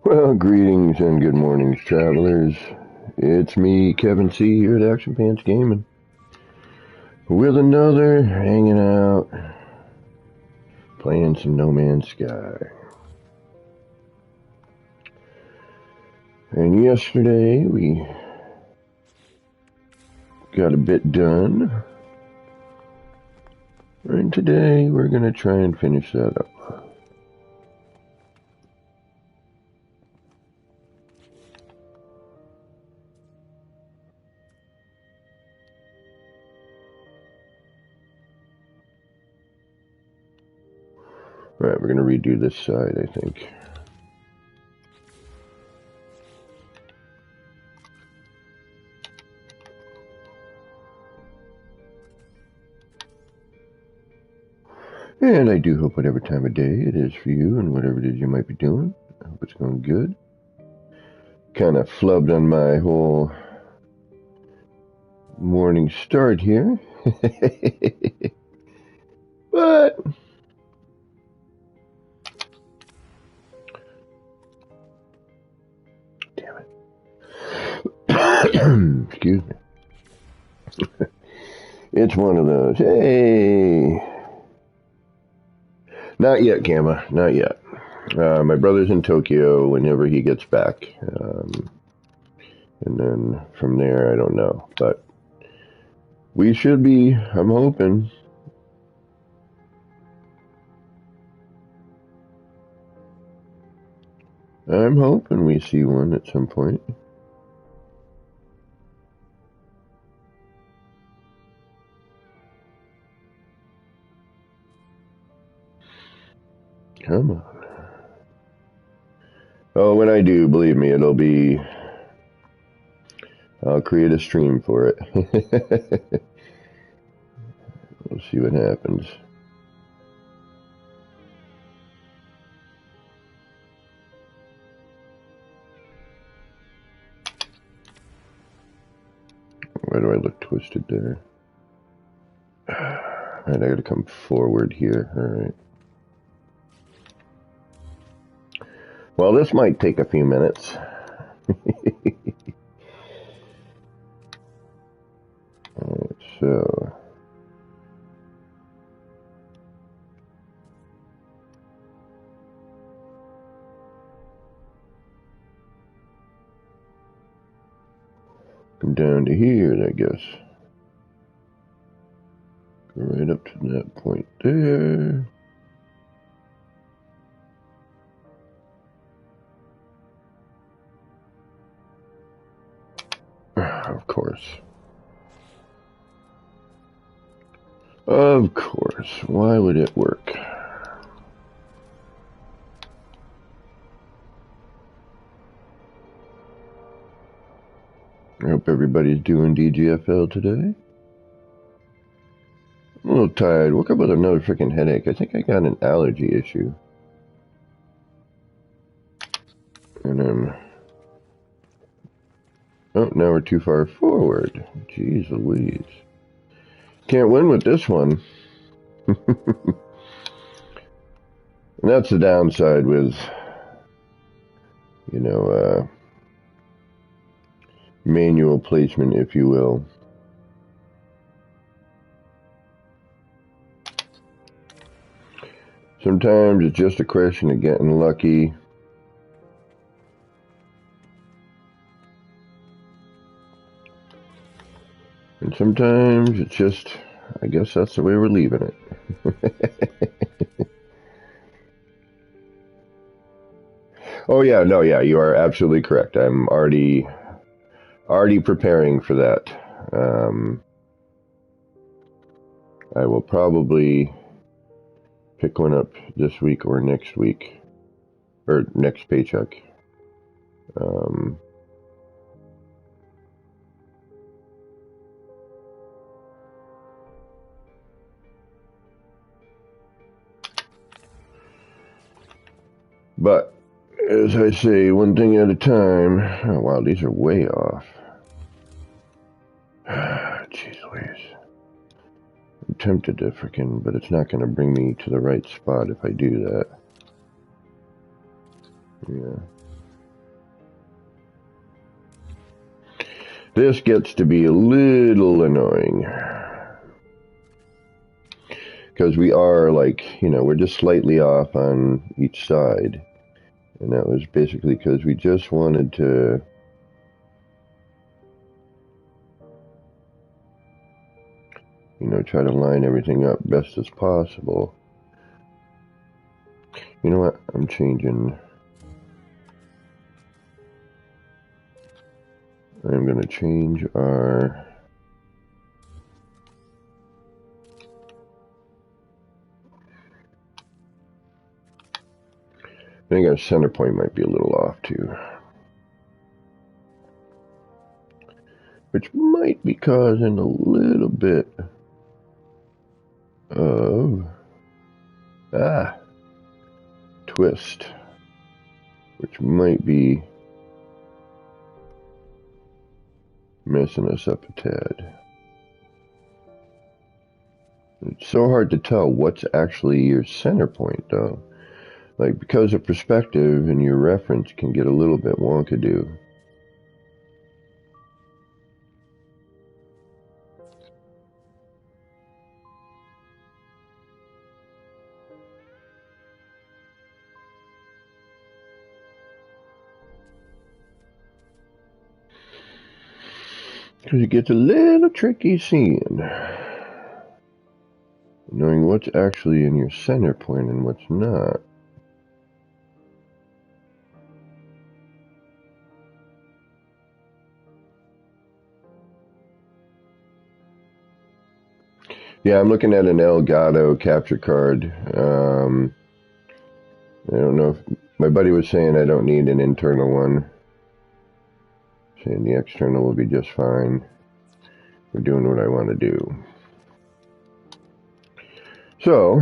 Well, greetings and good mornings, travelers. It's me, Kevin C, here at Action Pants Gaming, with another hanging out, playing some No Man's Sky. And yesterday we got a bit done, and today we're gonna try and finish that up. Alright, we're gonna redo this side, I think. And I do hope whatever time of day it is for you and whatever it is you might be doing, I hope it's going good. Kind of flubbed on my whole morning start here. But damn it. Excuse me. It's one of those. Hey. Not yet, Gamma. Not yet. My brother's in Tokyo whenever he gets back. And then from there, I don't know. But we should be, I'm hoping. I'm hoping we see one at some point. Come on. Oh, when I do, believe me, it'll be... I'll create a stream for it. We'll see what happens. Why do I look twisted there? Alright, I gotta come forward here. Alright. Well, this might take a few minutes. Alright, so... come down to here, I guess. Go right up to that point there. Of course. Of course. Why would it work? I hope everybody's doing DGFL today. I'm a little tired. Woke up with another freaking headache. I think I got an allergy issue. And oh, now we're too far forward. Jeez Louise. Can't win with this one. And that's the downside with, you know, manual placement, if you will. Sometimes it's just a question of getting lucky. And sometimes it's just, I guess that's the way we're leaving it. Oh yeah, no, yeah, you are absolutely correct. I'm already preparing for that. I will probably pick one up this week or next week, or next paycheck. But as I say, one thing at a time. Oh wow, these are way off. Jeez Louise. I'm tempted to frickin', but it's not going to bring me to the right spot if I do that. Yeah. This gets to be a little annoying. Because we are like, you know, we're just slightly off on each side. And that was basically because we just wanted to you know, try to line everything up best as possible. You know what? I'm changing. I'm going to change our... I think our center point might be a little off too. Which might be causing a little bit of... twist. Which might be messing us up a tad. It's so hard to tell what's actually your center point though. Like, because of perspective and your reference can get a little bit wonkadoo. Because it gets a little tricky seeing. Knowing what's actually in your center point and what's not. Yeah, I'm looking at an Elgato capture card. I don't know if... My buddy was saying I don't need an internal one. Saying the external will be just fine. We're doing what I want to do. So,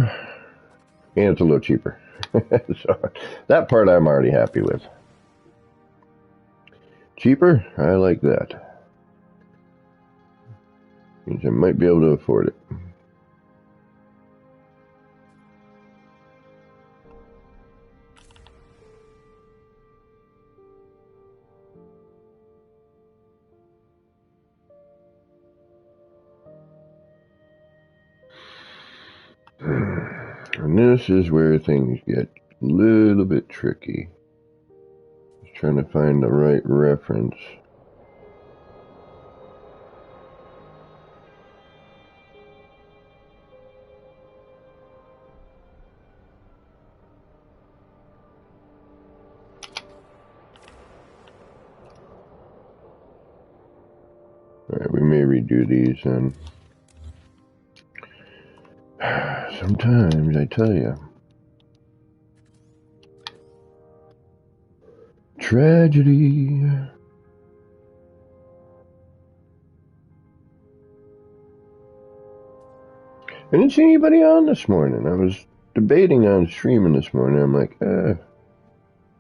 and it's a little cheaper. So, that part I'm already happy with. Cheaper? I like that. Means I might be able to afford it. And this is where things get a little bit tricky. Just trying to find the right reference. Alright, we may redo these then. Sometimes, I tell you. Tragedy. I didn't see anybody on this morning. I was debating on streaming this morning. I'm like,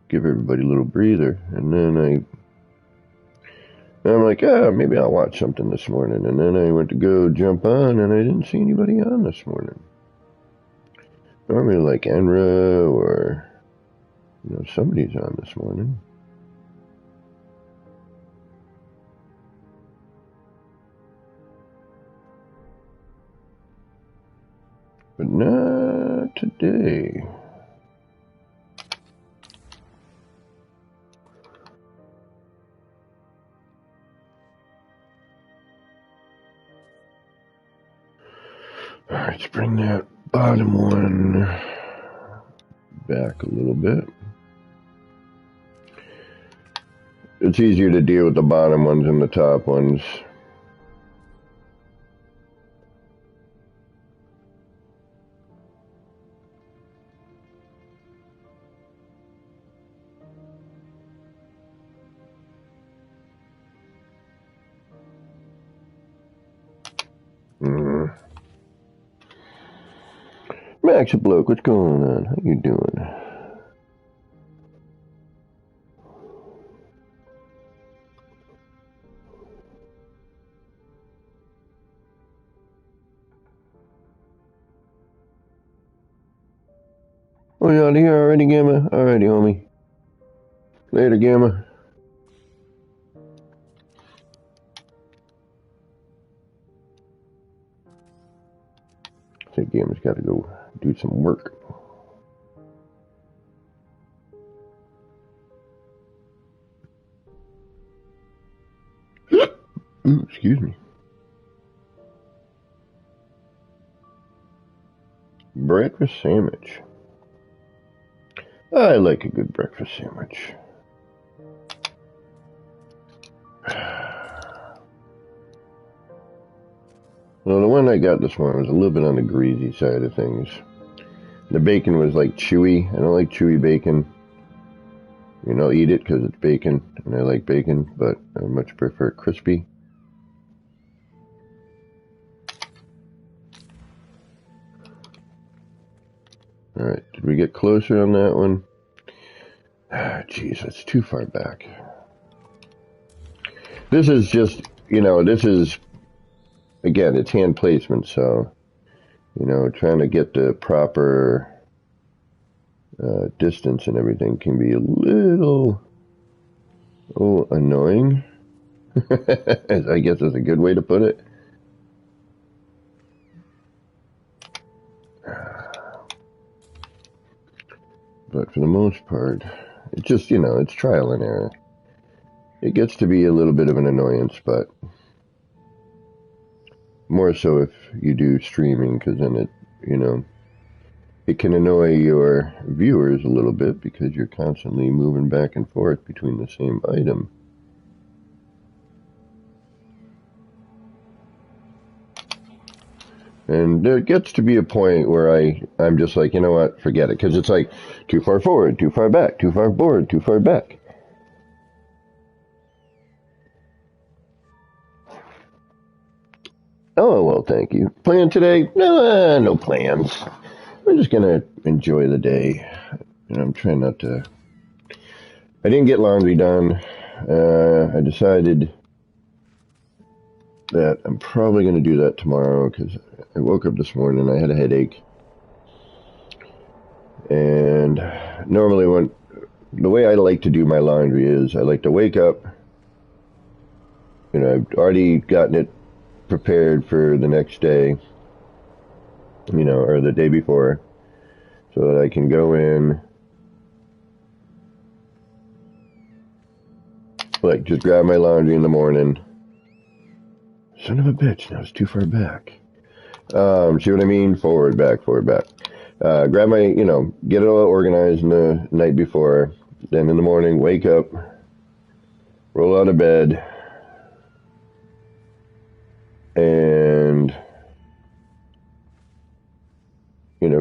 give everybody a little breather. And then I'm like, maybe I'll watch something this morning. And then I went to go jump on, and I didn't see anybody on this morning. Normally like Enra or, you know, somebody's on this morning. But not today. Alright, let's bring that bottom one back a little bit. It's easier to deal with the bottom ones than the top ones. Max Bloke, what's going on? How you doing? Oh, you out here already, Gamma? Alrighty, homie. Later, Gamma. The game's got to go do some work. Ooh, excuse me. Breakfast sandwich. I like a good breakfast sandwich. Well, the one I got this morning was a little bit on the greasy side of things. The bacon was like chewy. I don't like chewy bacon. You know, I'll eat it because it's bacon, and I like bacon, but I much prefer crispy. Alright, did we get closer on that one? Jeez, that's too far back. This is just, this is, again, it's hand placement, so, trying to get the proper distance and everything can be a little annoying. I guess that's a good way to put it. But for the most part, it's just, it's trial and error. It gets to be a little bit of an annoyance, but more so if you do streaming, because then it can annoy your viewers a little bit because you're constantly moving back and forth between the same item. And there gets to be a point where I'm just like, you know what, forget it. Because it's like, too far forward, too far back, too far forward, too far back. Oh, well, thank you. Plan today? No plans. I'm just going to enjoy the day. I'm trying not to... I didn't get laundry done. I decided that I'm probably going to do that tomorrow because I woke up this morning and I had a headache. And normally the way I like to do my laundry is I like to wake up, I've already gotten it prepared for the next day, or the day before, so that I can go in, like, just grab my laundry in the morning. Son of a bitch, now it's too far back. See what I mean? Forward, back, forward, back. Grab my, get it all organized the night before. Then in the morning, wake up, roll out of bed, and,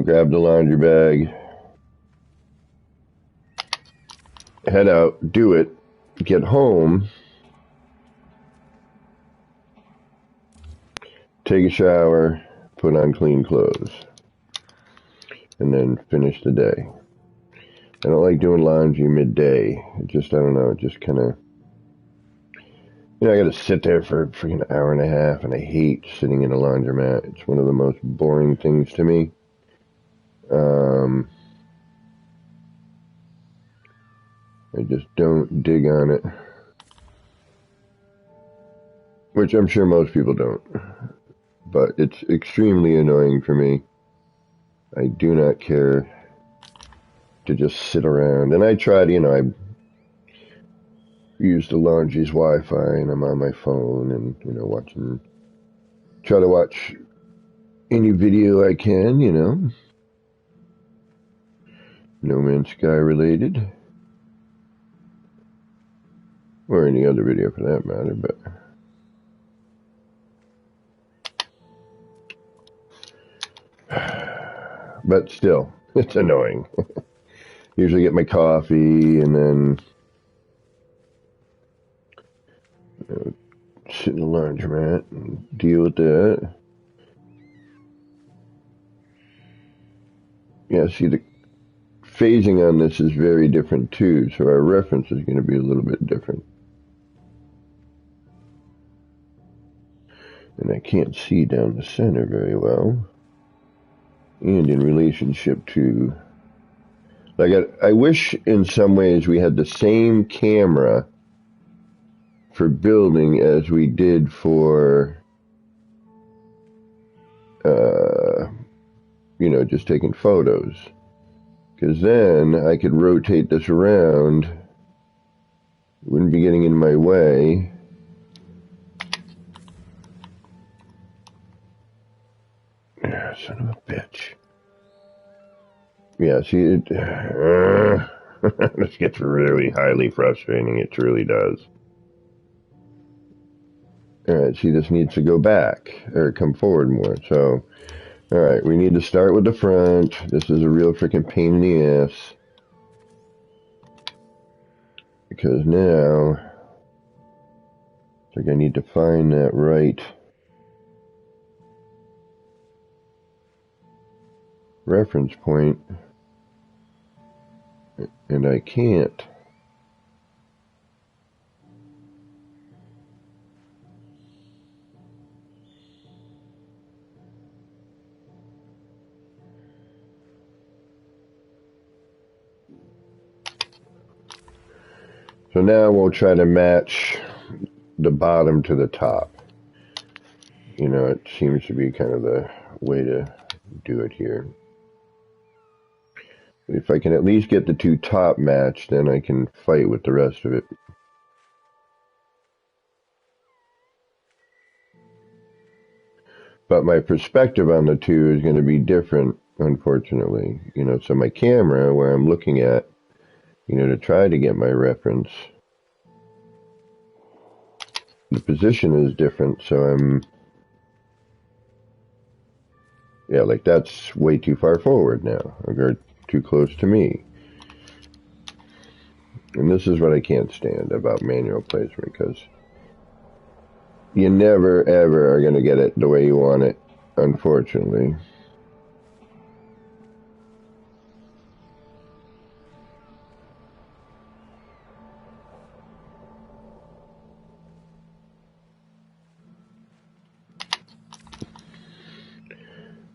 grab the laundry bag, head out, do it, get home, take a shower, put on clean clothes, and then finish the day. I don't like doing laundry midday. I don't know, it just kind of, I gotta sit there for a freaking hour and a half, and I hate sitting in a laundromat. It's one of the most boring things to me. I just don't dig on it. Which I'm sure most people don't. But it's extremely annoying for me. I do not care to just sit around. And I tried, I use the laundry's Wi-Fi and I'm on my phone and, try to watch any video I can, No Man's Sky related. Or any other video for that matter, but still, it's annoying. Usually get my coffee and then sit in the laundromat and deal with that. Yeah, see, the phasing on this is very different too, so our reference is going to be a little bit different. And I can't see down the center very well. And in relationship to, I wish in some ways we had the same camera for building as we did for you know, just taking photos. Because then I could rotate this around. It wouldn't be getting in my way. Ah, son of a bitch. Yeah, see, this gets really highly frustrating. It truly does. Alright, see, this needs to go back, or come forward more. So, alright, we need to start with the front. This is a real freaking pain in the ass. Because now, it's like I need to find that right reference point, and I can't. So now we'll try to match the bottom to the top. You know, it seems to be kind of the way to do it here. If I can at least get the two top matched, then I can fight with the rest of it. But my perspective on the two is going to be different, unfortunately. You know, so my camera, where I'm looking at, you know, to try to get my reference, the position is different, so I'm, yeah, like that's way too far forward now, or too close to me. And this is what I can't stand about manual placement, because you never, ever are going to get it the way you want it, unfortunately.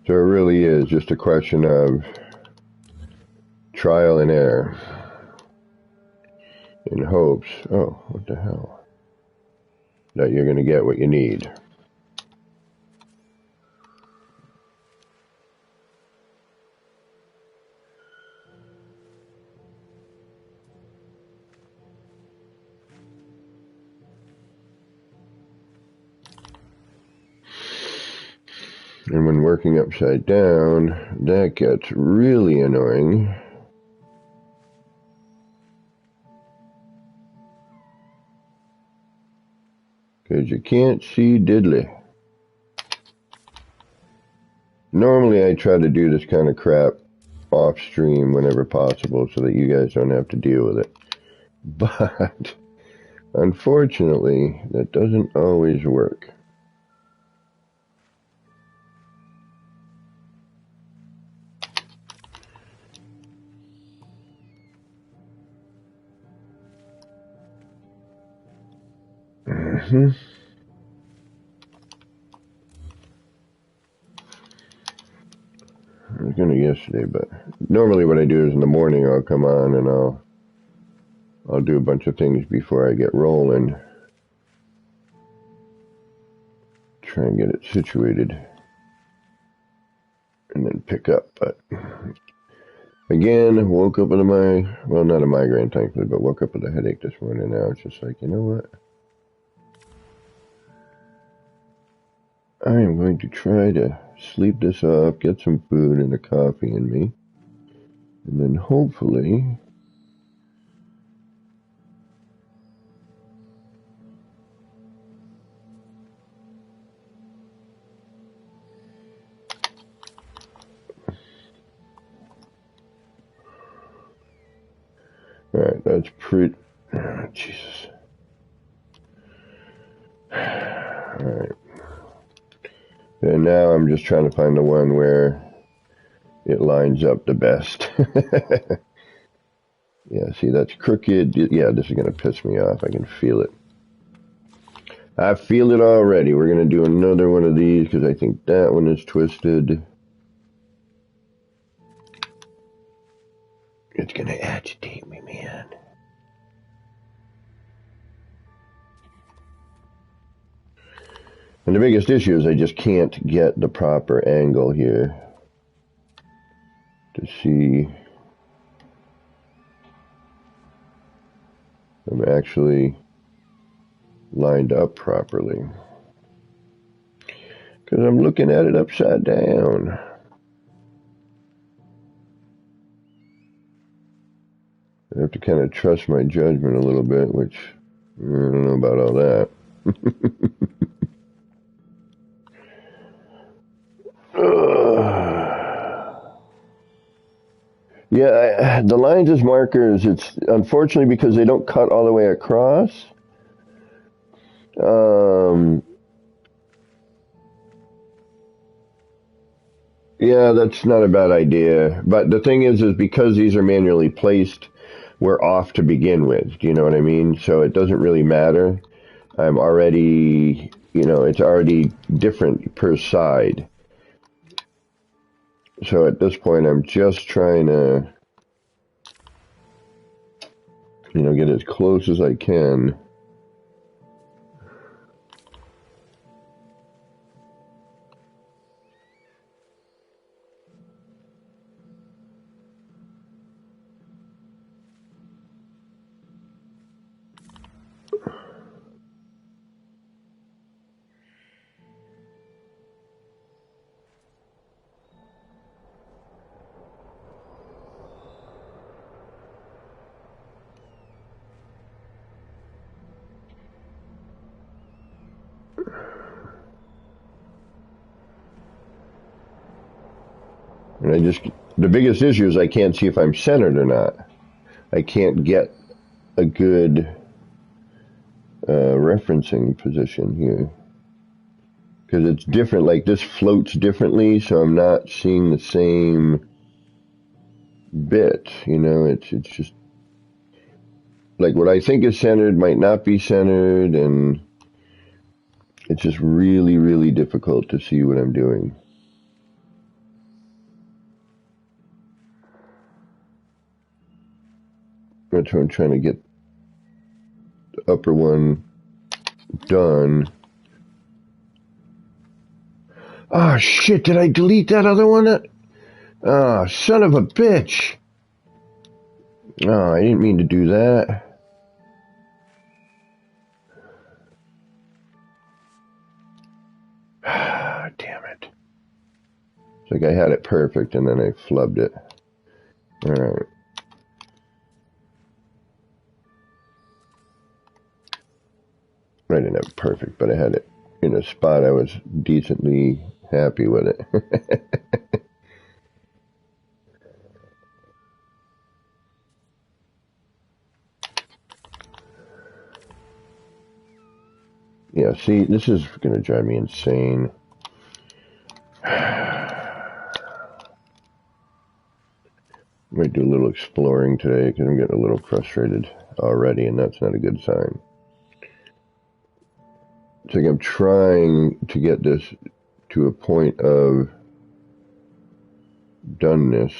So it really is just a question of trial and error, in hopes, oh, what the hell, that you're going to get what you need. And when working upside down, that gets really annoying. Because you can't see diddly. Normally I try to do this kind of crap off stream whenever possible so that you guys don't have to deal with it. But unfortunately, that doesn't always work. I was gonna yesterday, but normally what I do is in the morning I'll come on and I'll do a bunch of things before I get rolling. Try and get it situated and then pick up. But again, woke up with well, not a migraine thankfully, but woke up with a headache this morning. Now it's just like, you know what? I am going to try to sleep this off, get some food and a coffee in me, and then hopefully alright, that's pretty, Jesus. Alright. And now I'm just trying to find the one where it lines up the best. Yeah, see, that's crooked. Yeah, this is going to piss me off. I can feel it. I feel it already. We're going to do another one of these because I think that one is twisted. It's going to agitate me, man. And the biggest issue is I just can't get the proper angle here. to see if I'm actually lined up properly. Because I'm looking at it upside down. I have to kind of trust my judgment a little bit, which I don't know about all that. Yeah, the lines as markers, it's unfortunately because they don't cut all the way across. Yeah, that's not a bad idea. But the thing is because these are manually placed, we're off to begin with. Do you know what I mean? So it doesn't really matter. I'm already, it's already different per side. So at this point, I'm just trying to, get as close as I can. And the biggest issue is I can't see if I'm centered or not. I can't get a good referencing position here. Because it's different, like this floats differently, so I'm not seeing the same bit, it's just, like what I think is centered might not be centered, and it's just really, really difficult to see what I'm doing. That's why I'm trying to get the upper one done. Oh shit, did I delete that other one? Oh, son of a bitch. Oh, I didn't mean to do that. Damn it. It's like I had it perfect and then I flubbed it. Alright. I didn't have it perfect, but I had it in a spot I was decently happy with it. Yeah, see, this is going to drive me insane. I might do a little exploring today because I'm getting a little frustrated already, and that's not a good sign. It's like I'm trying to get this to a point of doneness.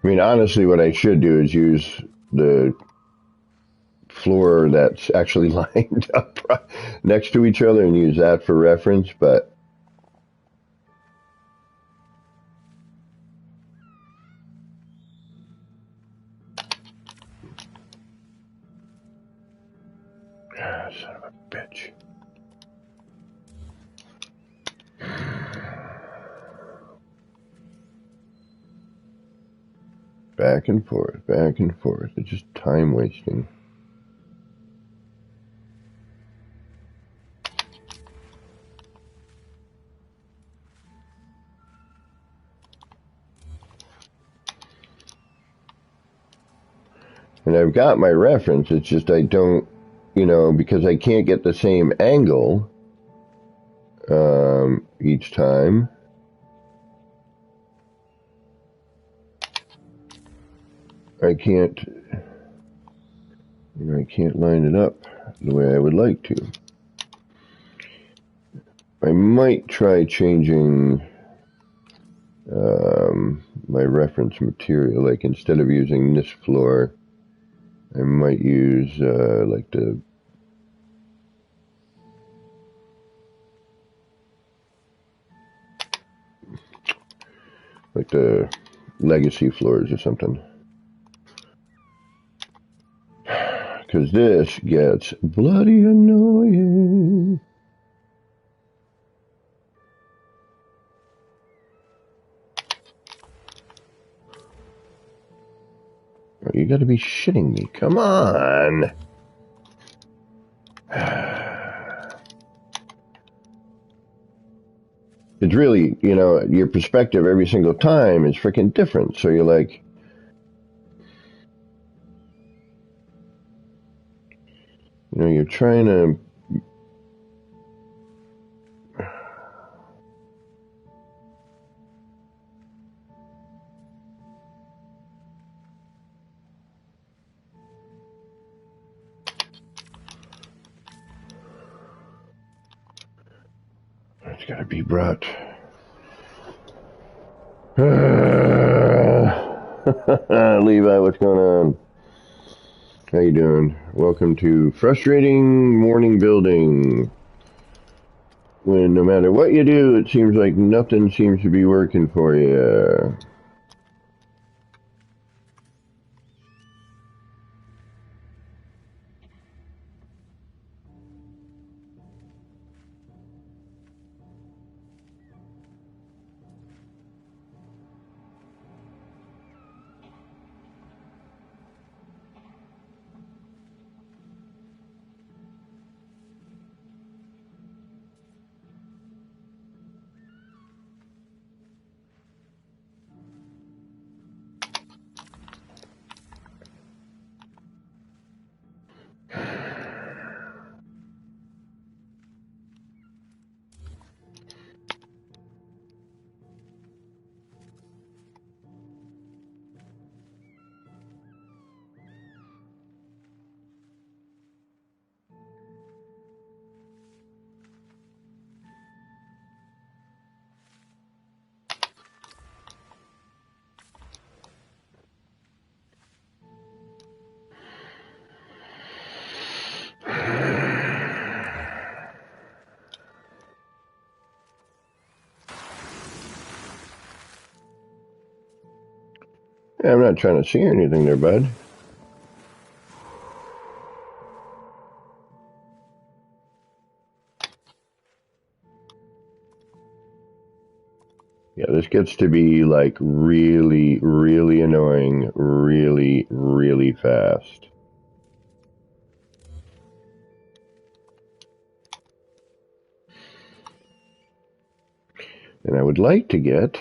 I mean, honestly, what I should do is use the floor that's actually lined up next to each other and use that for reference, but son of a bitch. Back and forth, back and forth. It's just time wasting. And I've got my reference, it's just I don't, because I can't get the same angle each time. I can't line it up the way I would like to. I might try changing my reference material. Like instead of using this floor, I might use like the legacy floors or something. Because this gets bloody annoying. Oh, you gotta be shitting me. Come on. It's really, you know, your perspective every single time is freaking different. So you're like, you know, you're trying to. It's gotta be brought. Levi, what's going on? How you doing? Welcome to Frustrating Morning Building. When no matter what you do, it seems like nothing seems to be working for you. Yeah, I'm not trying to see anything there, bud. Yeah, this gets to be like really, really annoying, really, really fast. And I would like to get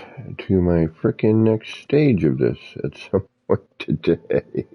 to my frickin' next stage of this at some point today.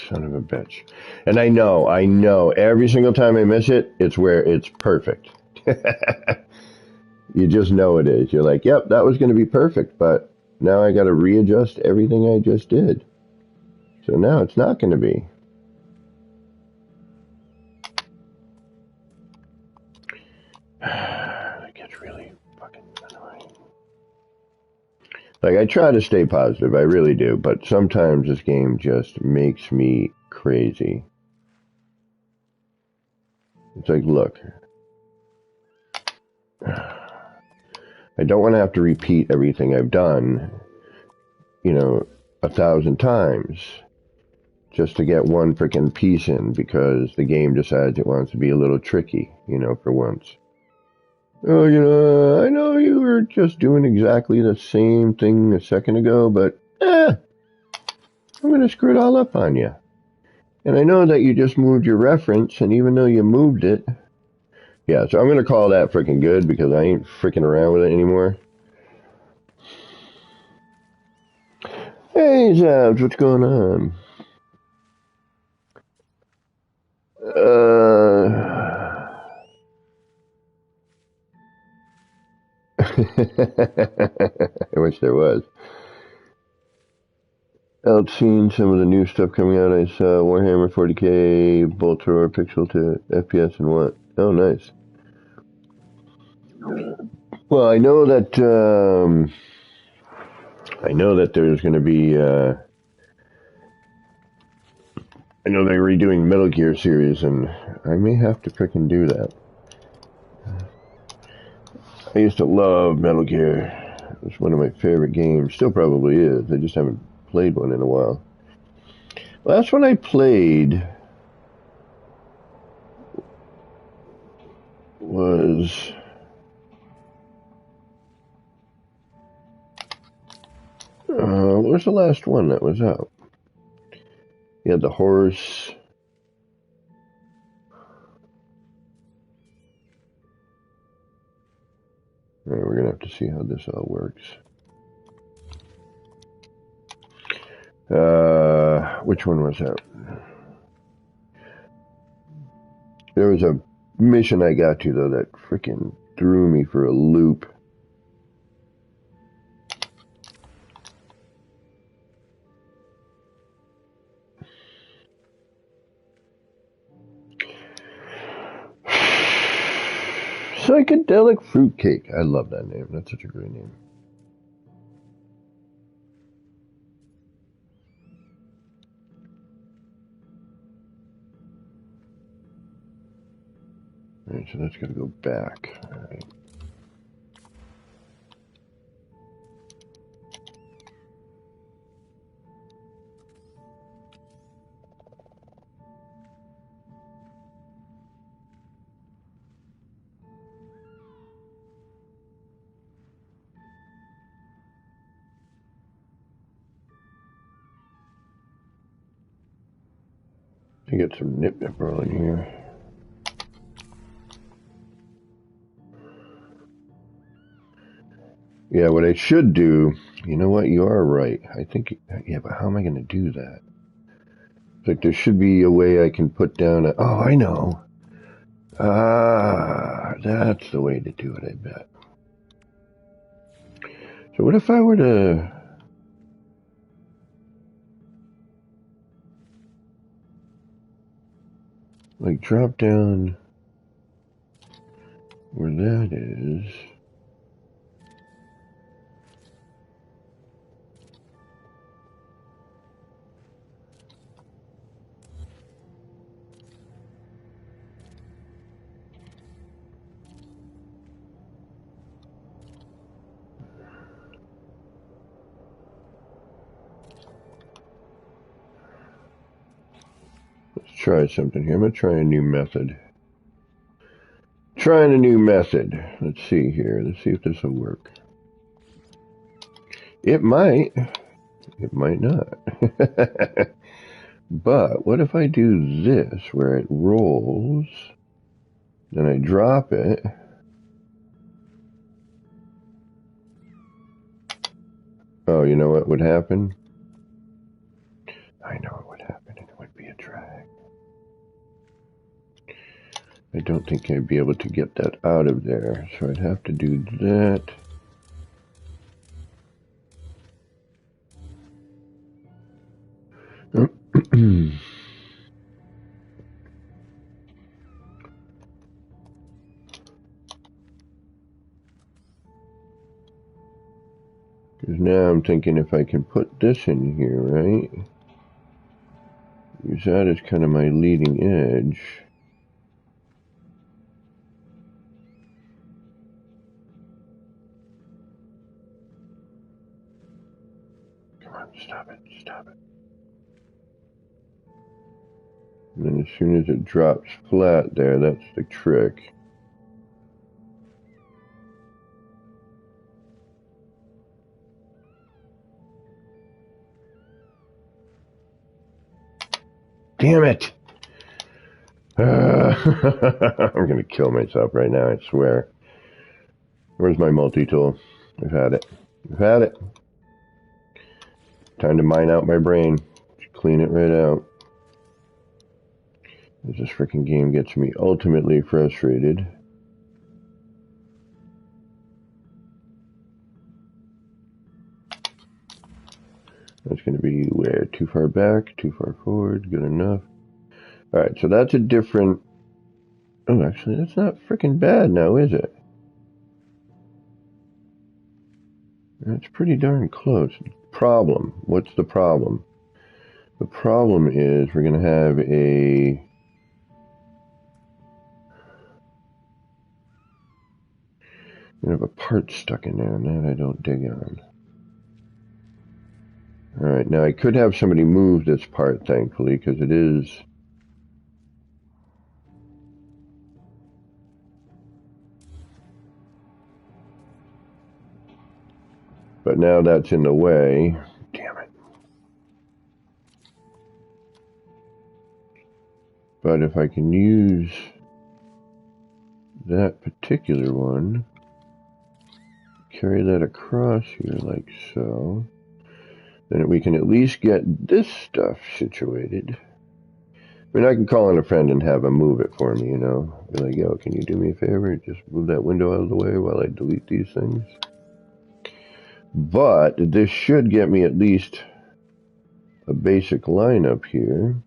Son of a bitch. And I know, every single time I miss it, it's where it's perfect. You just know it is. You're like, yep, that was going to be perfect, but now I got to readjust everything I just did. So now it's not going to be. It gets really fucking annoying. Like, I try to stay positive, I really do, but sometimes this game just makes me crazy. It's like, look, I don't want to have to repeat everything I've done, you know, 1,000 times just to get one freaking piece in because the game decides it wants to be a little tricky, you know, for once. Oh, you know, I know you were just doing exactly the same thing a second ago, but I'm going to screw it all up on you. And I know that you just moved your reference, and even though you moved it, yeah, so I'm going to call that freaking good because I ain't freaking around with it anymore. Hey, Zabs, what's going on? I wish there was. Out seeing some of the new stuff coming out. I saw Warhammer 40k, Bolt Thrower, Pixel to FPS, and what? Oh, nice. Well, I know that there's going to be. I know they're redoing Metal Gear series, and I may have to frickin' do that. I used to love Metal Gear. It was one of my favorite games. Still probably is. I just haven't played one in a while. Last one I played was what was the last one that was out? You had the horse. All right, we're gonna have to see how this all works. Which one was that? There was a mission I got to though that freaking threw me for a loop. Psychedelic Fruitcake. I love that name. That's such a great name. Alright, so that's gotta go back. Alright. You get some nip rolling here. Yeah, what I should do, you know what, you are right. I think, yeah, but how am I going to do that? Like, there should be a way I can put down a, oh, I know. Ah, that's the way to do it, I bet. So what if I were to, like, drop down where that is? Let's try something here. I'm going to try a new method. Trying a new method. Let's see here. Let's see if this will work. It might. It might not. But what if I do this where it rolls, then I drop it, oh, you know what would happen? I know what would happen. It would be a drag. I don't think I'd be able to get that out of there, so I'd have to do that. Because now I'm thinking if I can put this in here, right? Use that as kind of my leading edge. Come on, stop it, stop it. And then as soon as it drops flat there, that's the trick. Damn it! I'm gonna kill myself right now, I swear. Where's my multi-tool? I've had it. I've had it. Time to mine out my brain. Clean it right out. This freaking game gets me ultimately frustrated. That's going to be where? Too far back, too far forward, good enough. Alright, so that's a different... Oh, actually, that's not freaking bad now, is it? That's pretty darn close. Problem. What's the problem? The problem is we're going to have a... I have a part stuck in there, and that I don't dig on. Alright, now I could have somebody move this part, thankfully, because it is... But now that's in the way. Damn it. But if I can use that particular one, carry that across here like so, then we can at least get this stuff situated. I mean, I can call in a friend and have him move it for me, you know. Be like, yo, can you do me a favor? Just move that window out of the way while I delete these things. But this should get me at least a basic lineup here,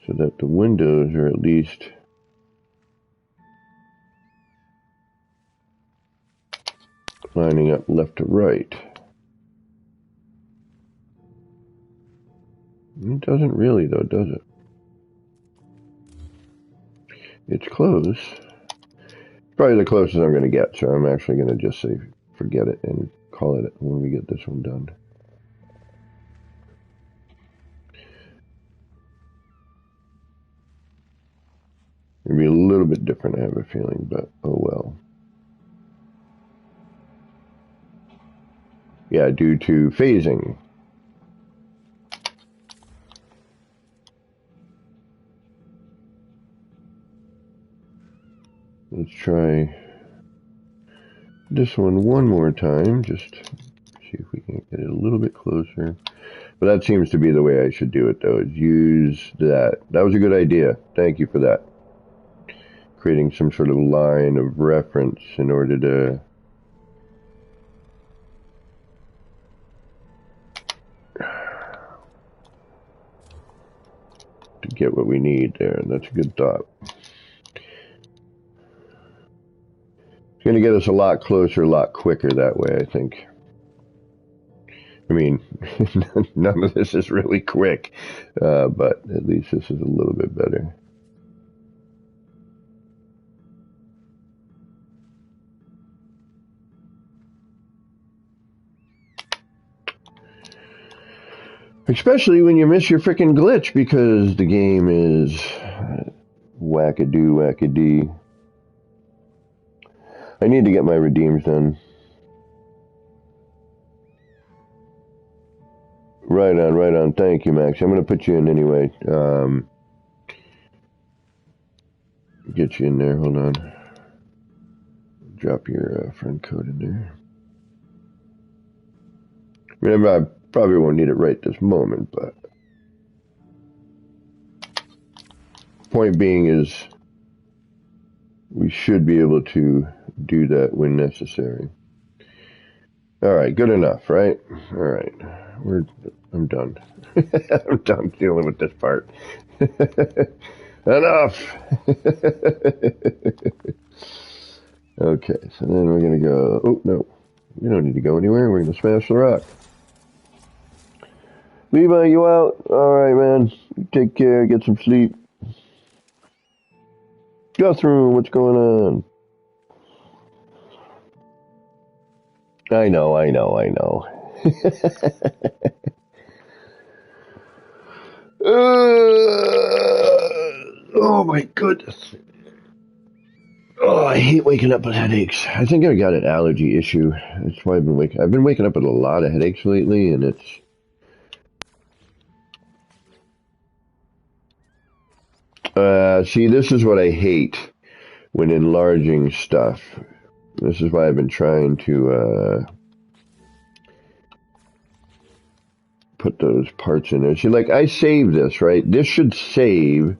so that the windows are at least lining up left to right. It doesn't really, though, does it? It's close. Probably the closest I'm going to get, so I'm actually going to just say forget it and call it when we get this one done. It'll be a little bit different, I have a feeling, but oh well. Yeah, due to phasing. Let's try this one more time, just see if we can get it a little bit closer. But that seems to be the way I should do it, though, is use that. That was a good idea. Thank you for that. Creating some sort of line of reference in order to get what we need there. That's a good thought. It's going to get us a lot closer, a lot quicker that way, I think. I mean, none of this is really quick, but at least this is a little bit better. Especially when you miss your frickin' glitch because the game is wackadoo wackadee. I need to get my redeems done. Right on, right on. Thank you, Max. I'm going to put you in anyway. Get you in there. Hold on. Drop your friend code in there. Remember, I probably won't need it right this moment, but point being is we should be able to do that when necessary. All right, good enough, right? All right, I'm done. I'm done dealing with this part. Enough. Okay, so then we're gonna go. Oh no, we don't need to go anywhere. We're gonna smash the rock. Levi, you out? All right, man. Take care. Get some sleep. Guthrum, what's going on? I know. Oh my goodness. Oh, I hate waking up with headaches. I think I got an allergy issue. That's why I've been waking up with a lot of headaches lately, and it's See, this is what I hate when enlarging stuff. This is why I've been trying to put those parts in there. See, like, I save this, right? This should save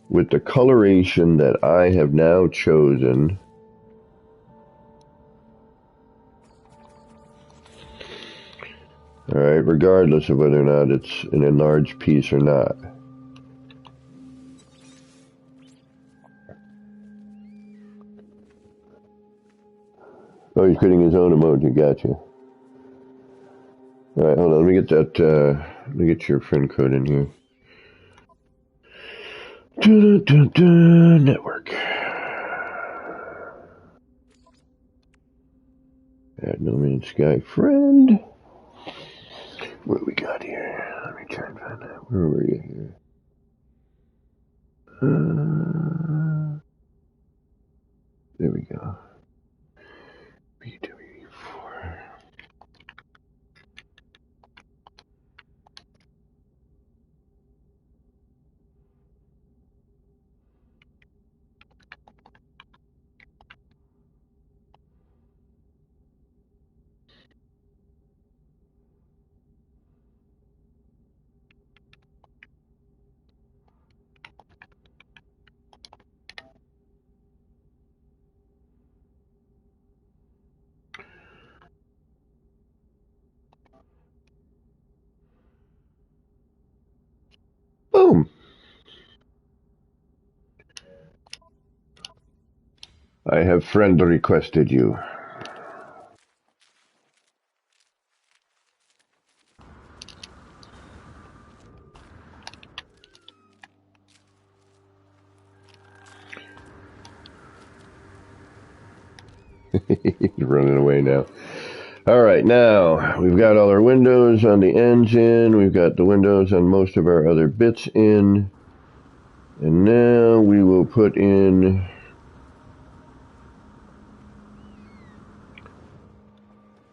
with the coloration that I have now chosen. All right, regardless of whether or not it's an enlarged piece or not. Oh, he's creating his own emoji. Gotcha. All right, hold on. Let me get that. Let me get your friend code in here. Network. Add No Man's Sky friend. What do we got here? Let me try and find that. Where were you here? There we go. BW4. Boom. I have friend requested you. He's running away now. All right, now we've got all our windows on the ends in. We've got the windows on most of our other bits in. And now we will put in...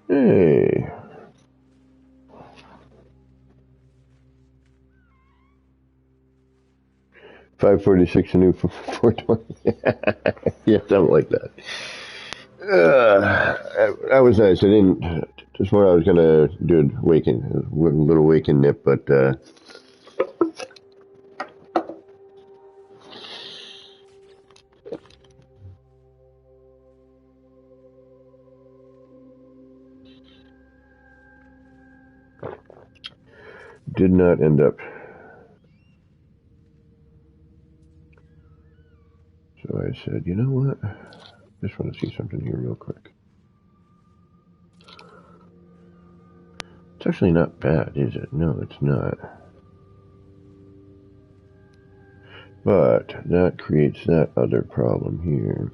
Hey. $5.46 a new 420. Yeah, something like that. That was nice. I didn't. This morning I was gonna do a little waking nip, but did not end up. So I said, you know what? I just want to see something here real quick. It's actually not bad, is it? No, it's not. But that creates that other problem here.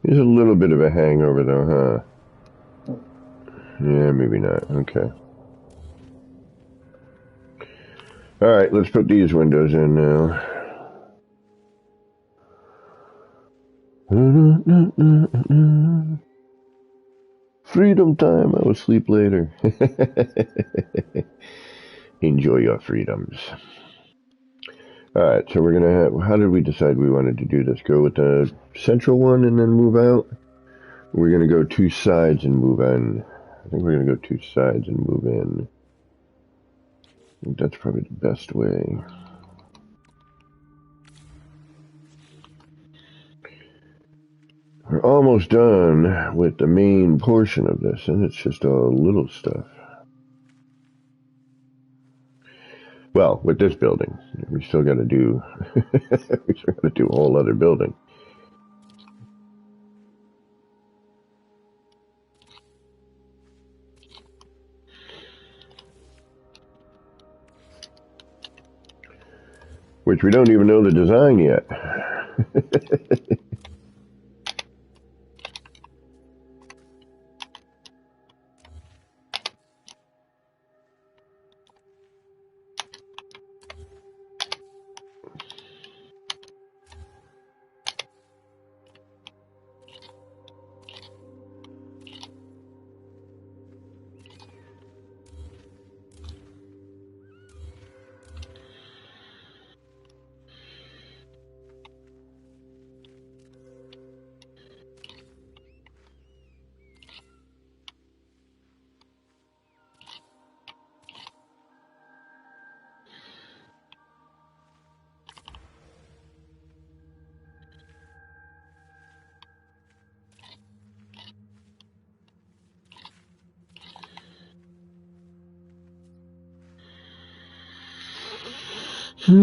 There's a little bit of a hangover though, huh? Yeah, maybe not. Okay. Alright, let's put these windows in now. Freedom time. I will sleep later. Enjoy your freedoms. Alright, so we're going to have... How did we decide we wanted to do this? Go with the central one and then move out? We're going to go two sides and move in. I think we're going to go two sides and move in. I think that's probably the best way. We're almost done with the main portion of this, and it's just all little stuff. Well, with this building, we still got to do. We still got to do a whole other building. Which we don't even know the design yet. Come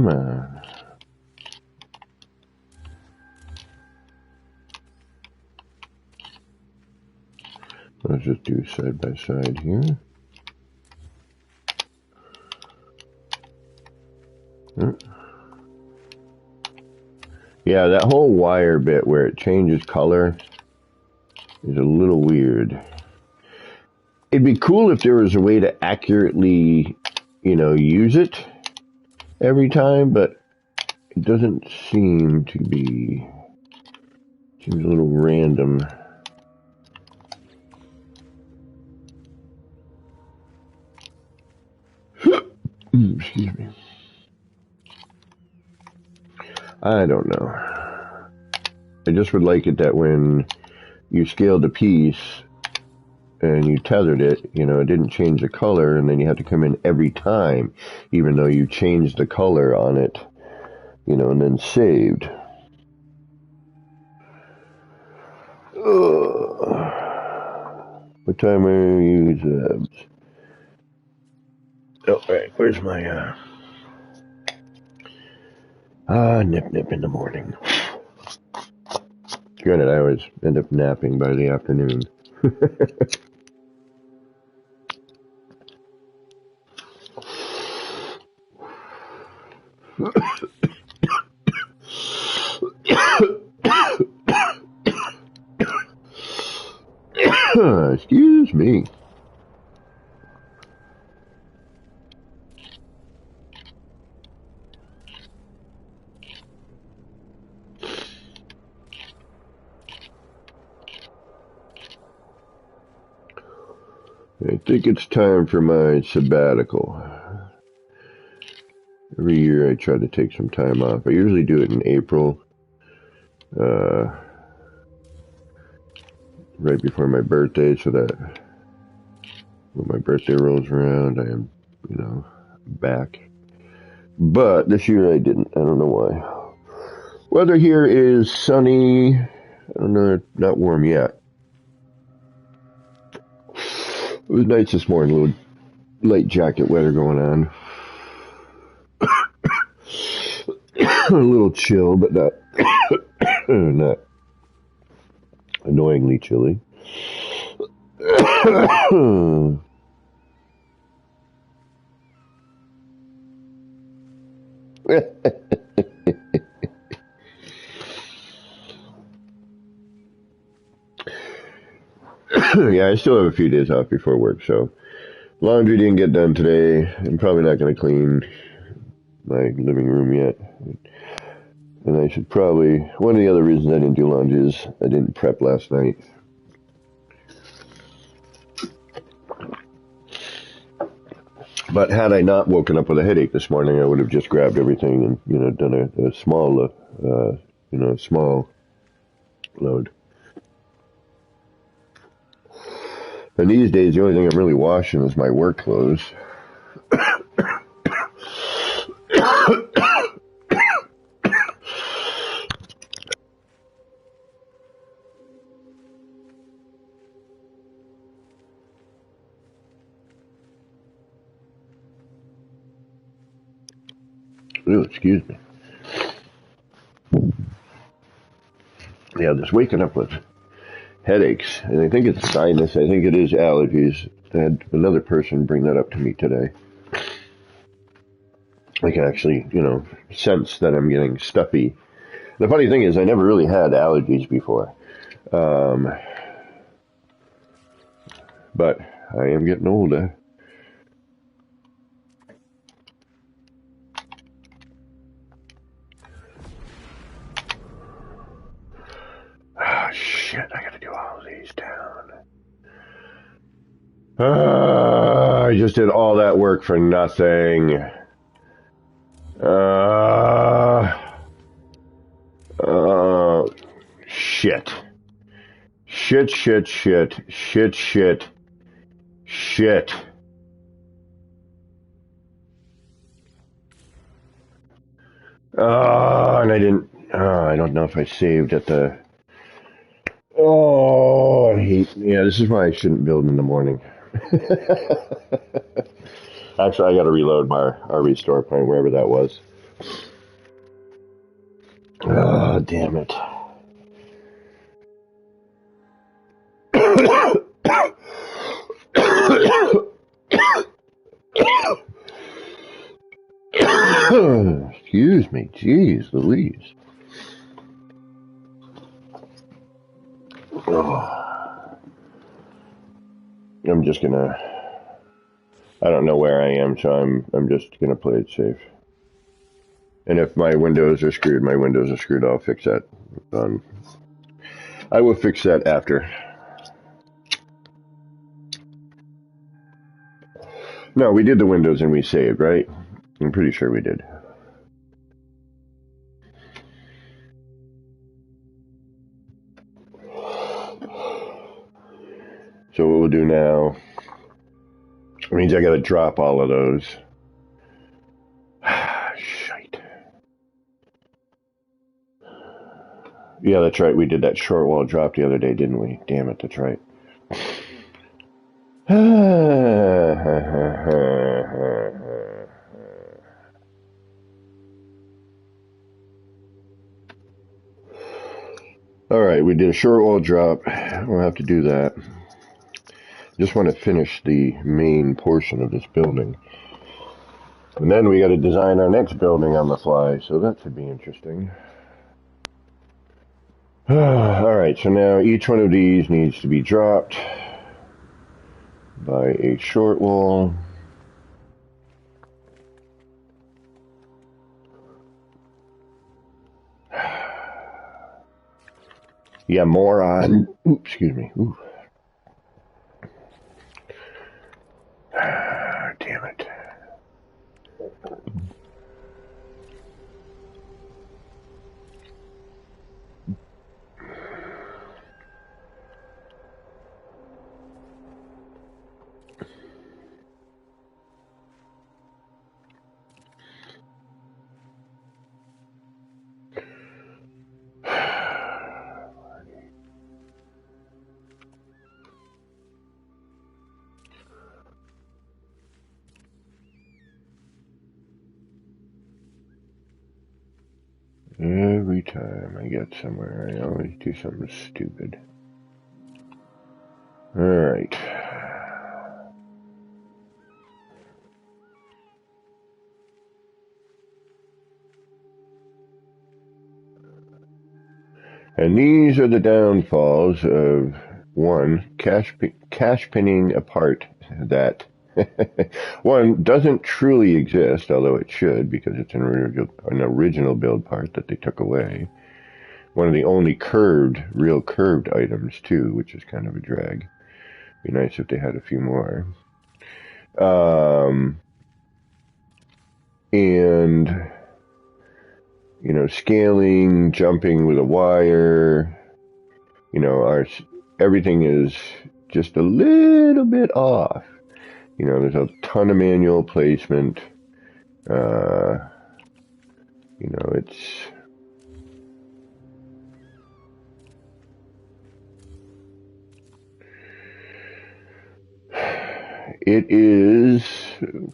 on. Let's just do side by side here. Yeah, that whole wire bit where it changes color is a little weird. It'd be cool if there was a way to accurately, use it every time, but it doesn't seem to be. Seems a little random. Excuse me. I don't know. I just would like it that when you scaled a piece and you tethered it, it didn't change the color, and then you had to come in every time, even though you changed the color on it, and then saved. What time are you, Zebs? Oh, right. Where's my, nip in the morning. Granted, I always end up napping by the afternoon. Excuse me. I think it's time for my sabbatical. Every year I try to take some time off. I usually do it in April, right before my birthday, so that when my birthday rolls around, I am, back. But this year I didn't. I don't know why. Weather here is sunny. I don't know, not warm yet. It was nice this morning, a little light jacket weather going on. A little chill, but not not annoyingly chilly. Yeah, I still have a few days off before work, so laundry didn't get done today. I'm probably not going to clean my living room yet. And I should probably, one of the other reasons I didn't do laundry is I didn't prep last night. But had I not woken up with a headache this morning, I would have just grabbed everything and, done a small, small load. And these days, the only thing I'm really washing is my work clothes. Ooh, excuse me. Yeah, just waking up with headaches, and I think it's sinus. I think it is allergies. I had another person bring that up to me today. I can actually, sense that I'm getting stuffy. The funny thing is, I never really had allergies before. Um, but I am getting older. Ah, shit, I gotta do all these down. I just did all that work for nothing. Shit. Shit. And I didn't, I don't know if I saved at the, yeah, this is why I shouldn't build in the morning. Actually, I gotta reload my RV store point, wherever that was. Oh, damn it. Excuse me, jeez Louise. Oh, I'm just gonna, I don't know where I am, so I'm just gonna play it safe. And if my windows are screwed, my windows are screwed. I'll fix that. I will fix that after. No, we did the windows and we saved, right? I'm pretty sure we did. So what we'll do now means I gotta drop all of those. Shite. Yeah, that's right. We did that short wall drop the other day, didn't we? Damn it, that's right. Alright, we did a short wall drop. We'll have to do that. Just want to finish the main portion of this building. And then we got to design our next building on the fly, so that should be interesting. Alright, so now each one of these needs to be dropped by a short wall. Yeah, moron. Ooh, excuse me. Ooh. Damn it. Every time I get somewhere, I always do something stupid. Alright. And these are the downfalls of, one, cash pinning a part that, one, doesn't truly exist, although it should, because it's an original build part that they took away. One of the only real curved items, too, which is kind of a drag. Be nice if they had a few more. And, you know, scaling, jumping with a wire, you know, everything is just a little bit off. You know, there's a ton of manual placement. You know, it is,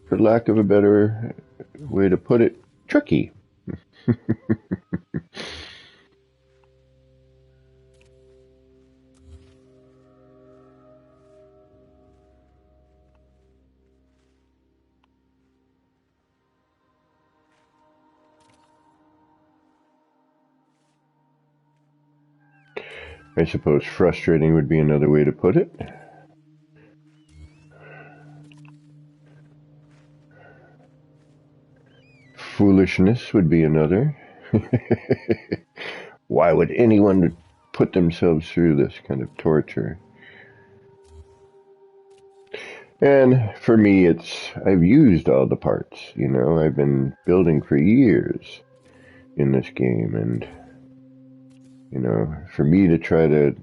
for lack of a better way to put it, tricky. I suppose frustrating would be another way to put it. Foolishness would be another. Why would anyone put themselves through this kind of torture? And for me, I've used all the parts, you know, I've been building for years in this game, and, you know, for me to try to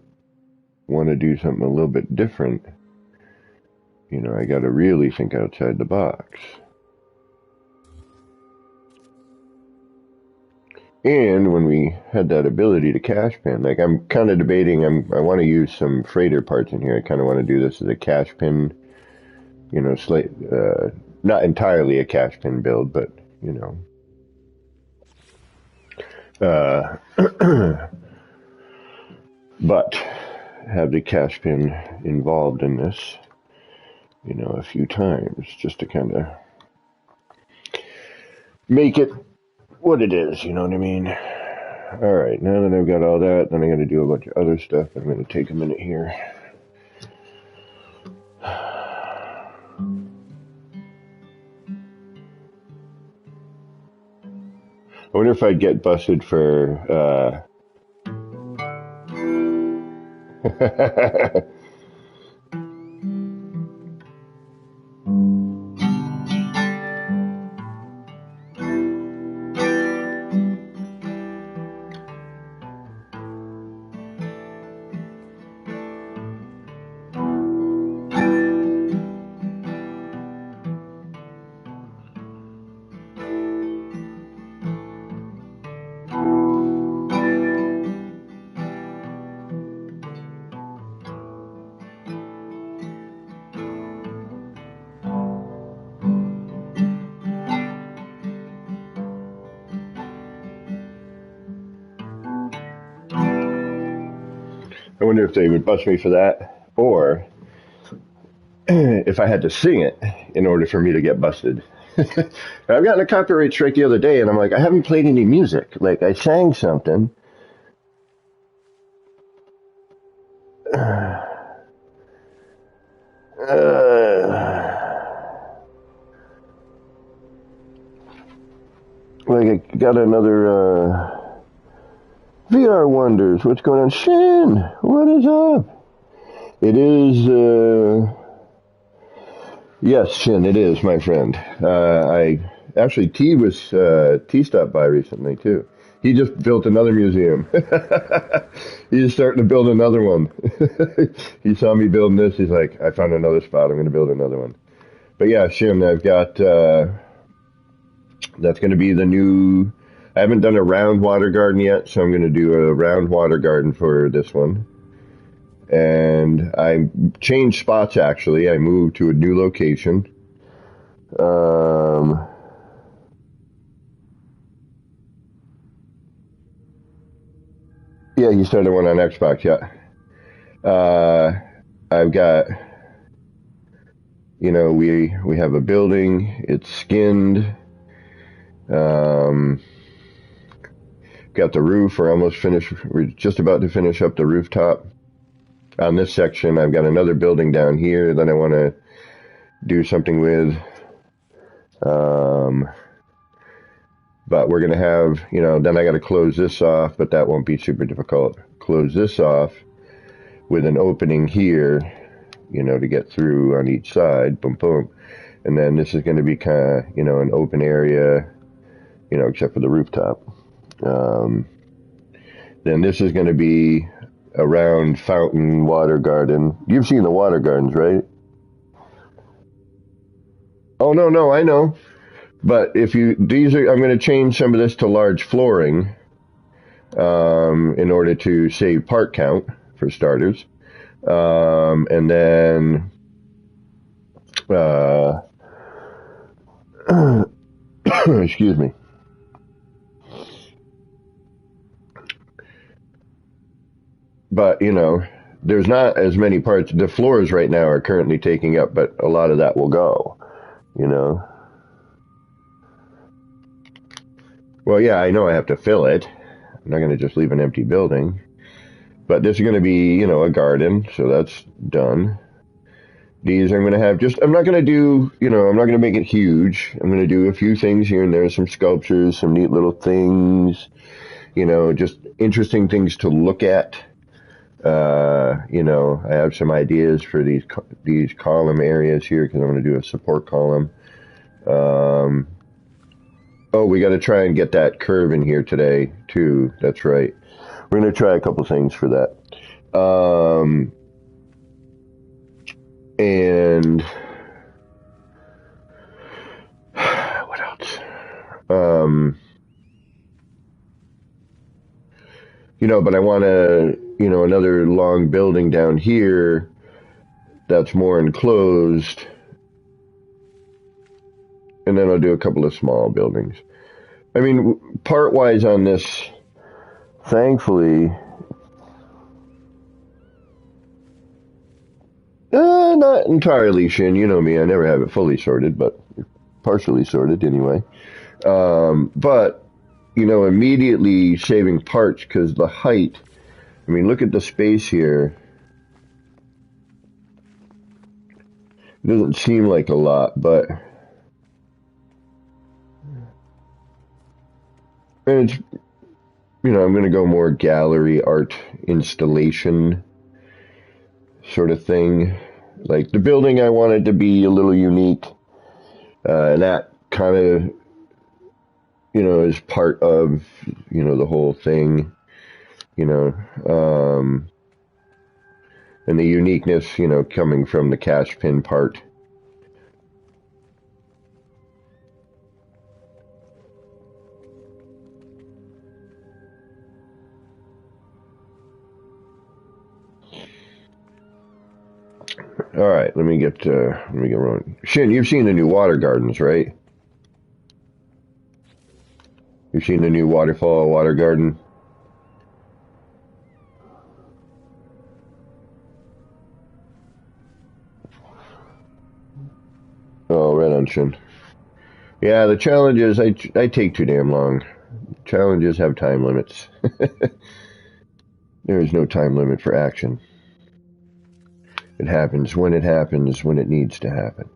want to do something a little bit different, you know, I gotta really think outside the box. And when we had that ability to cash pin, like I'm kind of debating, I want to use some freighter parts in here. I kind of want to do this as a cash pin, you know, not entirely a cash pin build, but, you know. But have the cash pin involved in this, you know, a few times just to kind of make it what it is, you know what I mean? Alright, now that I've got all that, then I gotta do a bunch of other stuff. I'm gonna take a minute here. I wonder if I'd get busted for, I wonder if they would bust me for that, or if I had to sing it in order for me to get busted. I've gotten a copyright strike the other day, and I'm like, I haven't played any music. Like, I sang something. Like, I got another, VR Wonders. What's going on? Shin, what is up? It is, yes, Shin, it is, my friend. T stopped by recently, too. He just built another museum. He's starting to build another one. He saw me building this. He's like, I found another spot. I'm going to build another one. But yeah, Shin, I've got, that's going to be the new, I haven't done a round water garden yet, so I'm going to do a round water garden for this one. And I changed spots, actually. I moved to a new location. Yeah, he started one on Xbox, yeah. I've got, you know, we have a building. It's skinned. Got the roof. We're almost finished. We're just about to finish up the rooftop. On this section, I've got another building down here that I want to do something with. But we're going to have, you know, then I got to close this off, but that won't be super difficult. Close this off with an opening here, you know, to get through on each side. Boom, boom. And then this is going to be kind of, you know, an open area, you know, except for the rooftop. Then this is going to be a round fountain water garden. You've seen the water gardens, right? Oh, no, I know. But I'm going to change some of this to large flooring, in order to save part count, for starters. And then, excuse me. But, you know, there's not as many parts. The floors right now are currently taking up, but a lot of that will go, you know. Well, yeah, I know I have to fill it. I'm not going to just leave an empty building. But this is going to be, you know, a garden, so that's done. These I'm going to have I'm not going to do, you know, I'm not going to make it huge. I'm going to do a few things here and there, some sculptures, some neat little things, you know, just interesting things to look at. You know, I have some ideas for these column areas here because I'm going to do a support column. Oh, we got to try and get that curve in here today too. That's right. We're going to try a couple things for that. And what else? You know, but I want to, you know, another long building down here that's more enclosed. And then I'll do a couple of small buildings. I mean, part-wise on this, thankfully, not entirely, Shin. You know me, I never have it fully sorted, but partially sorted anyway. But, you know, immediately saving parts because the height, I mean, look at the space here. It doesn't seem like a lot, but and it's, you know, I'm going to go more gallery art installation sort of thing. Like the building, I wanted to be a little unique, and that kind of, you know, is part of, you know, the whole thing, you know, and the uniqueness, you know, coming from the cash pin part. All right, let me get rolling. Shin, you've seen the new water gardens, right? You've seen the new waterfall water garden. Oh, right on, Shin. Yeah, the challenges, I take too damn long. Challenges have time limits. There is no time limit for action. It happens, when it needs to happen.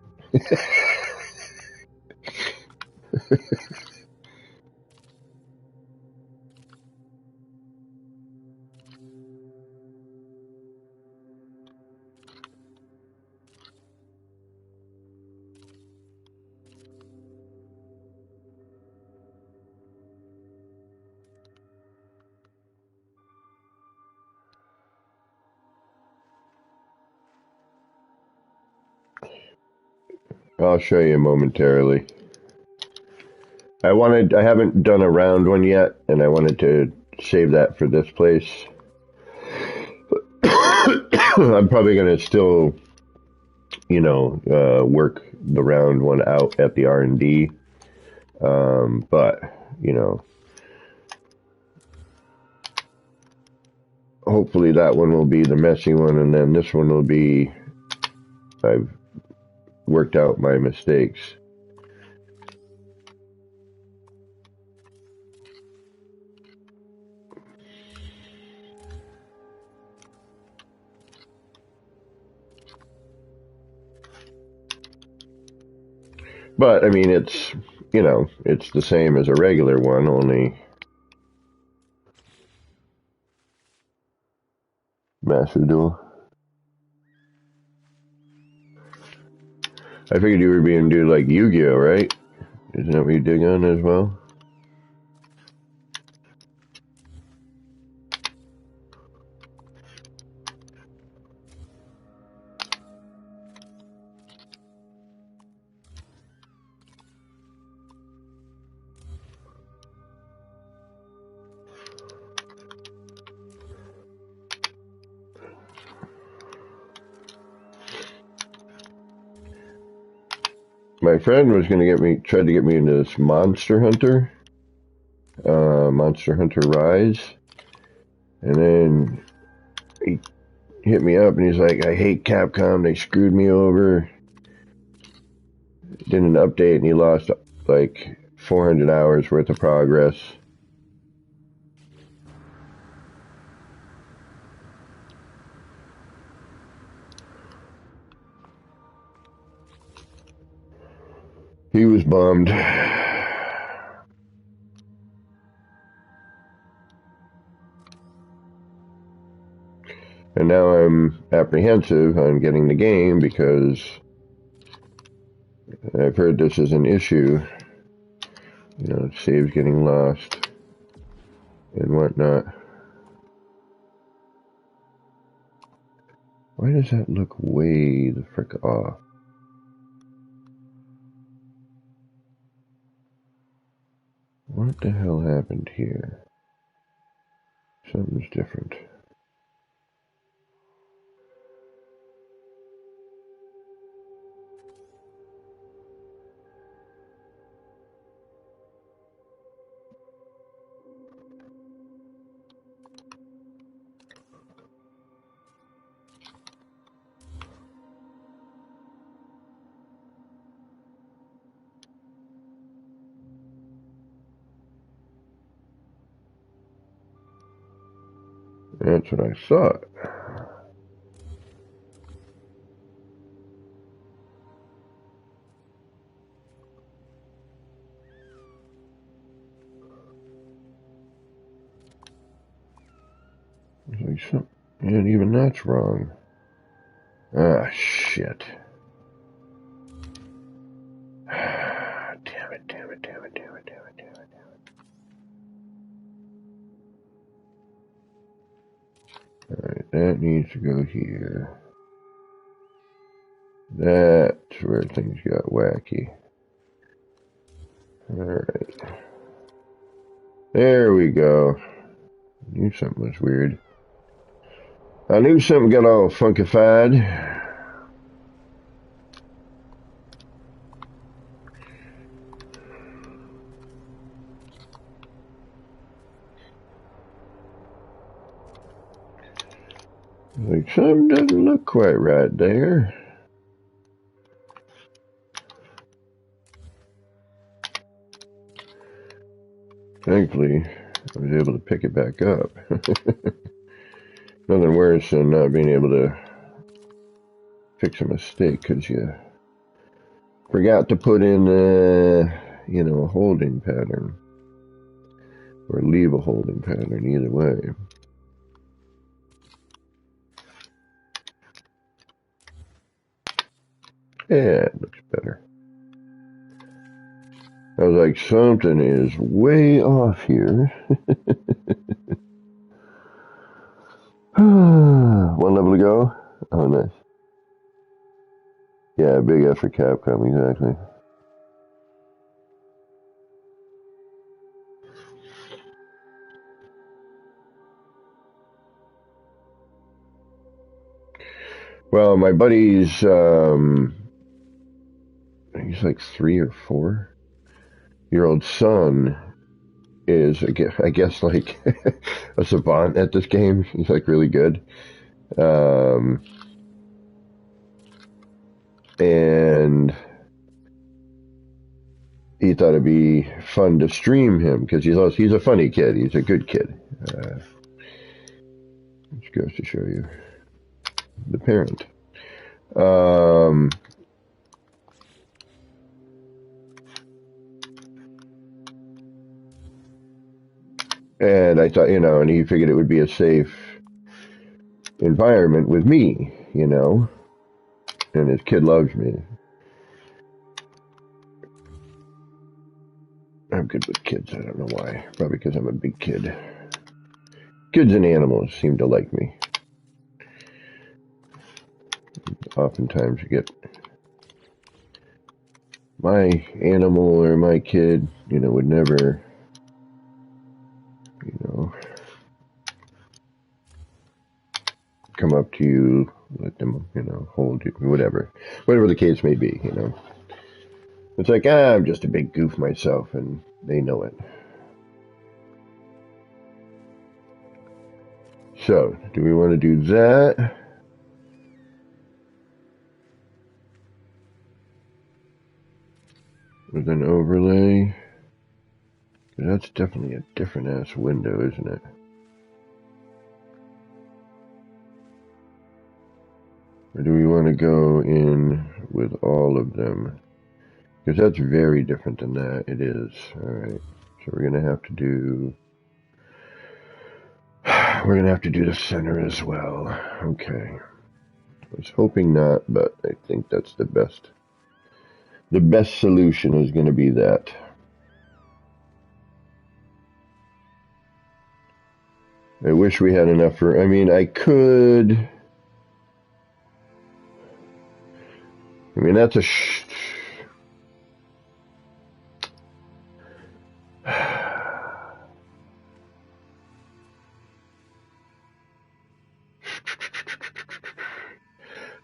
I'll show you momentarily. I haven't done a round one yet, and I wanted to save that for this place. I'm probably going to still, you know, work the round one out at the R&D. But, you know, hopefully that one will be the messy one, and then this one will be, I've worked out my mistakes. But, I mean, it's, you know, it's the same as a regular one, only Master Duel. I figured you were being do like Yu-Gi-Oh, right? Isn't that what you dig on as well? My friend was going to tried to get me into this Monster Hunter Rise, and then he hit me up and he's like, I hate Capcom, they screwed me over. Did an update and he lost like 400 hours worth of progress. He was bummed. And now I'm apprehensive on getting the game because I've heard this is an issue. You know, saves getting lost and whatnot. Why does that look way the frick off? What the hell happened here? Something's different. That's what I thought. Like some, and even that's wrong. Ah, shit. Damn it, damn it, damn it, damn it, damn it, damn it, damn it. Alright, that needs to go here. That's where things got wacky. Alright. There we go. Knew something was weird. I knew something got all funkified. Like something doesn't look quite right there. Thankfully, I was able to pick it back up. Nothing worse than not being able to fix a mistake because you forgot to put in, you know, a holding pattern. Or leave a holding pattern, either way. Yeah, it looks better. I was like, something is way off here. One level to go? Oh, nice. Yeah, big F for Capcom, exactly. Well, my buddy's, he's like 3 or 4-year-old son is, I guess like a savant at this game. He's like really good. And he thought it'd be fun to stream him because he's a funny kid. He's a good kid. Which goes to show you the parent. And I thought, you know, and he figured it would be a safe environment with me, you know, and his kid loves me. I'm good with kids. I don't know why. Probably because I'm a big kid. Kids and animals seem to like me. Oftentimes you get my animal or my kid, you know, would never, you know, come up to you, let them, you know, hold you, whatever the case may be, you know. It's like, I'm just a big goof myself, and they know it. So, do we want to do that? With an overlay? That's definitely a different ass window, isn't it? Or do we want to go in with all of them? Because that's very different than that. It is. Alright. So we're going to have to do... We're going to have to do the center as well. Okay. I was hoping not, but I think that's the best. The best solution is going to be that. I wish we had enough for... I mean, I could... I mean, that's a...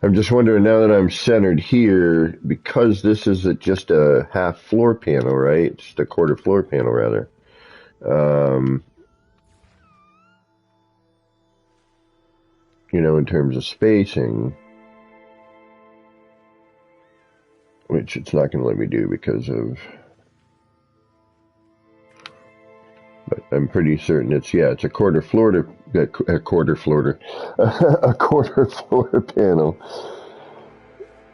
I'm just wondering, now that I'm centered here, because this is just a half floor panel, right? Just a quarter floor panel, rather. You know, in terms of spacing, which it's not going to let me do because of... But I'm pretty certain it's a quarter floor a quarter floor panel.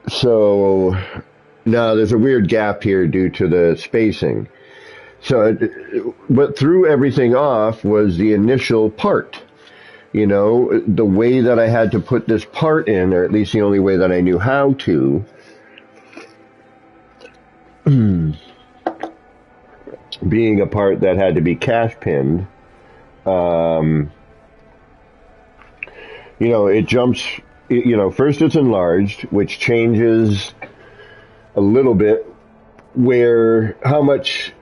So now there's a weird gap here due to the spacing. So what threw everything off was the initial part. You know, the way that I had to put this part in, or at least the only way that I knew how to, being a part that had to be cash pinned, you know, it jumps, you know, first it's enlarged, which changes a little bit how much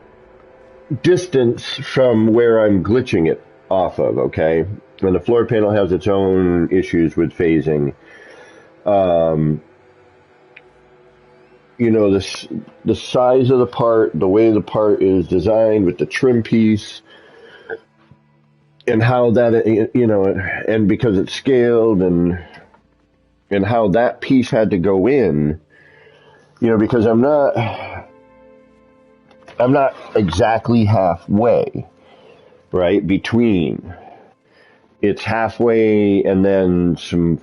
distance from where I'm glitching it off of, okay? And the floor panel has its own issues with phasing. You know, the size of the part, the way the part is designed with the trim piece, and how that, you know, and because it's scaled, and how that piece had to go in, you know, because I'm not exactly halfway, right, between. It's halfway and then some,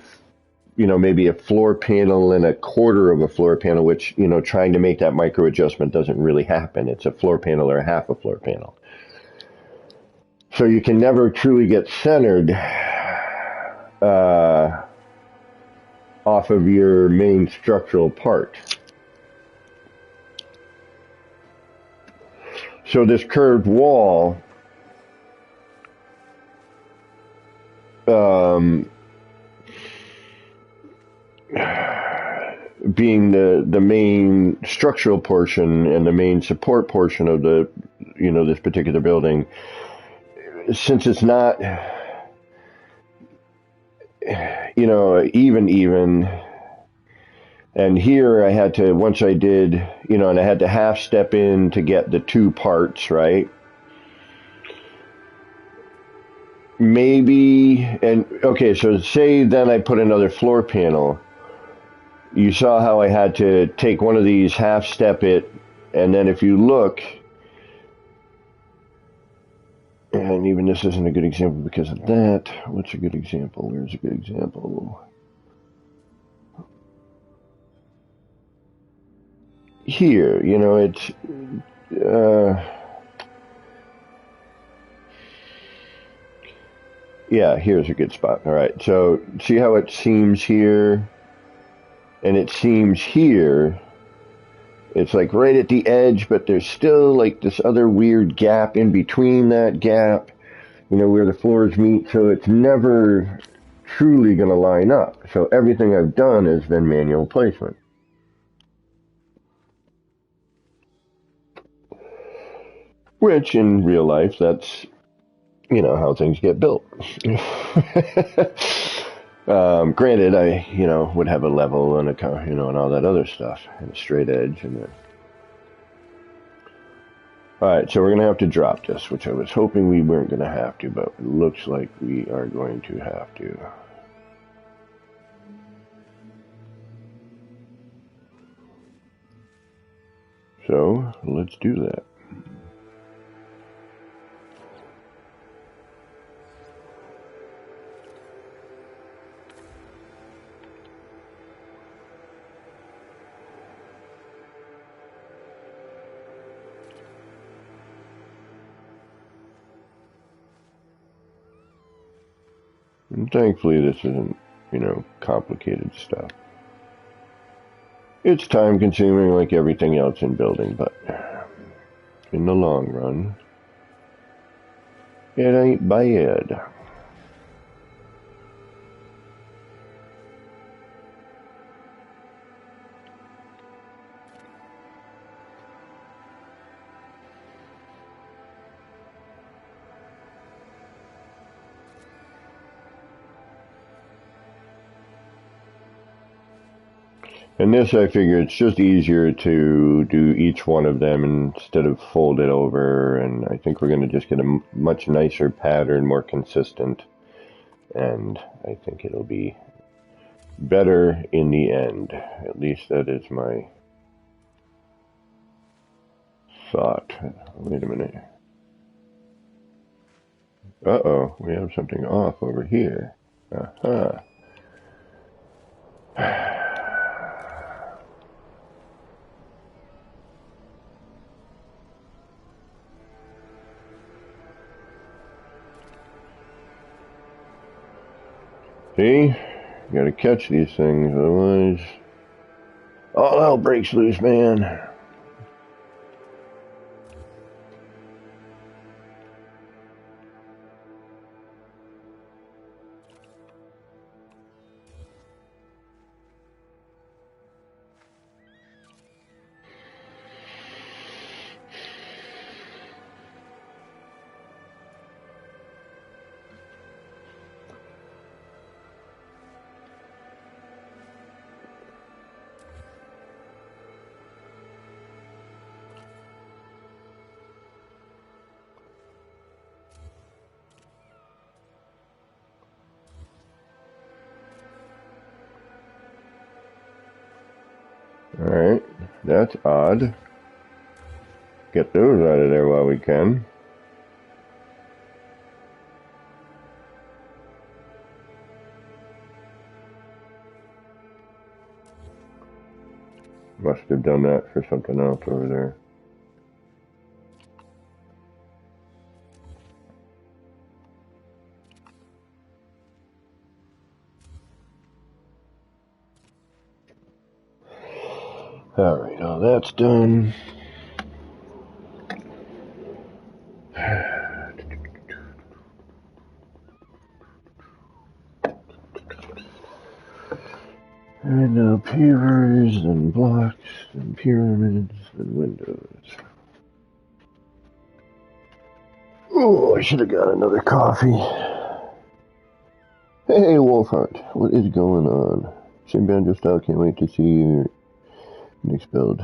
you know, maybe a floor panel and a quarter of a floor panel, which, you know, trying to make that micro adjustment doesn't really happen. It's a floor panel or half a floor panel. So you can never truly get centered off of your main structural part. So this curved wall, being the main structural portion and the main support portion of the, you know, this particular building, since it's not, you know, even, and here I had to, once I did, you know, and I had to half step in to get the two parts, right? Maybe, and okay, so say then I put another floor panel. You saw how I had to take one of these, half step it, and then if you look, and even this isn't a good example because of that. What's a good example? Where's a good example? Here, you know, it's, yeah, here's a good spot. All right, so see how it seams here, and it seams here. It's like right at the edge, but there's still like this other weird gap in between that gap, you know, where the floors meet, so it's never truly going to line up. So everything I've done has been manual placement. Which, in real life, that's, you know, how things get built. Granted, I, you know, would have a level and a, you know, and all that other stuff, and a straight edge, and then... Alright, so we're going to have to drop this, which I was hoping we weren't going to have to, but it looks like we are going to have to. So, let's do that. And thankfully this isn't, complicated stuff. It's time consuming like everything else in building, but in the long run, it ain't bad. And this, I figure it's just easier to do each one of them instead of fold it over, and I think we're going to just get a much nicer pattern, more consistent, and I think it'll be better in the end. At least that is my thought. Wait a minute. Uh-oh, we have something off over here. Uh-huh. See? You gotta catch these things, otherwise all hell breaks loose, man. Alright, that's odd. Get those out of there while we can. Must have done that for something else over there. Alright, now that's done. And now pavers and blocks and pyramids and windows. Oh, I should have got another coffee. Hey, Wolfheart, what is going on? Same Banjo style, can't wait to see your next build.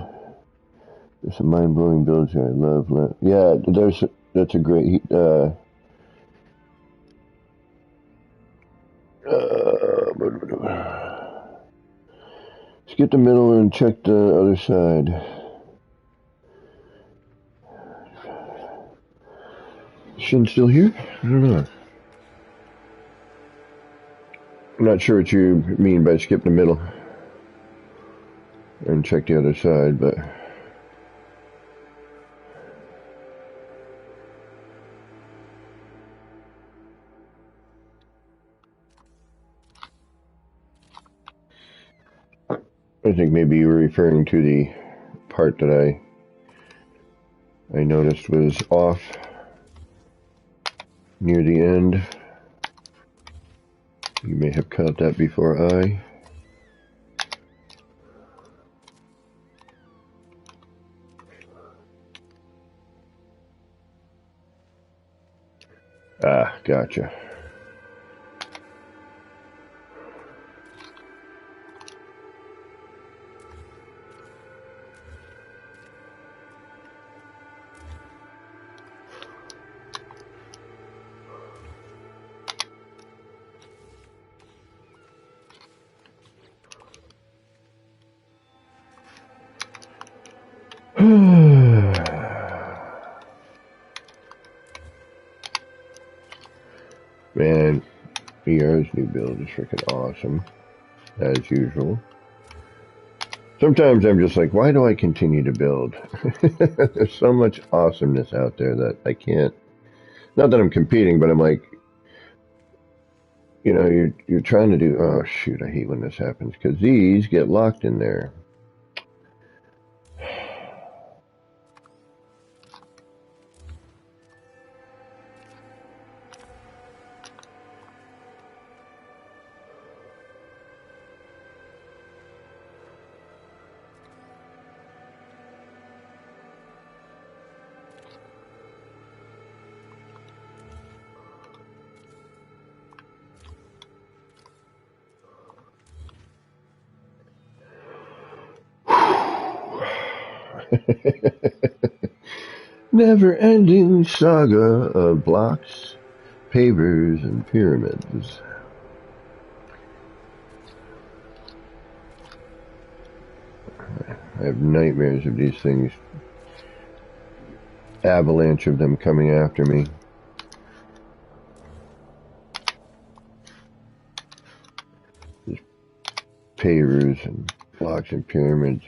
There's some mind-blowing builds here I love. Yeah, that's a great, let's get the middle and check the other side. Shin still here? I don't know. I'm not sure what you mean by skip the middle and check the other side, but I think maybe you were referring to the part that I noticed was off near the end. You may have caught that before I. Ah, gotcha. Man, ER's new build is freaking awesome, as usual. Sometimes I'm just like, why do I continue to build? There's so much awesomeness out there that I can't, not that I'm competing, but I'm like, you know, you're trying to do. Oh shoot! I hate when this happens because these get locked in there. Never-ending saga of blocks, pavers, and pyramids. I have nightmares of these things. Avalanche of them coming after me. Just pavers and blocks and pyramids.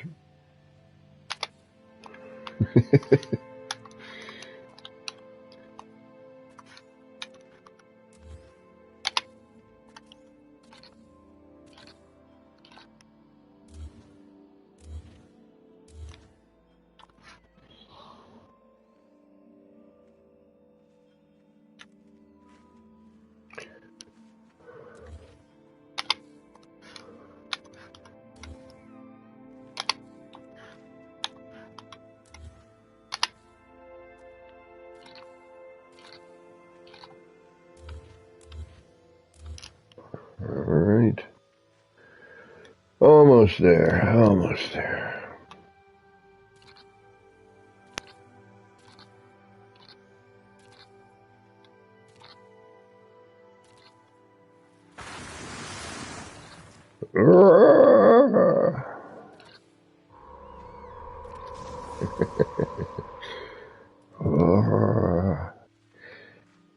Alright. Almost there. Almost there.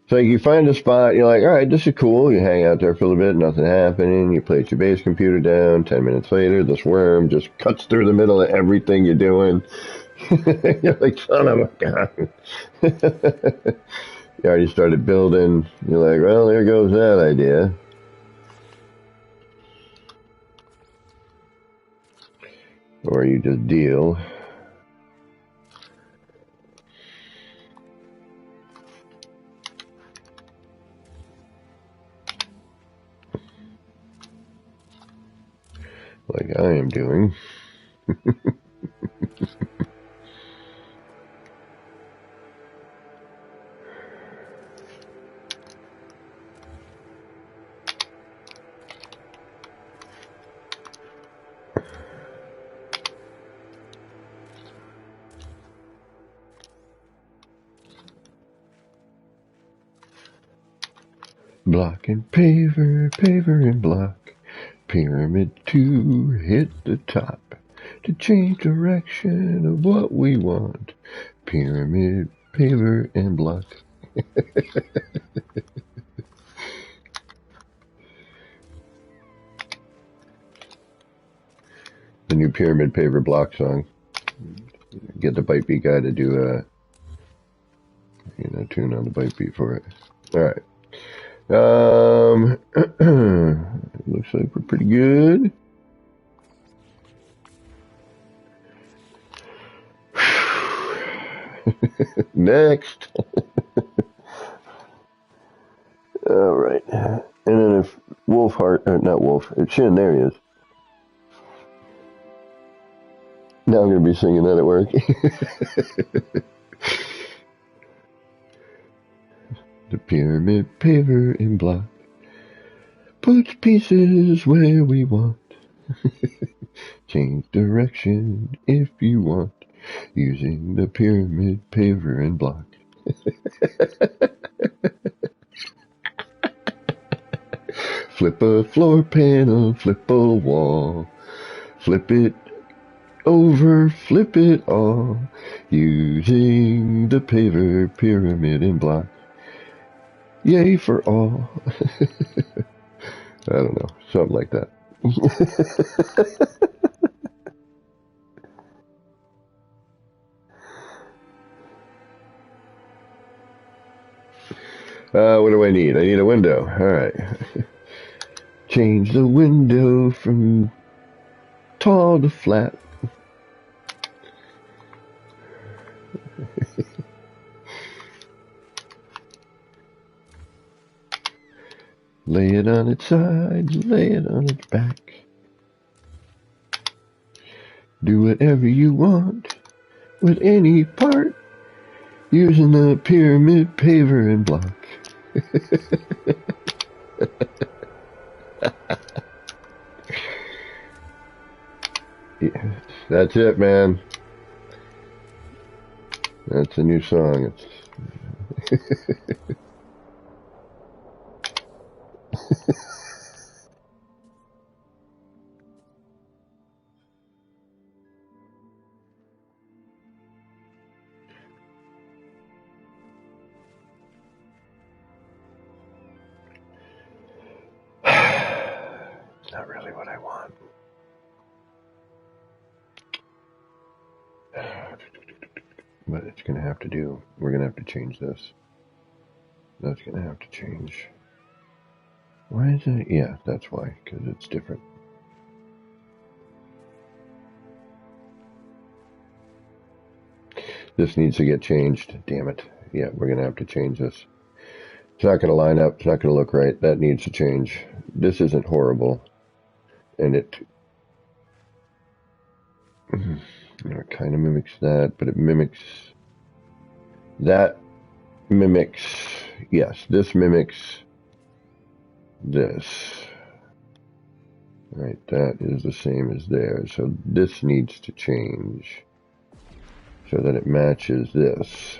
So you find a spot, you're like, all right, this is cool. You hang out there for a little bit, nothing happening. You place your base computer down. 10 minutes later, this worm just cuts through the middle of everything you're doing. You're like, son of a gun. You already started building. You're like, well, there goes that idea. Or you just deal. Like I am doing. Block and paver, paver and block. Pyramid to hit the top. To change direction of what we want. Pyramid, paver, and block. The new Pyramid Paver Block song. Get the Bite Beat guy to do a tune on the Bite Beat for it. Alright. Looks like we're pretty good. Next. Alright. And then if not Wolf, it's Shin, there he is. Now I'm going to be singing that at work. The Pyramid Paver in block puts pieces where we want. Change direction if you want, using the Pyramid Paver and block. Flip a floor panel, flip a wall, flip it over, flip it all, using the paver, pyramid, and block. Yay for all. I don't know, something like that. What do I need? I need a window. All right. Change the window from tall to flat. Lay it on its side, lay it on its back. Do whatever you want with any part using the pyramid, paver, and block. Yeah, that's it, man. That's a new song. It's not really what I want. But it's going to have to do. We're going to have to change this. That's going to have to change. Why is it? Yeah, that's why, because it's different. This needs to get changed. Damn it. Yeah, we're going to have to change this. It's not going to line up. It's not going to look right. That needs to change. This isn't horrible. And it kind of mimics that, but it mimics that. Mimics, yes, this mimics this. Right, that is the same as there. So this needs to change so that it matches this.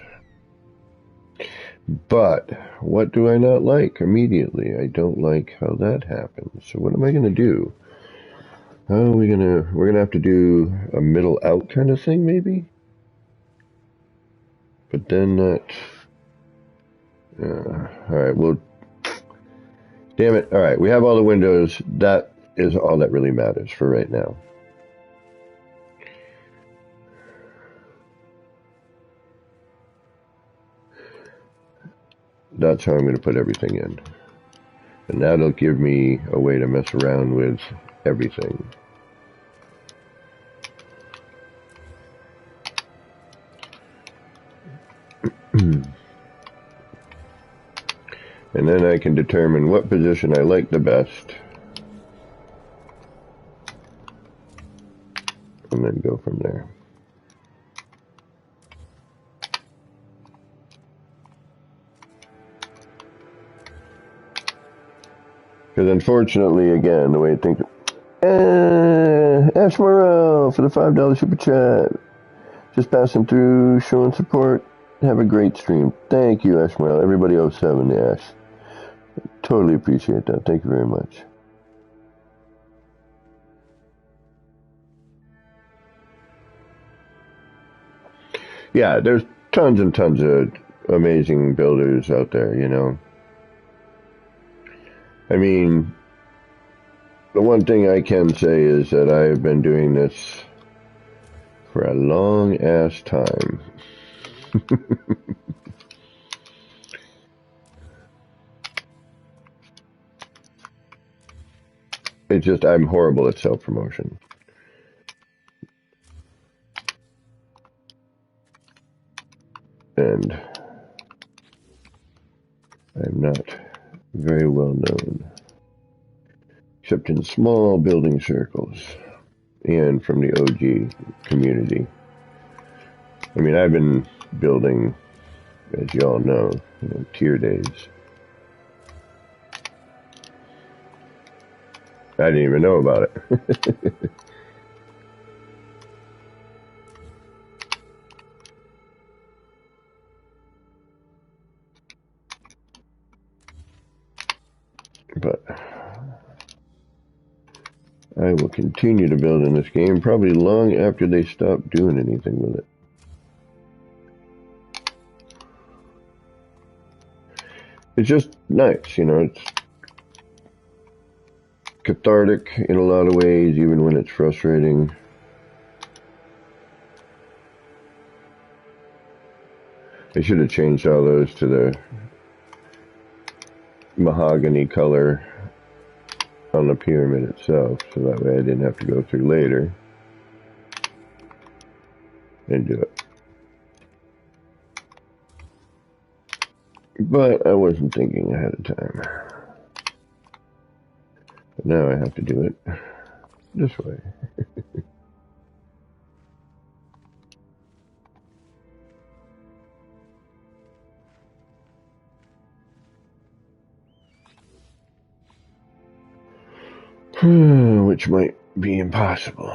But what do I not like immediately? I don't like how that happens. So what am I going to do? How are we we're going to have to do a middle out kind of thing, maybe? But then that... alright, well... Damn it. Alright, we have all the windows. That is all that really matters for right now. That's how I'm going to put everything in. And that'll give me a way to mess around with everything. And then I can determine what position I like the best. And then go from there. Because unfortunately, again, the way I think... Ash Morrell for the $5 super chat. Just passing through, showing support. Have a great stream. Thank you, Ash Morrell. Everybody 07, Ash. Totally appreciate that. Thank you very much. Yeah, there's tons and tons of amazing builders out there, you know. I mean, the one thing I can say is that I've been doing this for a long ass time. It's just, I'm horrible at self-promotion. And I'm not very well known, except in small building circles and from the OG community. I mean, I've been building, as you all know, tier days. I didn't even know about it. But I will continue to build in this game, probably long after they stop doing anything with it. It's just nice, you know, it's cathartic in a lot of ways, even when it's frustrating. I should have changed all those to the mahogany color on the pyramid itself, so that way I didn't have to go through later and do it. But I wasn't thinking ahead of time. But now I have to do it this way. Which might be impossible.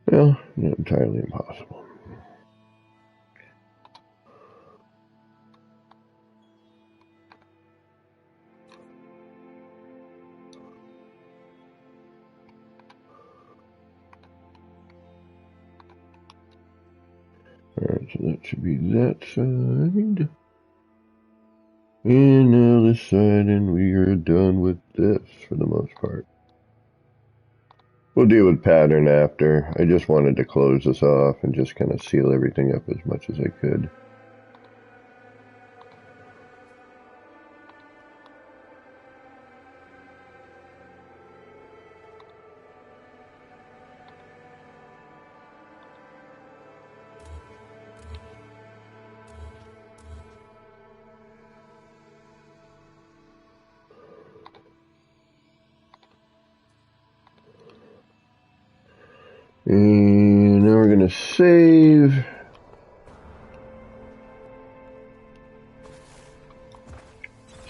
Well, not entirely impossible. Alright, so that should be that side. And now this side, and we are done with this for the most part. We'll deal with pattern after. I just wanted to close this off and just kind of seal everything up as much as I could. And now we're going to save.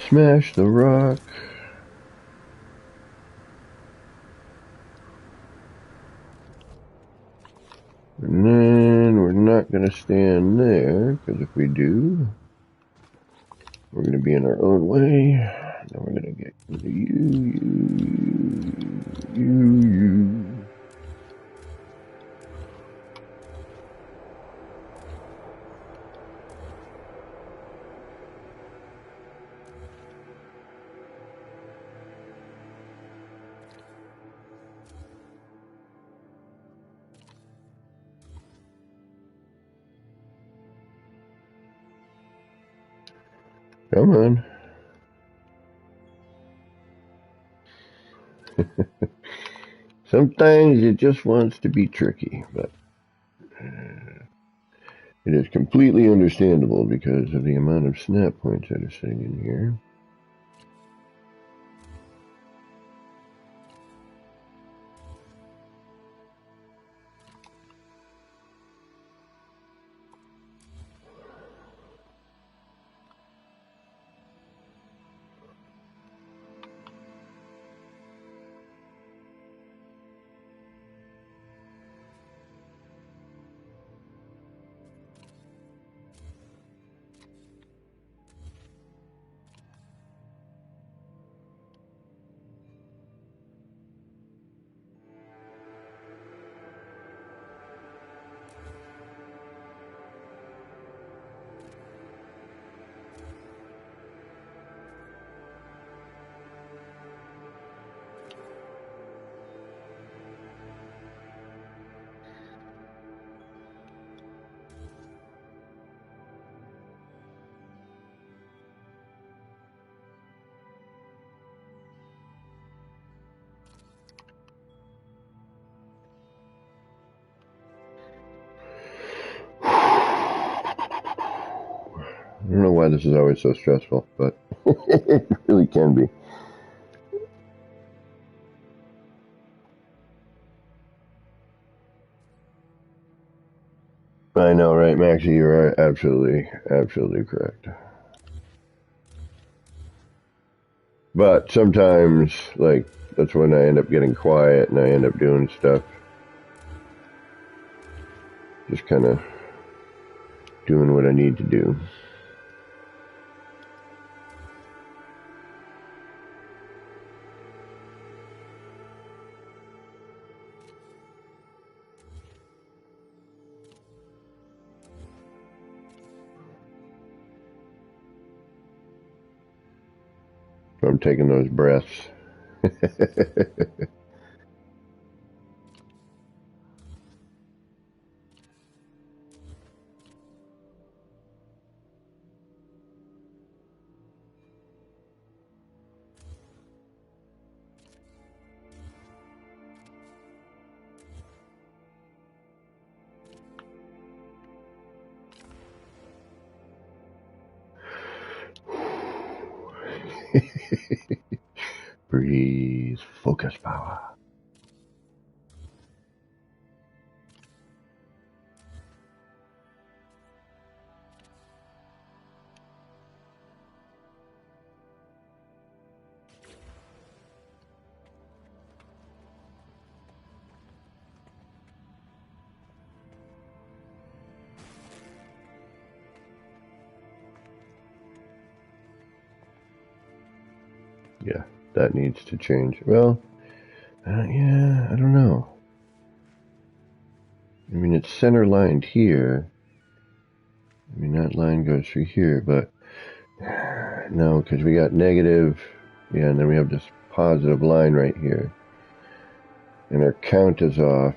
Smash the rock. And then we're not going to stand there, because if we do, we're going to be in our own way. Then we're going to get rid of you. Come on. Sometimes it just wants to be tricky, but it is completely understandable because of the amount of snap points that are sitting in here. I don't know why this is always so stressful, but it really can be. I know, right, Maxie? You are absolutely correct. But sometimes, like, that's when I end up getting quiet and I end up doing stuff. Just kind of doing what I need to do. if I'm taking those breaths. Breathe. Focus power. Yeah, that needs to change. Well, yeah, I don't know. I mean, it's center lined here. I mean, that line goes through here, but no, because we got negative, yeah, and then we have this positive line right here. And our count is off.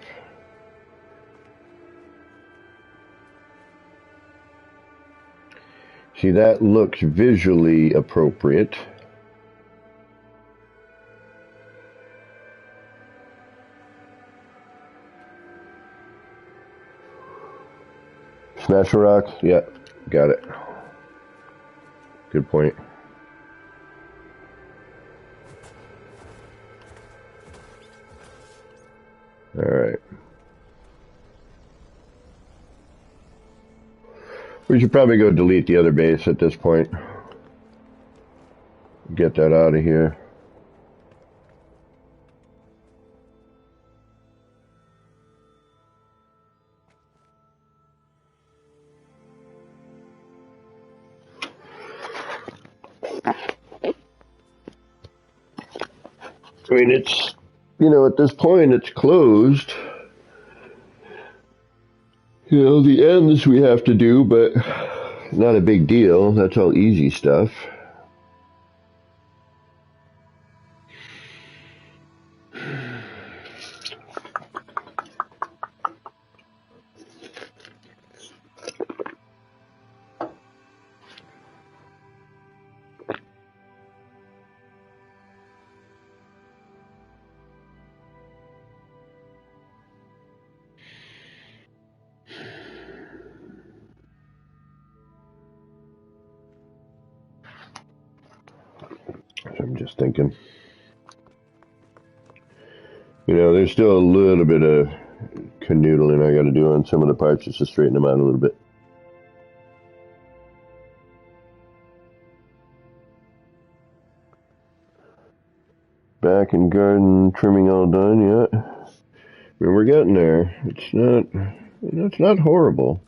See, that looks visually appropriate. Smash a rock? Yeah, got it. Good point. Alright. We should probably go delete the other base at this point. Get that out of here. I mean, it's, you know, at this point, it's closed. You know, the ends we have to do, but not a big deal. That's all easy stuff. I'm just thinking. You know, there's still a little bit of canoodling I got to do on some of the parts just to straighten them out a little bit. Back and garden trimming all done, yeah. I mean, we're getting there. It's not horrible.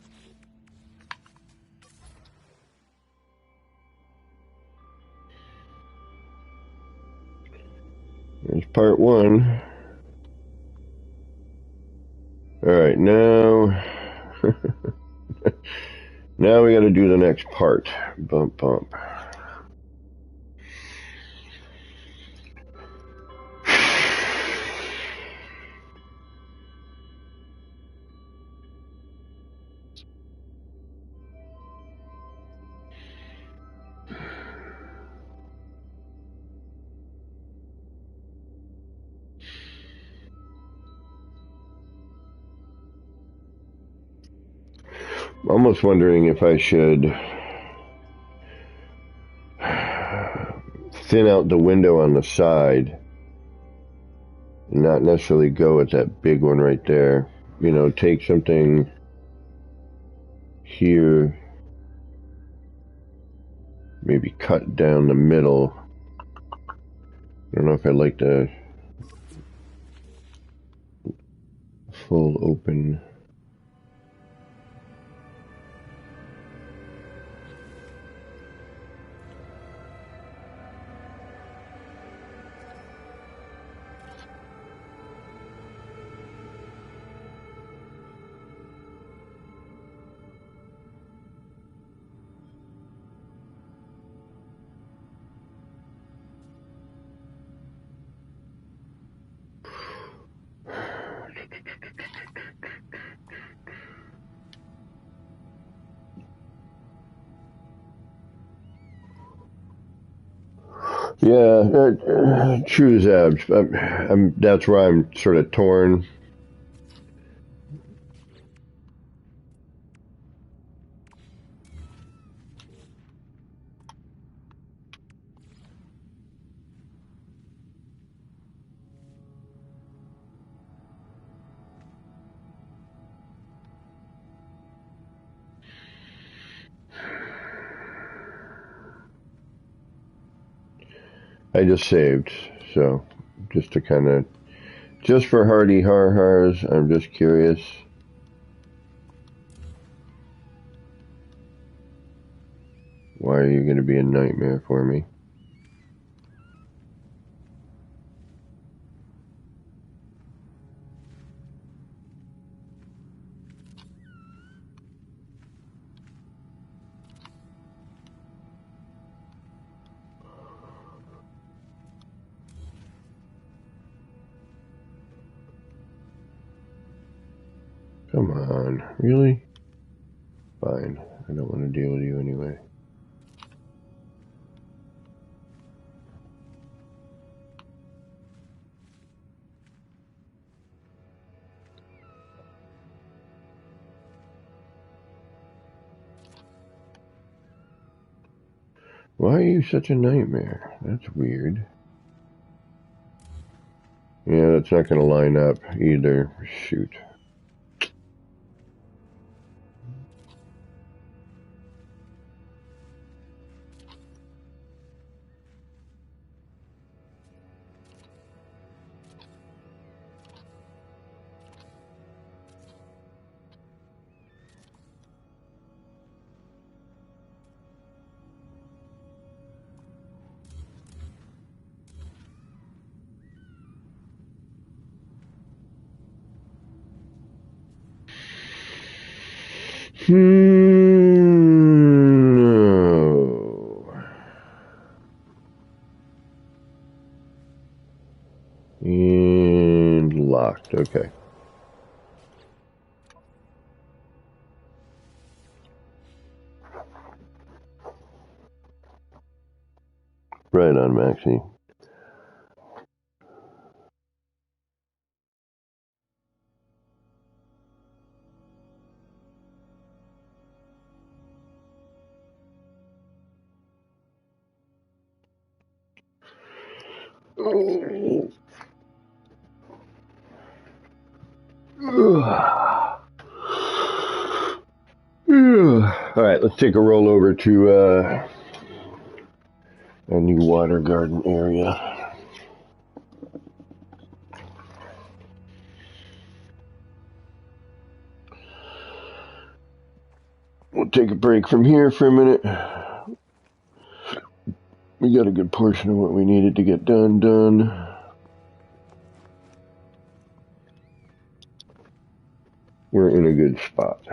There's part one. Alright, now... now we gotta do the next part. Bump, bump. I'm almost wondering if I should thin out the window on the side and not necessarily go with that big one right there. You know, take something here, maybe cut down the middle. I don't know if I like the full open. Yeah, true Zabs. That's where I'm sort of torn. I just saved, so just to kind of, just for hardy har-hars, I'm just curious. Why are you going to be a nightmare for me? Come on, really? Fine, I don't want to deal with you anyway. Why are you such a nightmare? That's weird. Yeah, that's not going to line up either. Shoot. No. And locked. Okay. Right on, Maxie. All right, let's take a roll over to a new water garden area. We'll take a break from here for a minute. We got a good portion of what we needed to get done. We're in a good spot.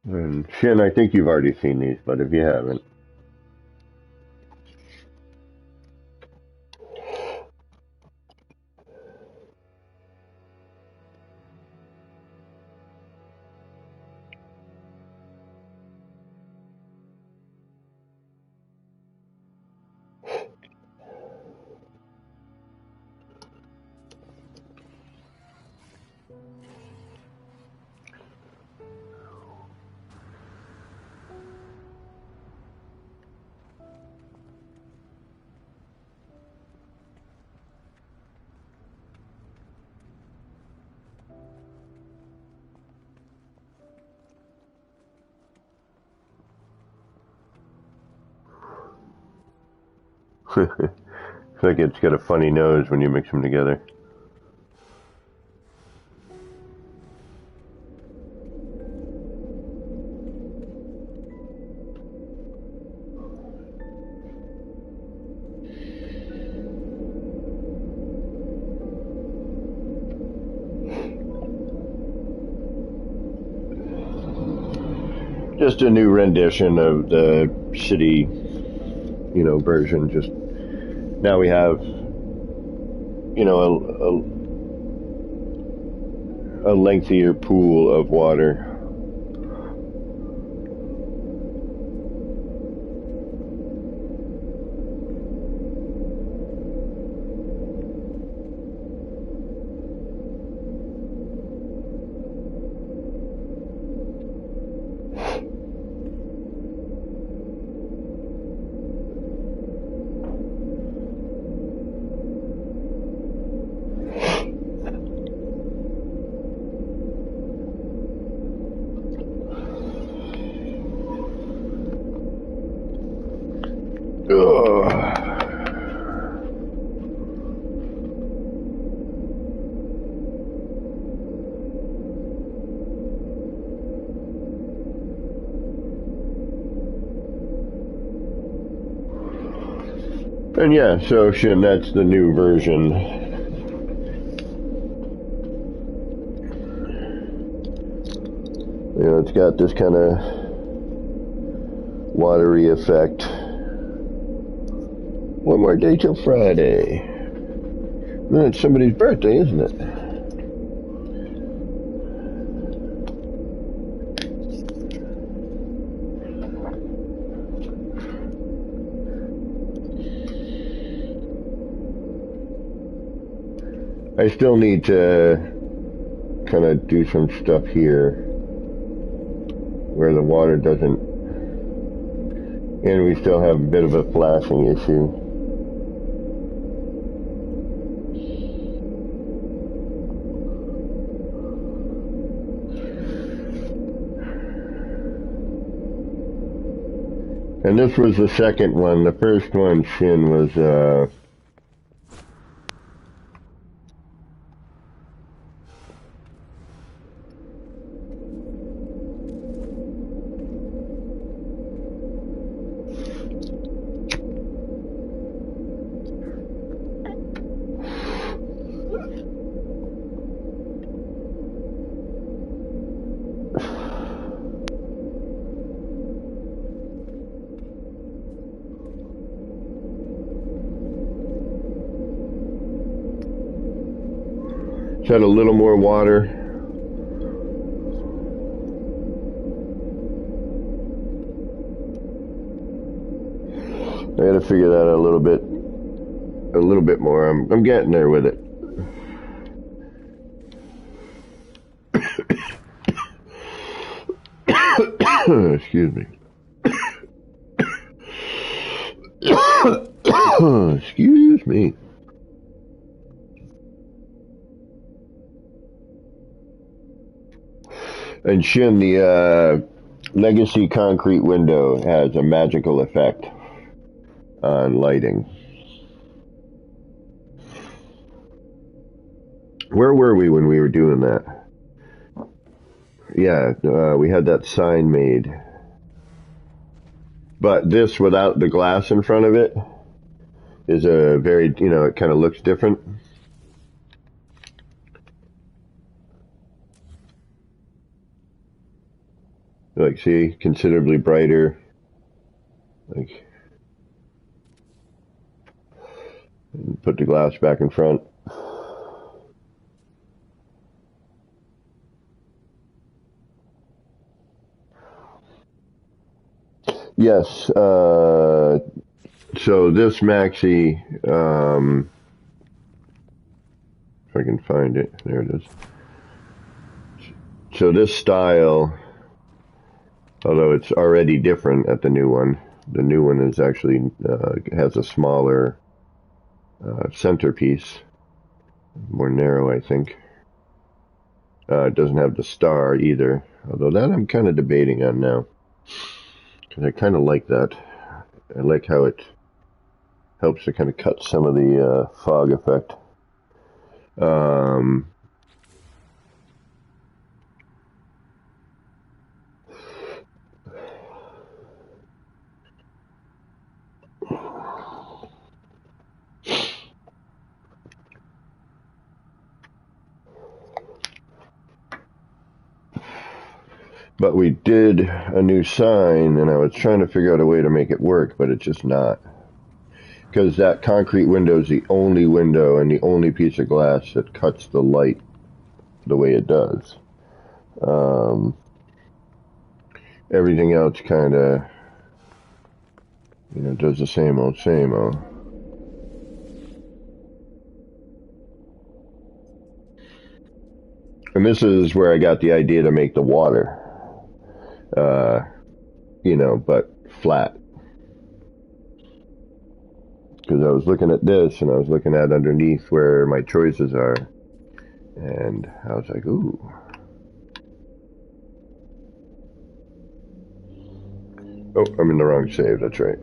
And Shin, I think you've already seen these, but if you haven't. It's like it's got a funny nose when you mix them together. Just a new rendition of the city, version, just now we have, a lengthier pool of water. And yeah, so Shin, that's the new version. It's got this kind of watery effect. One more day till Friday. Then it's somebody's birthday, isn't it? I still need to kind of do some stuff here where the water doesn't, and we still have a bit of a flashing issue. And this was the second one. The first one, Shin, was had a little more water. I gotta figure that out a little bit more. I'm getting there with it. Excuse me. Excuse me. And Shin, the legacy concrete window has a magical effect on lighting. Where were we when we were doing that? Yeah, we had that sign made. But this, without the glass in front of it, is a very, it kind of looks different. Like, see, considerably brighter. Like, put the glass back in front. Yes, so this maxi, if I can find it, there it is. So this style, although it's already different at the new one is actually, has a smaller centerpiece, more narrow, I think. It doesn't have the star either, although that I'm kind of debating on now. Because I kind of like that. I like how it helps to kind of cut some of the fog effect. But we did a new sign, and I was trying to figure out a way to make it work, but it's just not. because that concrete window is the only window and the only piece of glass that cuts the light the way it does. Everything else kind of, does the same old, same old. And this is where I got the idea to make the water, but flat. Because I was looking at this and I was looking at underneath where my choices are. And I was like, ooh. Oh, I'm in the wrong save, that's right.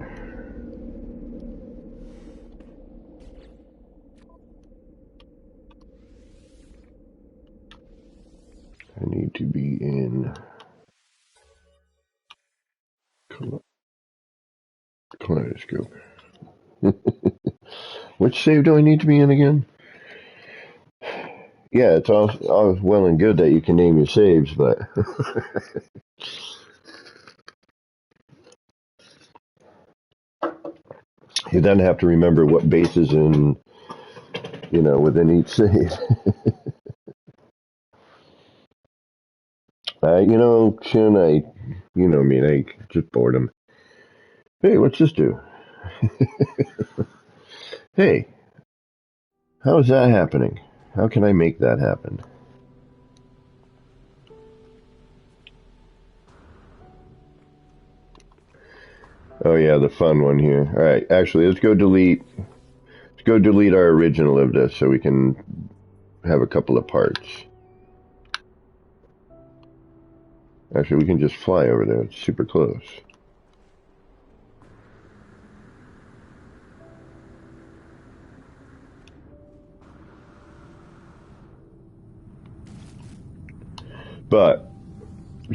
I need to be in Kaleidoscope. Which save do I need to be in again? Yeah, it's all well and good that you can name your saves, but you then have to remember what base is in, within each save. Chin, you know me, I just boredom. Hey, what's this do? Hey, how is that happening? How can I make that happen? Oh yeah, the fun one here. All right, actually, let's go delete our original of this so we can have a couple of parts. Actually, we can just fly over there. It's super close. But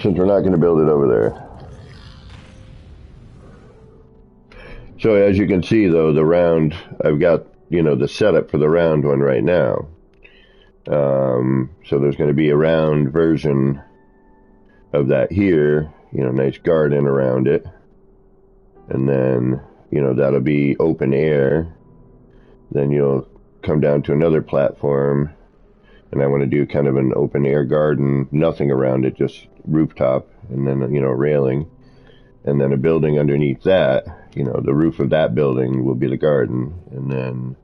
since we're not going to build it over there. So as you can see, though, the round, I've got, the setup for the round one right now. So there's going to be a round version of that here, nice garden around it. And then, that'll be open air. Then you'll come down to another platform. And I want to do kind of an open air garden, nothing around it, just rooftop, and then, railing. And then a building underneath that, the roof of that building will be the garden. And then,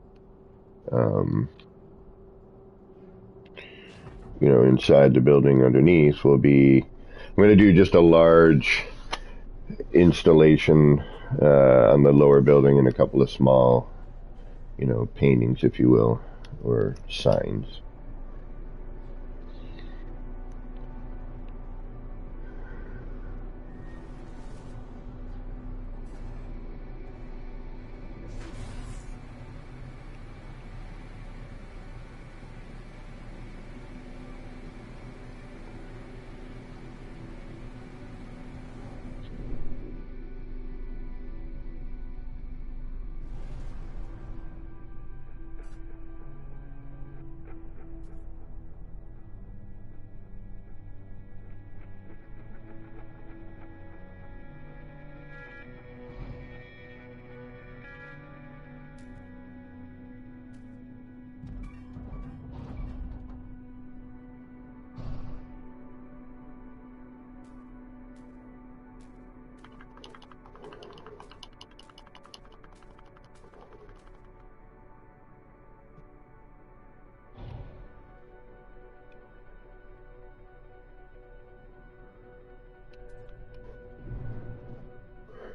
inside the building underneath will be, I'm going to do just a large installation on the lower building and a couple of small, paintings, if you will, or signs.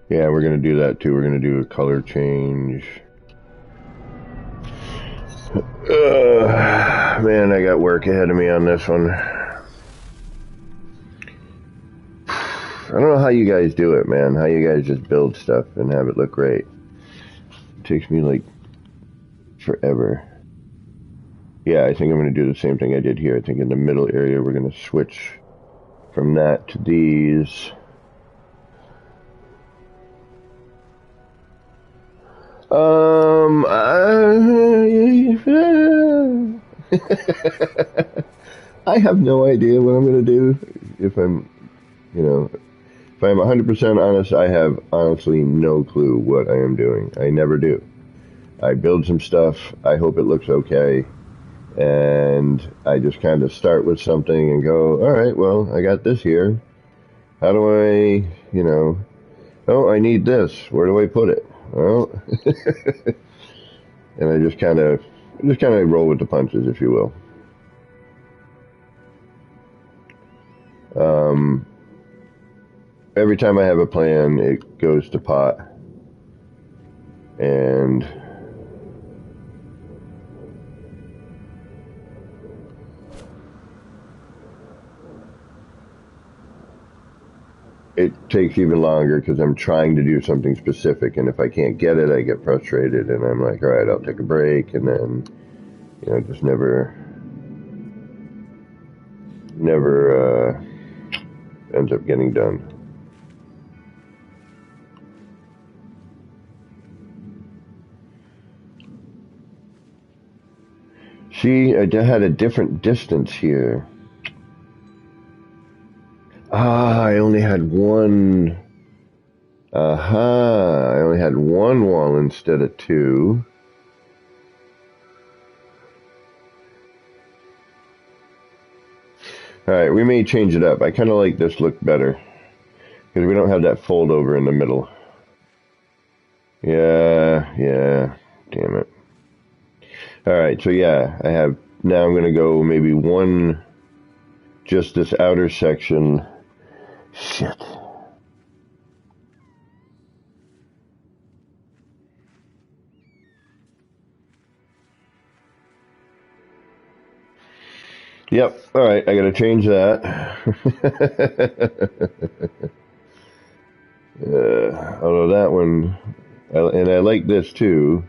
Yeah, we're going to do that too. We're going to do a color change. Man, I got work ahead of me on this one. I don't know how you guys do it, man. How you guys just build stuff and have it look great. It takes me like forever. Yeah, I think I'm going to do the same thing I did here. I think in the middle area we're going to switch from that to these. I have no idea what I'm going to do. If I'm 100% honest, I have honestly no clue what I am doing. I never do. I build some stuff. I hope it looks okay. And I just kind of start with something and go, all right, well, I got this here. How do I, oh, I need this. Where do I put it? Well, and I just kind of roll with the punches, if you will. Every time I have a plan, it goes to pot. And it takes even longer because I'm trying to do something specific, and if I can't get it, I get frustrated, and I'm like, all right, I'll take a break, and then, just never ends up getting done. See, I had a different distance here. I only had one. I only had one wall instead of two. Alright, we may change it up. I kind of like this look better. Because we don't have that fold over in the middle. Yeah. Damn it. Alright, so yeah, now I'm going to go maybe one, just this outer section. Shit. Yep, alright, I gotta change that. Although that one, and I like this too.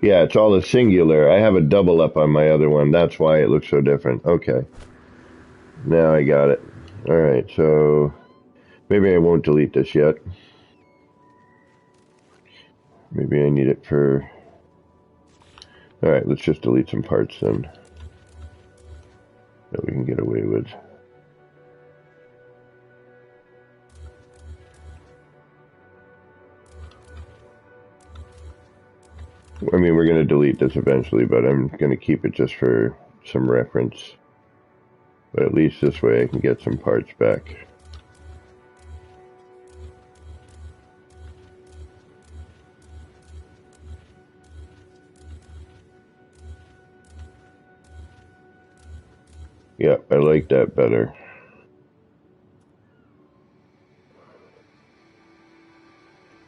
Yeah, it's all a singular. I have a double up on my other one. That's why it looks so different. Okay. Now I got it. Alright, so maybe I won't delete this yet. Maybe I need it for... Alright, let's just delete some parts then. That we can get away with. I mean, we're going to delete this eventually, but I'm going to keep it just for some reference. But at least this way I can get some parts back. Yeah, I like that better.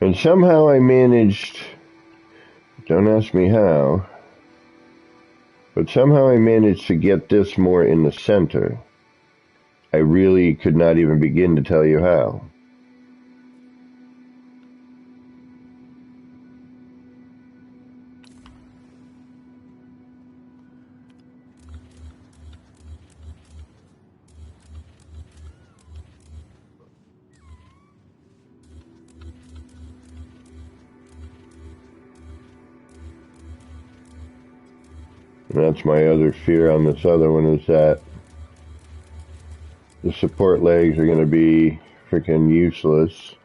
And somehow I managed, don't ask me how, but somehow I managed to get this more in the center. I really could not even begin to tell you how. And that's my other fear on this other one, is that the support legs are going to be freaking useless.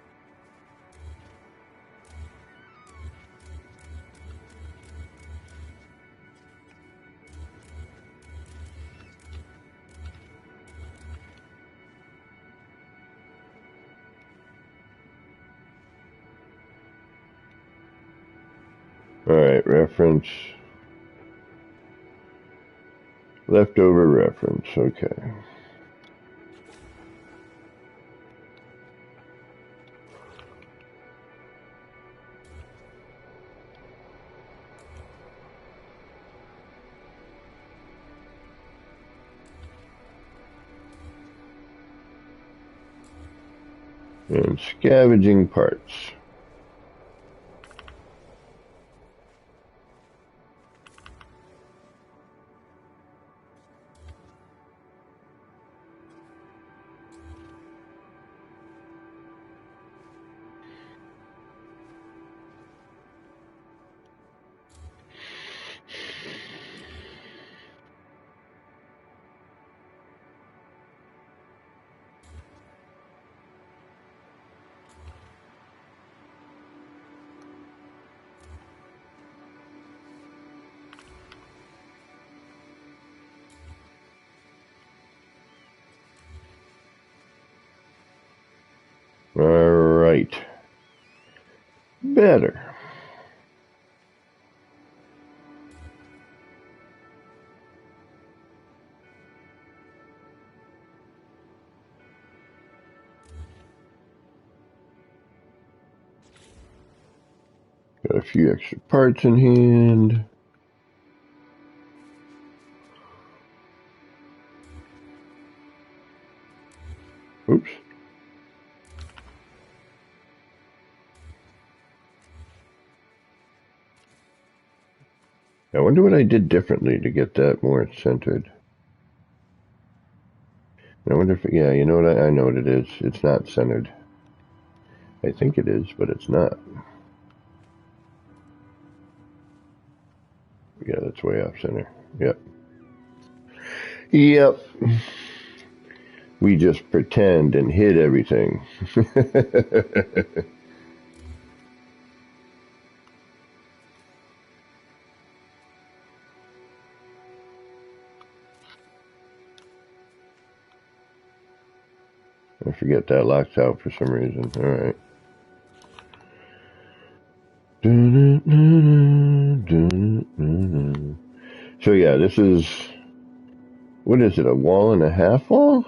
Alright, reference. Leftover reference, okay. And scavenging parts. Alright. Better. Got a few extra parts in hand. Oops. I wonder what I did differently to get that more centered. I wonder if, yeah, you know what, I know what it is. It's not centered. I think it is, but it's not. Yeah, that's way off center. Yep. Yep. We just pretend and hid everything. I forget that locks out for some reason. Alright. So yeah, this is, what is it, a wall and a half wall?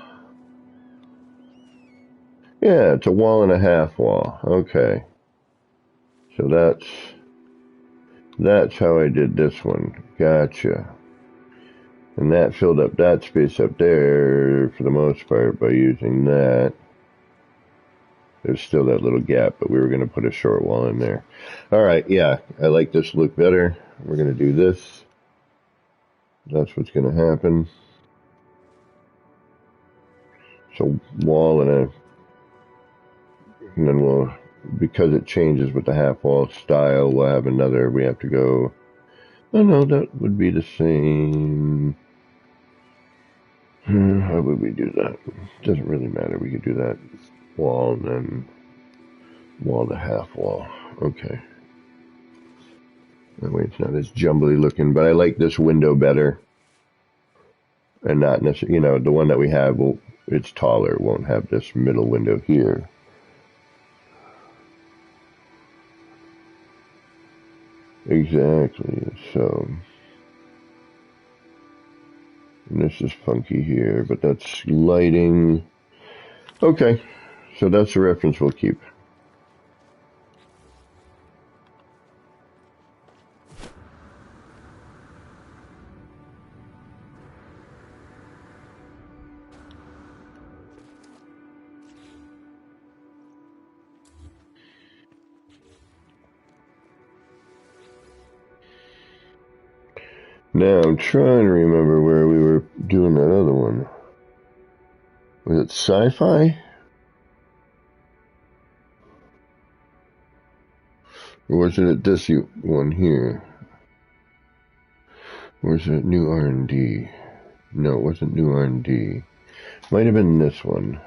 Yeah, it's a wall and a half wall. Okay. So that's how I did this one. Gotcha. And that filled up that space up there for the most part by using that. There's still that little gap, but we were going to put a short wall in there. Alright, yeah, I like this look better. We're going to do this. That's what's going to happen. So wall and then we'll, because it changes with the half wall style, we'll have another, we have to go, oh no, that would be the same. How would we do that? Doesn't really matter. We could do that wall and then wall to half wall. Okay. That way it's not as jumbly looking, but I like this window better. And not necessarily, you know, the one that we have, it's taller. It won't have this middle window here. Exactly. So, and this is funky here, but that's lighting. Okay. So that's the reference we'll keep. Now I'm trying to remember where we were doing that other one. Was it sci-fi? Or was it at this one here? Or was it new R&D? No, it wasn't new R&D. Might have been this one.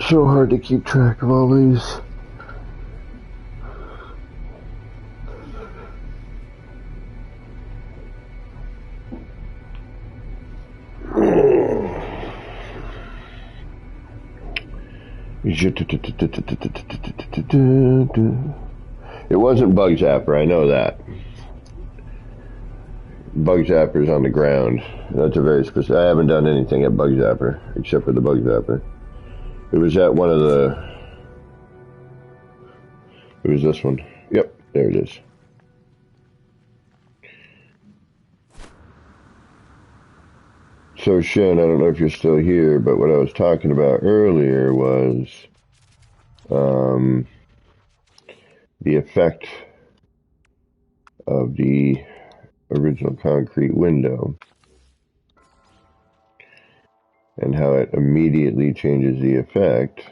So hard to keep track of all these. It wasn't Bug Zapper, I know that. Bug Zapper's on the ground. That's a very specific. I haven't done anything at Bug Zapper except for the Bug Zapper. It was at one of the. It was this one. Yep, there it is. So Shen, I don't know if you're still here, but what I was talking about earlier was the effect of the original concrete window and how it immediately changes the effect.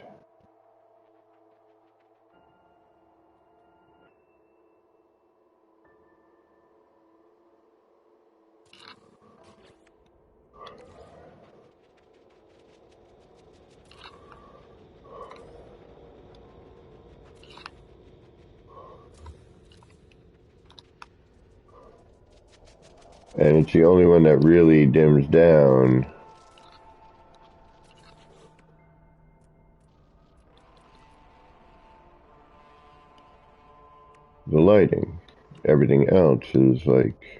And it's the only one that really dims down the lighting. Everything else is like,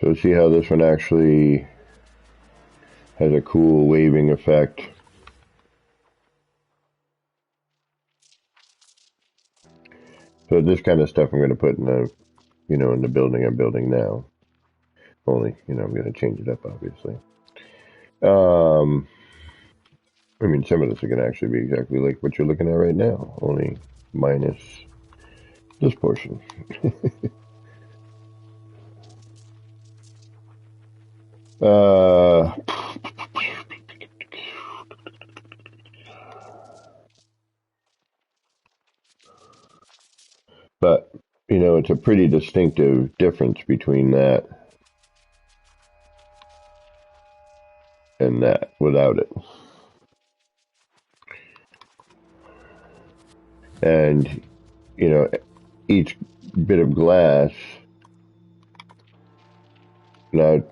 so see how this one actually has a cool waving effect. So this kind of stuff I'm going to put in the, in the building I'm building now. Only, I'm going to change it up, obviously. I mean, some of this are going to actually be exactly like what you're looking at right now, only minus this portion. But, it's a pretty distinctive difference between that and that without it. And, each bit of glass, now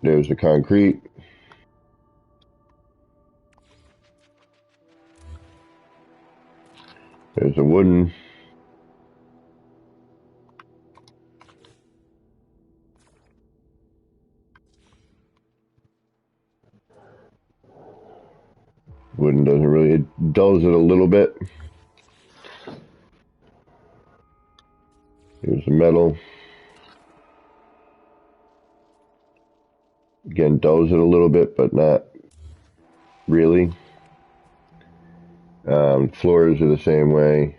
there's the concrete, there's the wooden, wooden doesn't really, it dulls it a little bit. Here's the metal. Again, dulls it a little bit, but not really. Floors are the same way.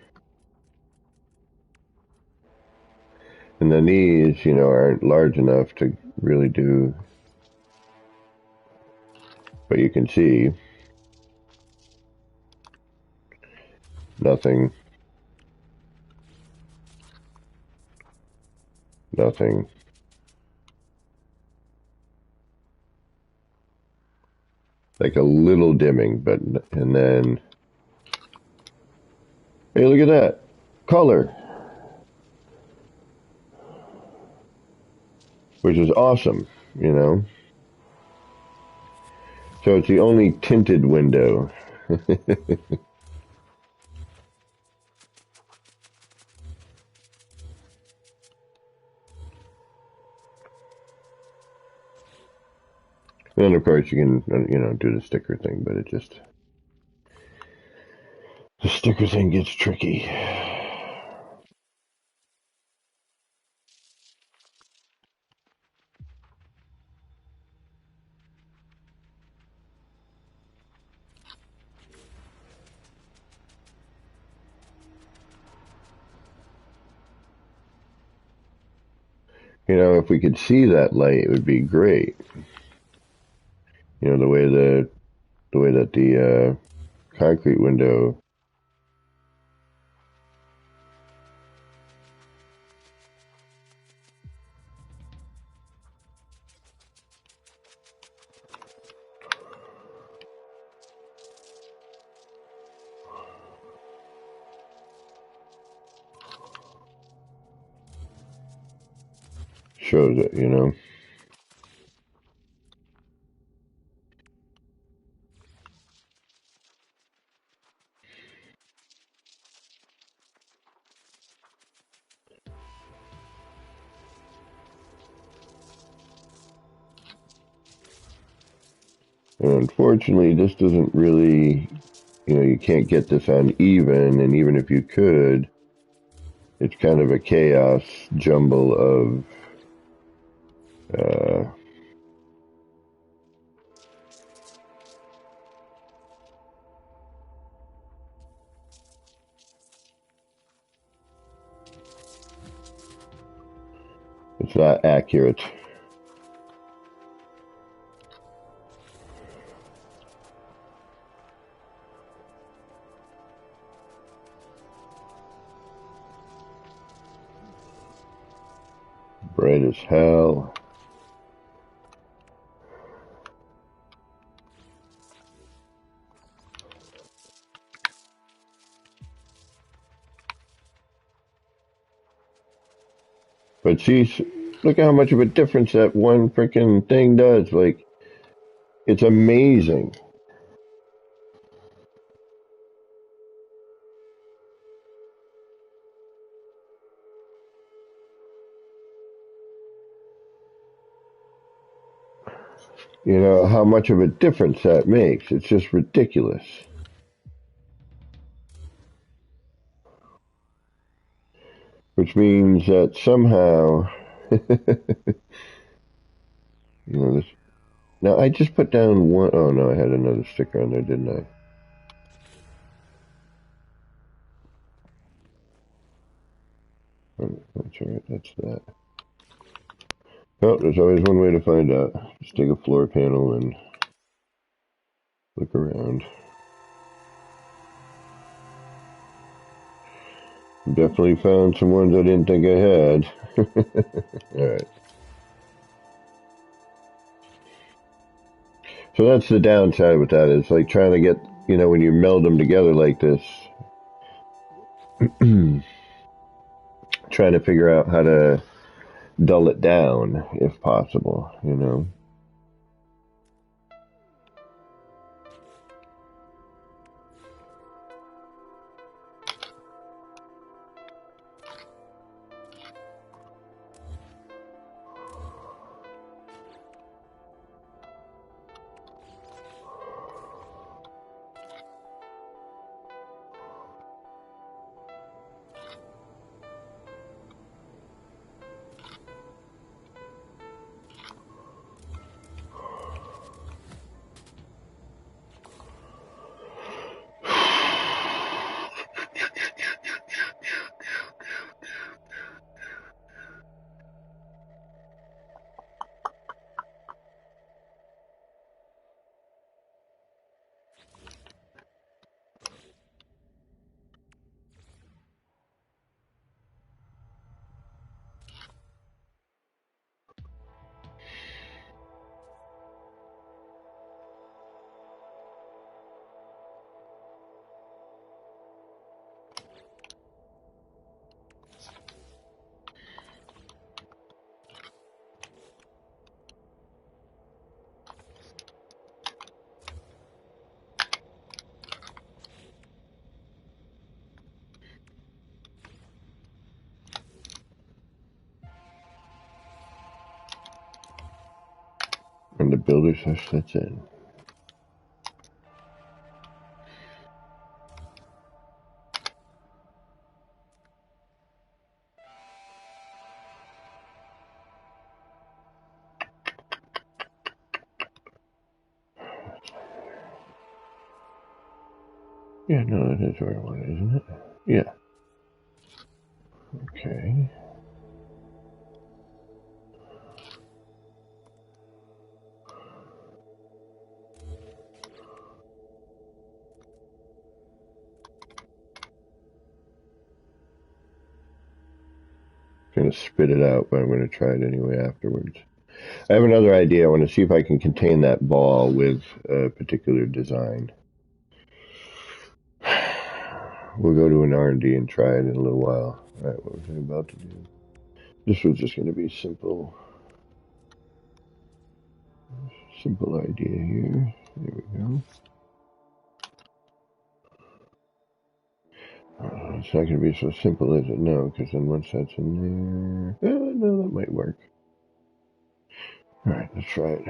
And then these, aren't large enough to really do, but you can see nothing, nothing. Like a little dimming, but, and then, hey, look at that. Color. Which is awesome, So it's the only tinted window. And of course you can, do the sticker thing, but the sticker thing gets tricky. If we could see that light, it would be great. The way that the concrete window shows it. And unfortunately, this doesn't really, you can't get this on even, and even if you could, it's kind of a chaos jumble of it's not accurate. Bright as hell. But see, look at how much of a difference that one freaking thing does. Like, it's amazing. You know, how much of a difference that makes. It's just ridiculous. Which means that somehow, you know, this. Now, I just put down one. Oh, no, I had another sticker on there, didn't I? Oh, that's all right. That's that. Oh, there's always one way to find out. Just take a floor panel and look around. Definitely found some ones I didn't think I had. Alright. So that's the downside with that. It's like trying to get, you know, when you meld them together like this, trying to figure out how to dull it down if possible, you know. And the builder says that's it. Yeah, no, that is where I want it, isn't it? Yeah. Okay. I'm going to spit it out, but I'm going to try it anyway afterwards. I have another idea. I want to see if I can contain that ball with a particular design. We'll go to an R&D and try it in a little while. All right, what was I about to do? This was just going to be simple. Simple idea here. There we go. It's not going to be so simple, is it? No, because then once that's in there... no, that might work. All right, let's try it.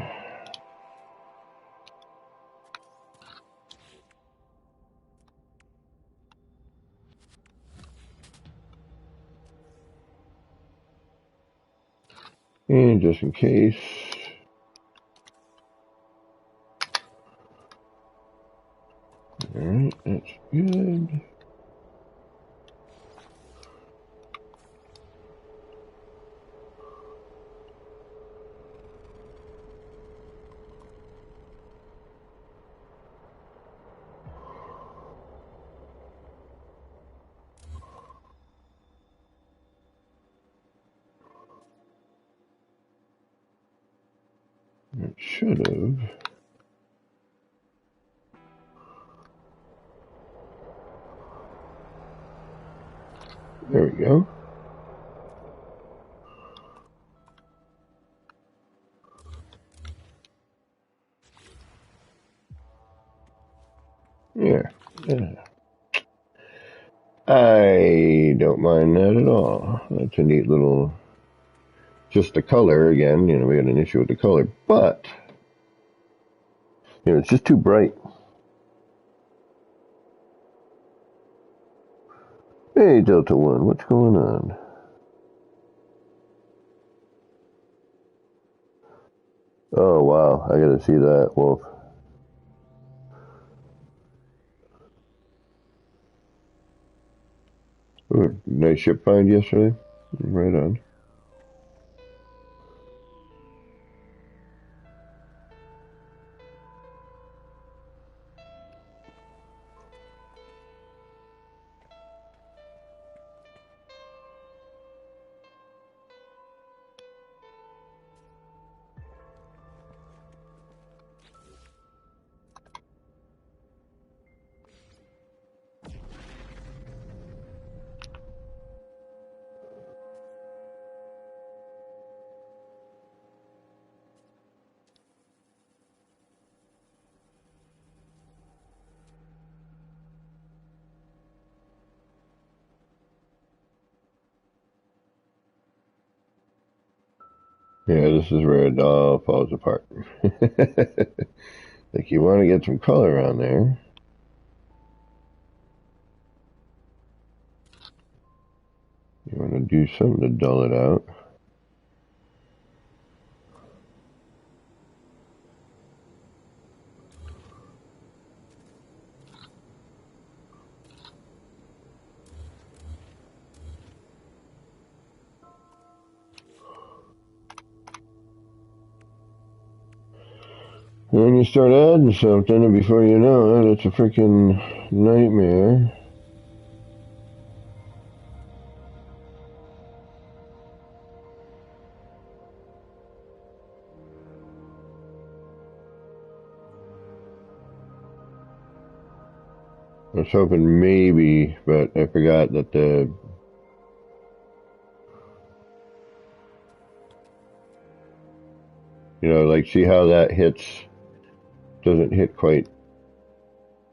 And just in case... Alright, that's good. It should have. There we go. Yeah. I don't mind that at all. That's a neat little... Just the color, again, we got an issue with the color, but, it's just too bright. Hey, Delta One, what's going on? Oh, wow, I gotta see that, Wolf. Ooh, nice ship find yesterday. Right on. Yeah, this is where it all falls apart. Like, you want to get some color on there. You want to do something to dull it out. And then you start adding something, and before you know it, it's a freaking nightmare. I was hoping maybe, but I forgot that like, see how that hits, doesn't hit quite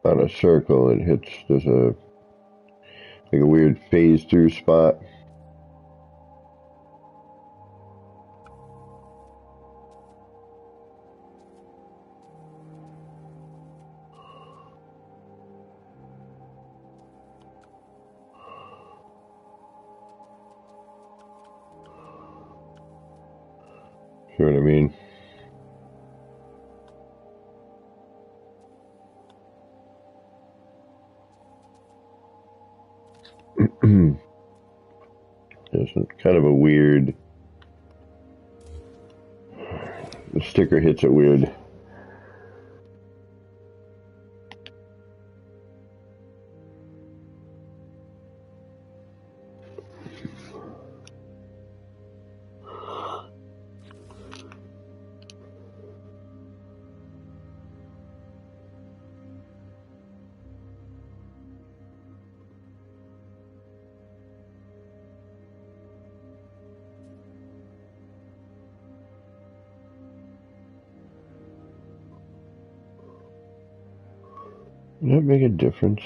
on a circle, it hits, there's like a weird phase through spot. See what I mean? It's kind of a weird, the sticker hits it weird. Does that make a difference?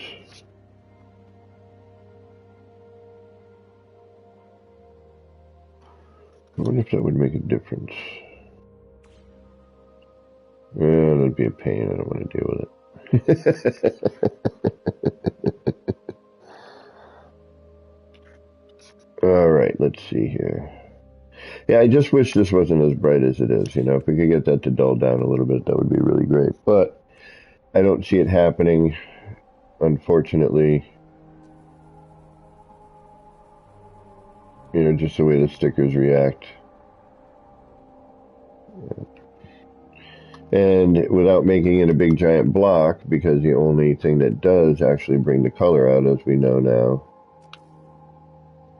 I wonder if that would make a difference. Yeah, that'd be a pain. I don't want to deal with it. Alright, let's see here. Yeah, I just wish this wasn't as bright as it is. If we could get that to dull down a little bit, that would be really great. But I don't see it happening, unfortunately. Just the way the stickers react. And without making it a big giant block, because the only thing that does actually bring the color out, as we know now,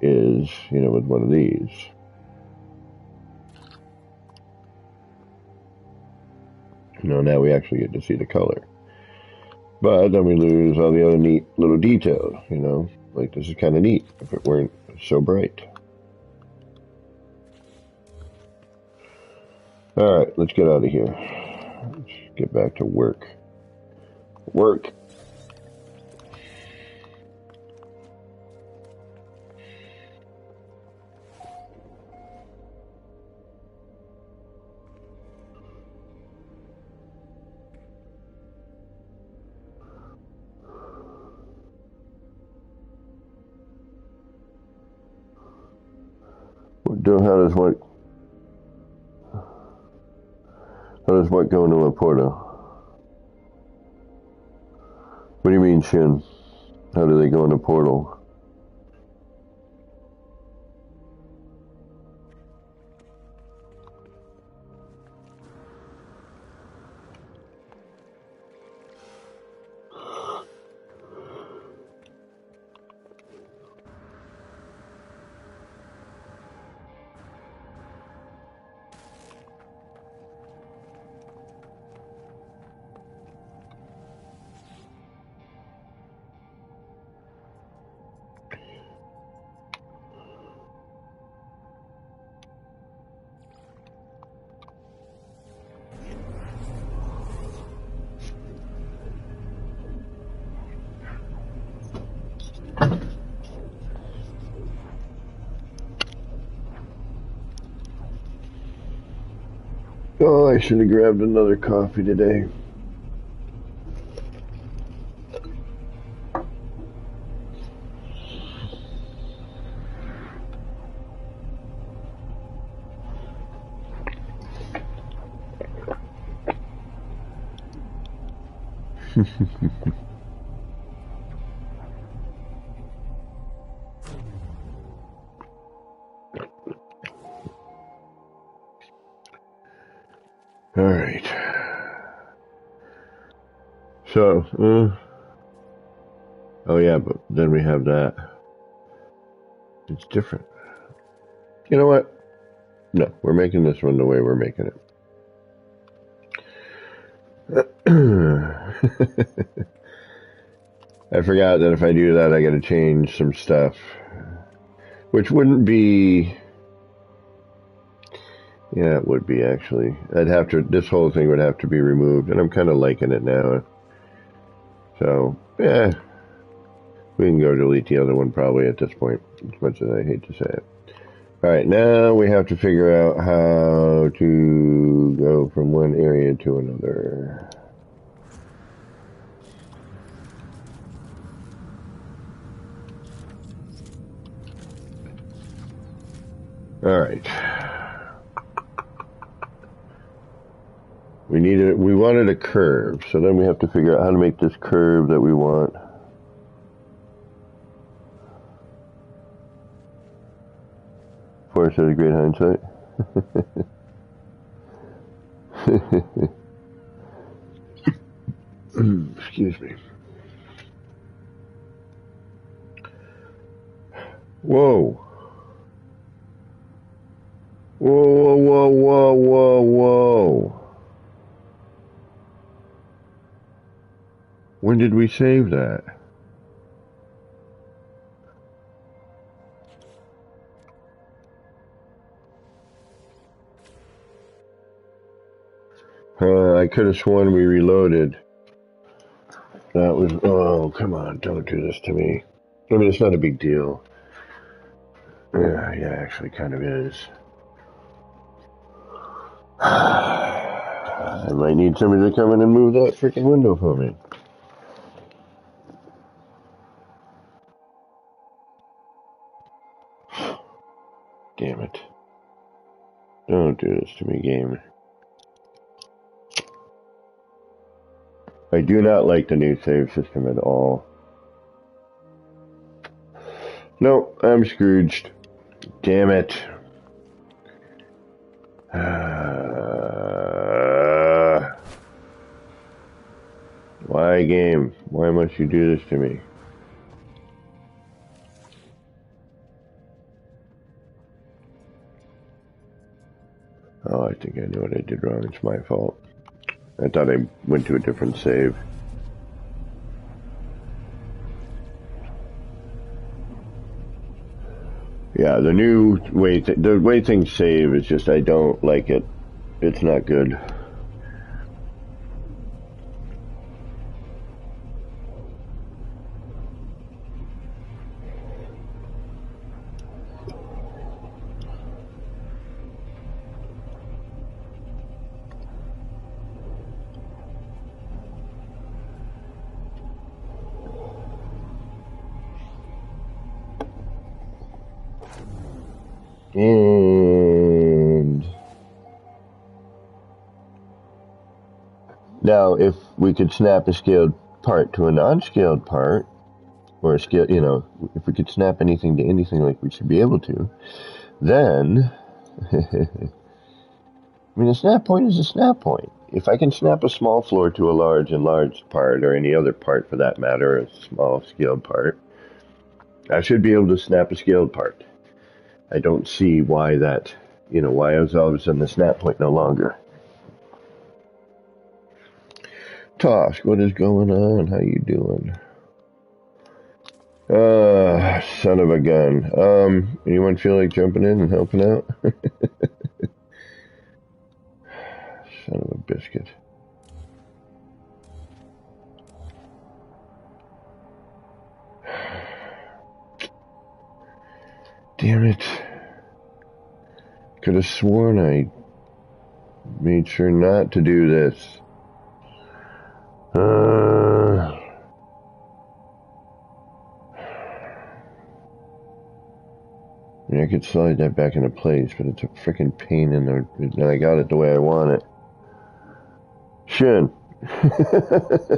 is, with one of these. Now we actually get to see the color. But then we lose all the other neat little details, Like, this is kind of neat if it weren't so bright. Alright, let's get out of here. Let's get back to work. Work. How does what go into Laporta? What do you mean, Shin? How do they go in the portal? Oh, I should have grabbed another coffee today. All right. So, oh yeah, but then we have that. It's different. You know what? No, we're making this one the way we're making it. I forgot that if I do that, I got to change some stuff, which wouldn't be. Yeah, it would be actually. This whole thing would have to be removed, and I'm kind of liking it now. So, yeah, we can go delete the other one probably at this point, as much as I hate to say it. Alright, now we have to figure out how to go from one area to another. Alright. We wanted a curve, so then we have to figure out how to make this curve that we want. Forrest has a great hindsight. Excuse me. Whoa. Whoa, whoa, whoa, whoa, whoa. When did we save that? I could have sworn we reloaded. That was... Oh, come on, don't do this to me. I mean, it's not a big deal. Yeah, actually kind of is. I might need somebody to come in and move that freaking window for me. Damn it. Don't do this to me, game. I do not like the new save system at all. No, I'm Scrooged. Damn it. Why, game? Why must you do this to me? Oh, I think I know what I did wrong. It's my fault. I thought I went to a different save. Yeah, the new way, the way things save is just, I don't like it. It's not good. And now, if we could snap a scaled part to a non-scaled part, or a scale, you know, if we could snap anything to anything like we should be able to, then, I mean, a snap point is a snap point. If I can snap a small floor to a large and large part, or any other part for that matter, a small scaled part, I should be able to snap a scaled part. I don't see why that, you know, why is all of a sudden the snap point no longer. Tosk, what is going on? How you doing? Son of a gun. Anyone feel like jumping in and helping out? Son of a biscuit. Damn it. Could have sworn I made sure not to do this. I mean, I could slide that back into place, but it's a freaking pain in there. And I got it the way I want it. Shin.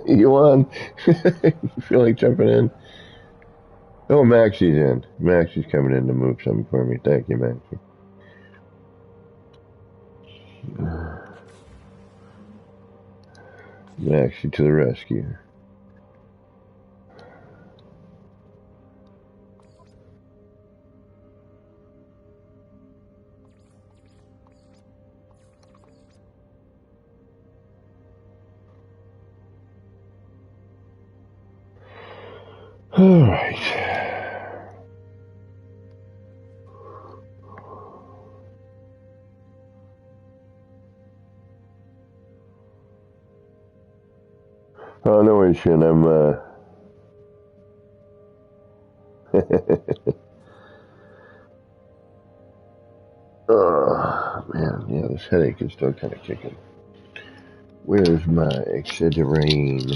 You on? You feel like jumping in? Oh, Maxie's in. Maxie's coming in to move something for me. Thank you, Maxie. Maxie to the rescue. All right. Oh, no worries, Shin. I'm, oh, man. Yeah, this headache is still kind of kicking. Where's my Excedrin?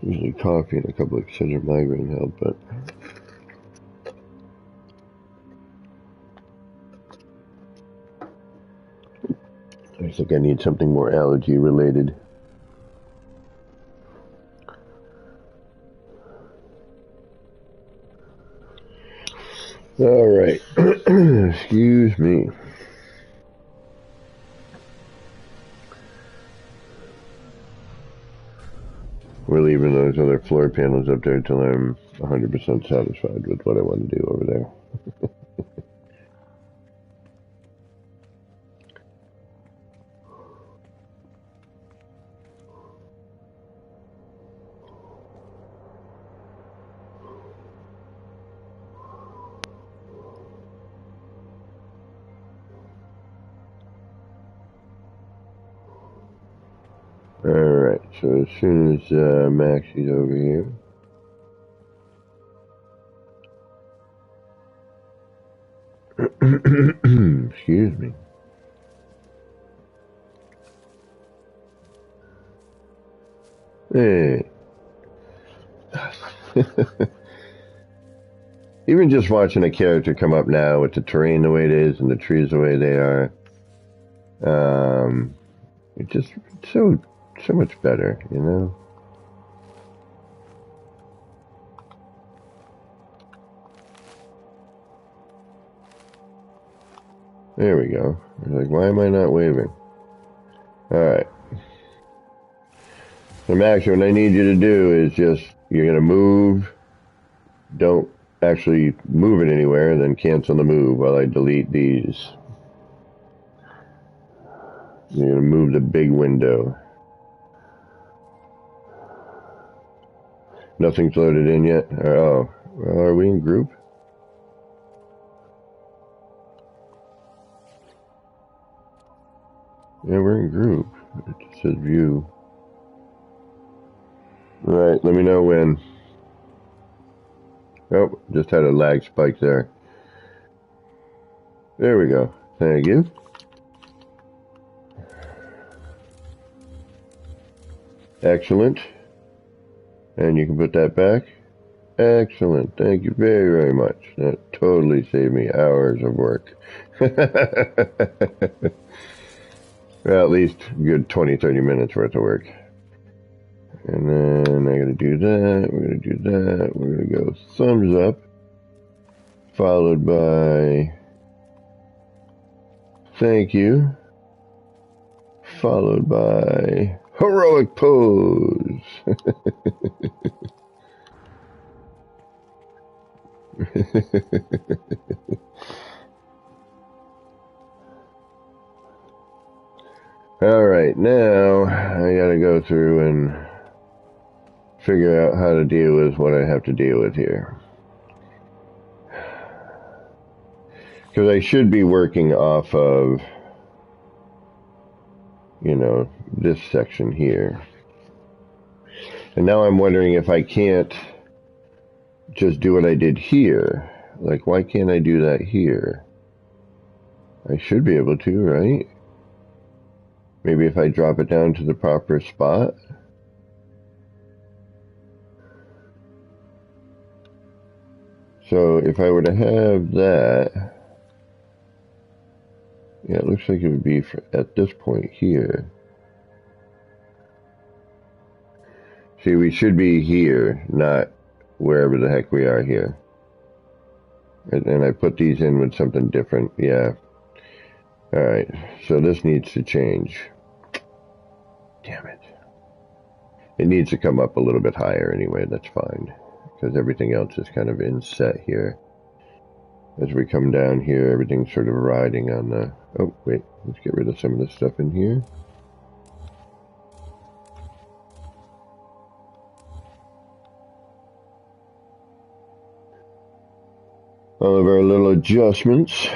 Usually coffee and a couple of Excedrin migraine help, but I think I need something more allergy related. All right. Excuse me. We're leaving those other floor panels up there until I'm 100% satisfied with what I want to do over there. Alright, so as soon as Maxie's over here. Excuse me. Hey. Even just watching a character come up now with the terrain the way it is and the trees the way they are, it's just so much better, you know? There we go. I was like, why am I not waving? Alright. So Max, what I need you to do is just, you're going to move. Don't actually move it anywhere, then cancel the move while I delete these. You're going to move the big window. Nothing's loaded in yet? Oh, well, are we in group? Yeah, we're in group. It says view. Alright, let me know when. Oh, just had a lag spike there. There we go. Thank you. Excellent. And you can put that back. Excellent. Thank you very, very much. That totally saved me hours of work. Well, at least a good 20-30 minutes worth of work. And then I gotta do that, we're gonna do that, we're gonna go thumbs up, followed by thank you, followed by heroic pose. Alright, now I gotta go through and figure out how to deal with what I have to deal with here. Because I should be working off of, you know, this section here. And now I'm wondering if I can't just do what I did here. Like, why can't I do that here? I should be able to, right? Maybe if I drop it down to the proper spot. So if I were to have that, yeah, it looks like it would be at this point here. See, we should be here, not wherever the heck we are here. And I put these in with something different, yeah. Alright, so this needs to change. Damn it. It needs to come up a little bit higher anyway, that's fine. Because everything else is kind of inset here. As we come down here, everything's sort of riding on the... Oh, wait, let's get rid of some of this stuff in here. All of our little adjustments.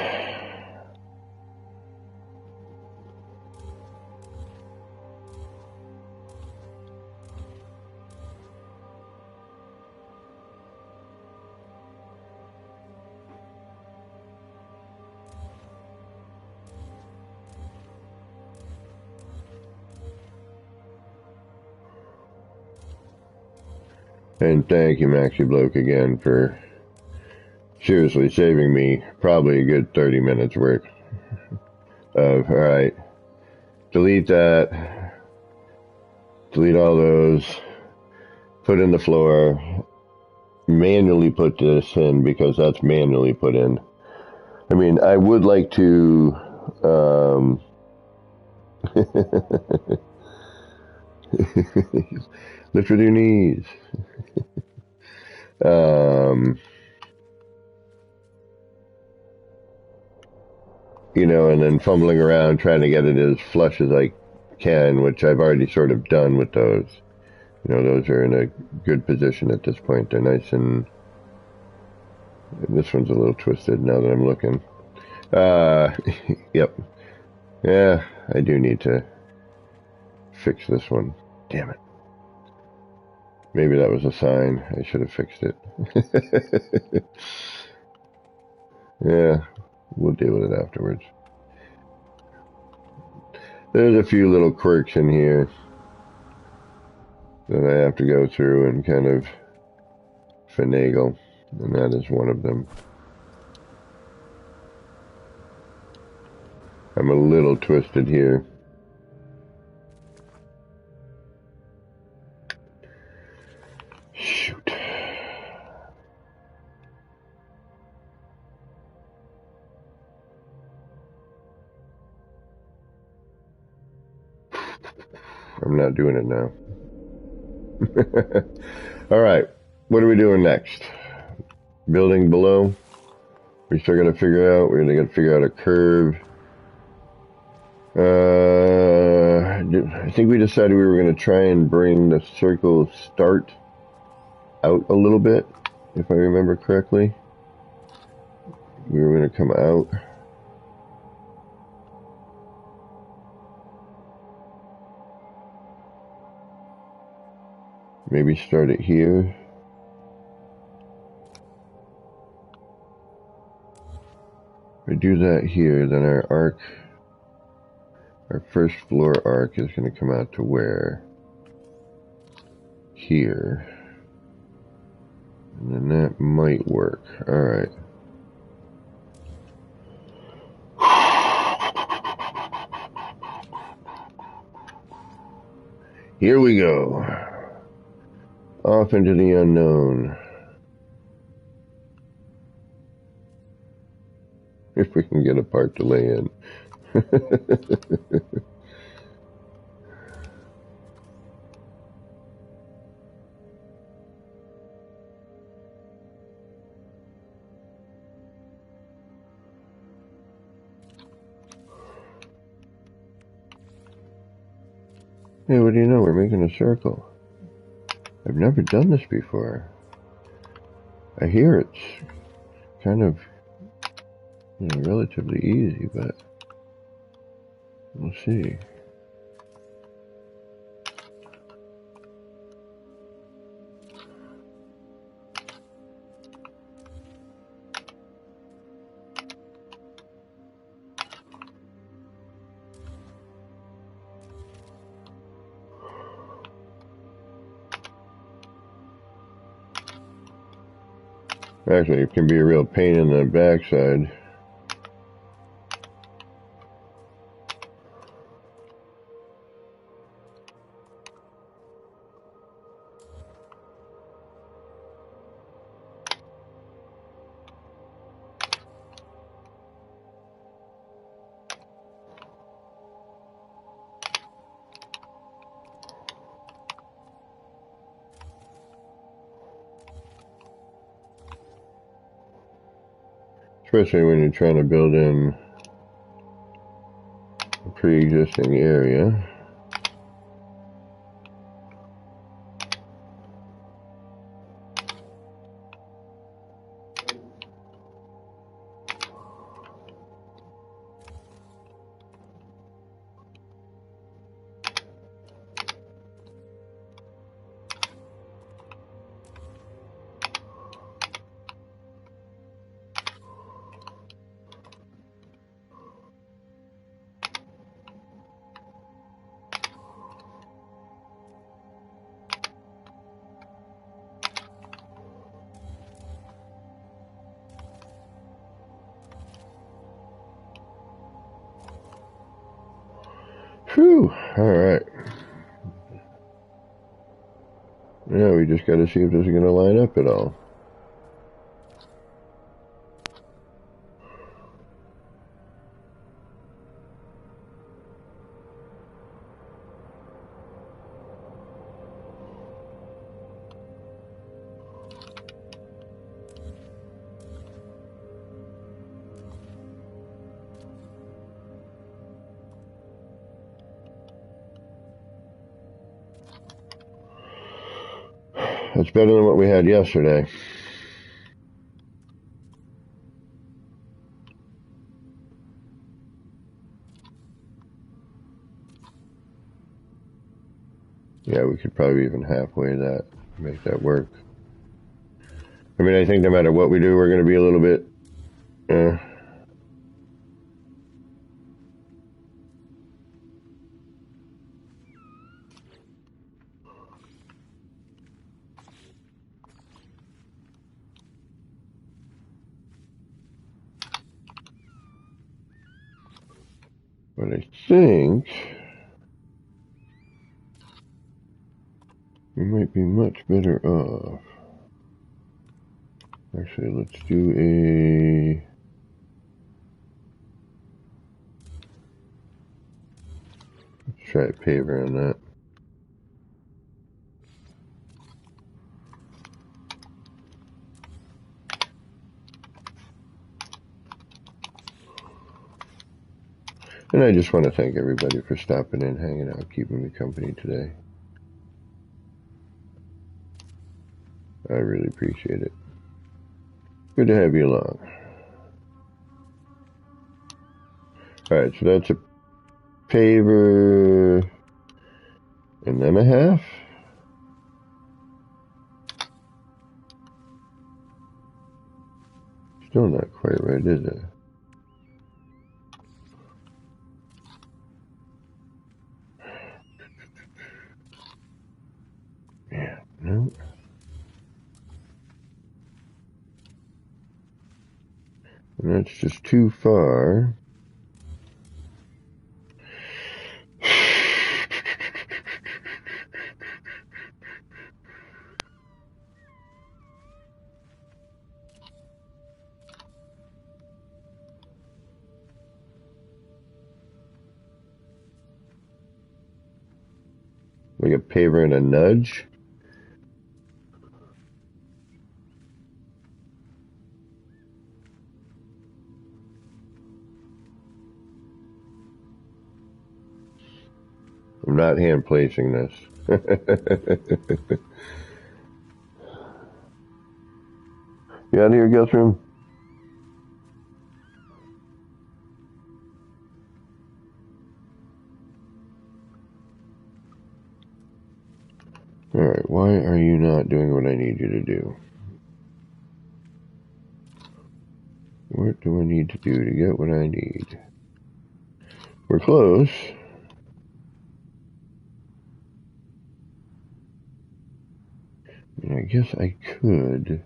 And thank you, Maxi Bloke, again for seriously saving me probably a good 30 minutes worth of, alright, delete that, delete all those, put in the floor, manually put this in because that's manually put in. I mean, I would like to, lift with your knees. You know, and then fumbling around trying to get it as flush as I can, which I've already sort of done with those. You know, those are in a good position at this point. They're nice and this one's a little twisted now that I'm looking. Yep. Yeah, I do need to fix this one. Damn it. Maybe that was a sign. I should have fixed it. Yeah, we'll deal with it afterwards. There's a few little quirks in here that I have to go through and kind of finagle, and that is one of them. I'm a little twisted here. Shoot. I'm not doing it now. All right, what are we doing next? building below. We still got to figure out. We're gonna got to figure out a curve. I think we decided we were gonna try and bring the circle start out a little bit, if I remember correctly. We were gonna come out. Maybe start it here. If we do that here, then our arc, our first floor arc is going to come out to where? Here. And then that might work. Alright. Here we go. Off into the unknown. If we can get a part to lay in. Hey, what do you know? We're making a circle. I've never done this before. I hear it's kind of, you know, relatively easy, but we'll see. Actually, it can be a real pain in the backside. Especially when you're trying to build in a pre-existing area. Whew, alright. Yeah, we just gotta see if this is gonna line up at all. It's better than what we had yesterday. Yeah, we could probably even halfway that, make that work. I mean, I think no matter what we do, we're going to be a little bit, but I think we might be much better off. Actually, let's do a... Let's try a paver on that. And I just want to thank everybody for stopping in, hanging out, keeping me company today. I really appreciate it. Good to have you along. Alright, so that's a paver and then a half. Still not quite right, is it? Yeah, no. And that's just too far. Like a paver and a nudge. I'm not hand placing this. You out of here, Guthrum? Alright, why are you not doing what I need you to do? What do I need to do to get what I need? We're close. And I guess I could.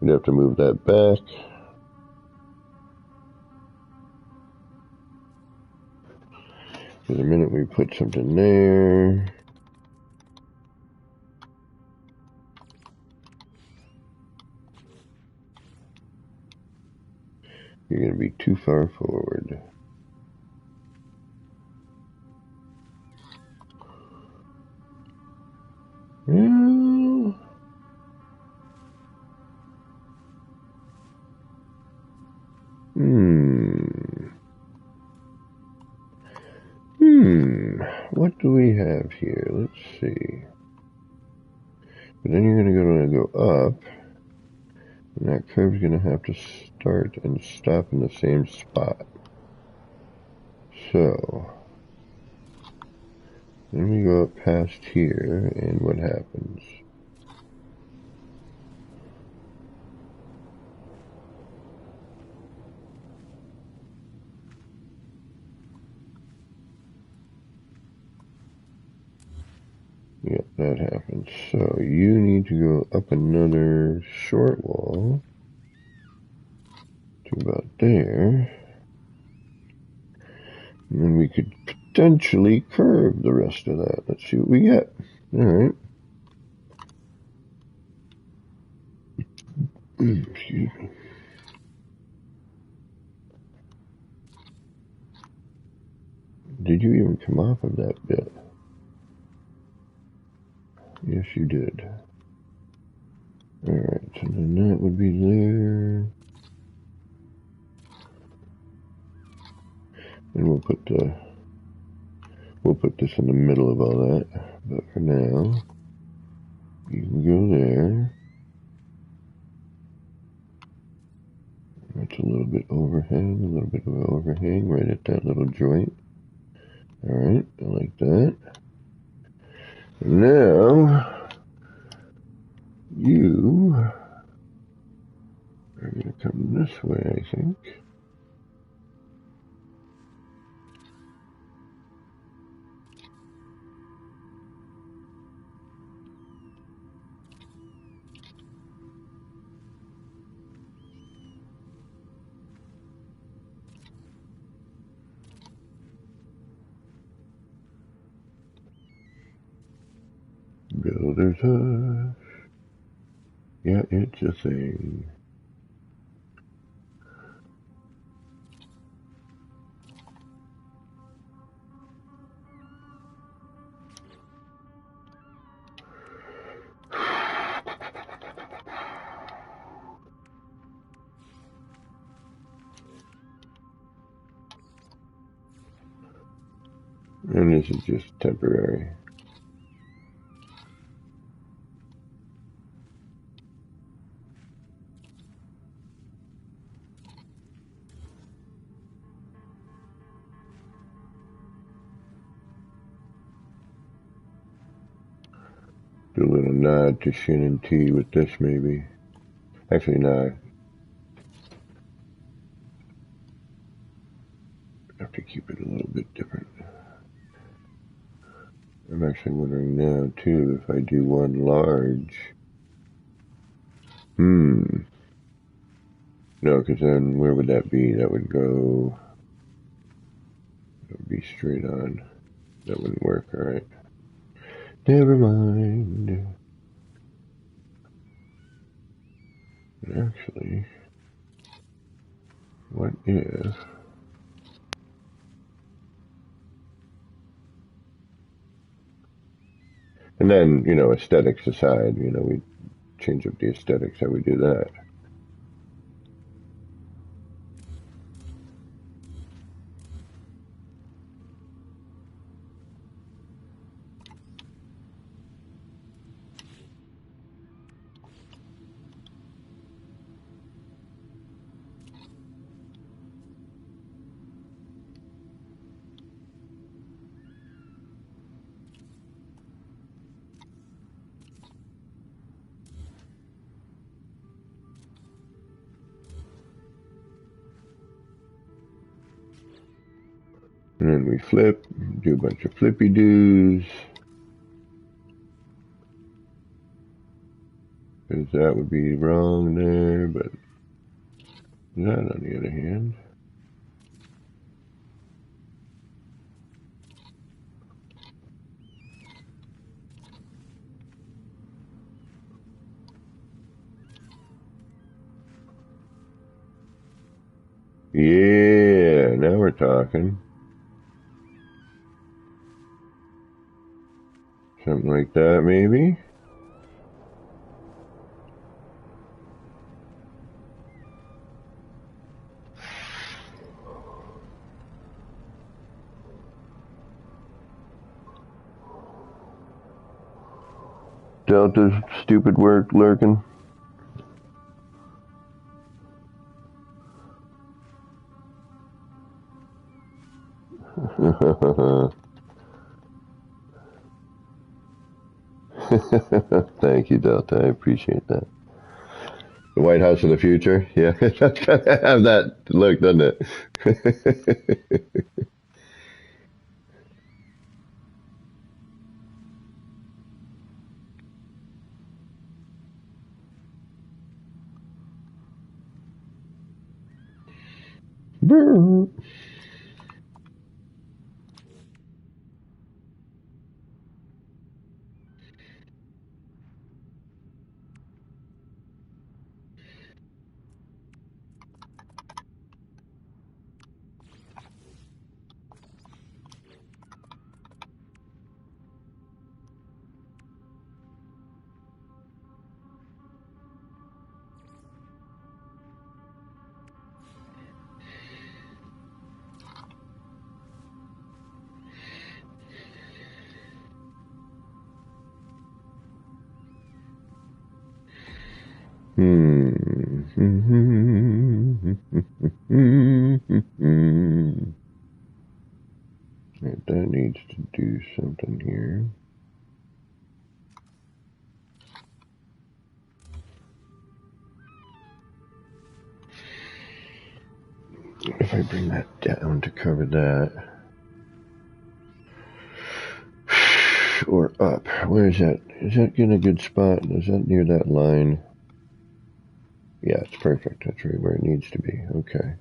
You'd have to move that back. For the minute we put something there. You're going to be too far forward. Well, what do we have here? Let's see. But then you're going to go up. And that curve's going to have to start and stop in the same spot. So, then we go up past here, and what happens? Yep, that happens. So, you need to go up another short wall to about there. And then we could potentially curve the rest of that. Let's see what we get. Alright. Excuse me. Did you even come off of that bit? Yes, you did. Alright, so then that would be there. And we'll put this in the middle of all that. But for now, you can go there. That's a little bit overhang, right at that little joint. Alright, I like that. Now, you are going to come this way, I think. Builder's Hush. Yeah, it's a thing. And this is just temporary. Do a little nod to Shin and T with this, maybe. Actually, no. I have to keep it a little bit different. I'm actually wondering now, too, if I do one large. No, because then where would that be? That would go... That would be straight on. That wouldn't work, alright. Never mind. Actually, what if... And then, you know, aesthetics aside, you know, we change up the aesthetics, how we do that. And then we flip, do a bunch of flippy doos. Because that would be wrong there, but that on the other hand. Yeah, now we're talking. Something like that, maybe. Delta's stupid work lurking. Thank you, Delta. I appreciate that. The White House of the future? Yeah, it's gonna have that look, doesn't it? Brr. That needs to do something here. If I bring that down to cover that. Or up. Where is that? Is that in a good spot? Is that near that line? Yeah, it's perfect. That's right where it needs to be. Okay.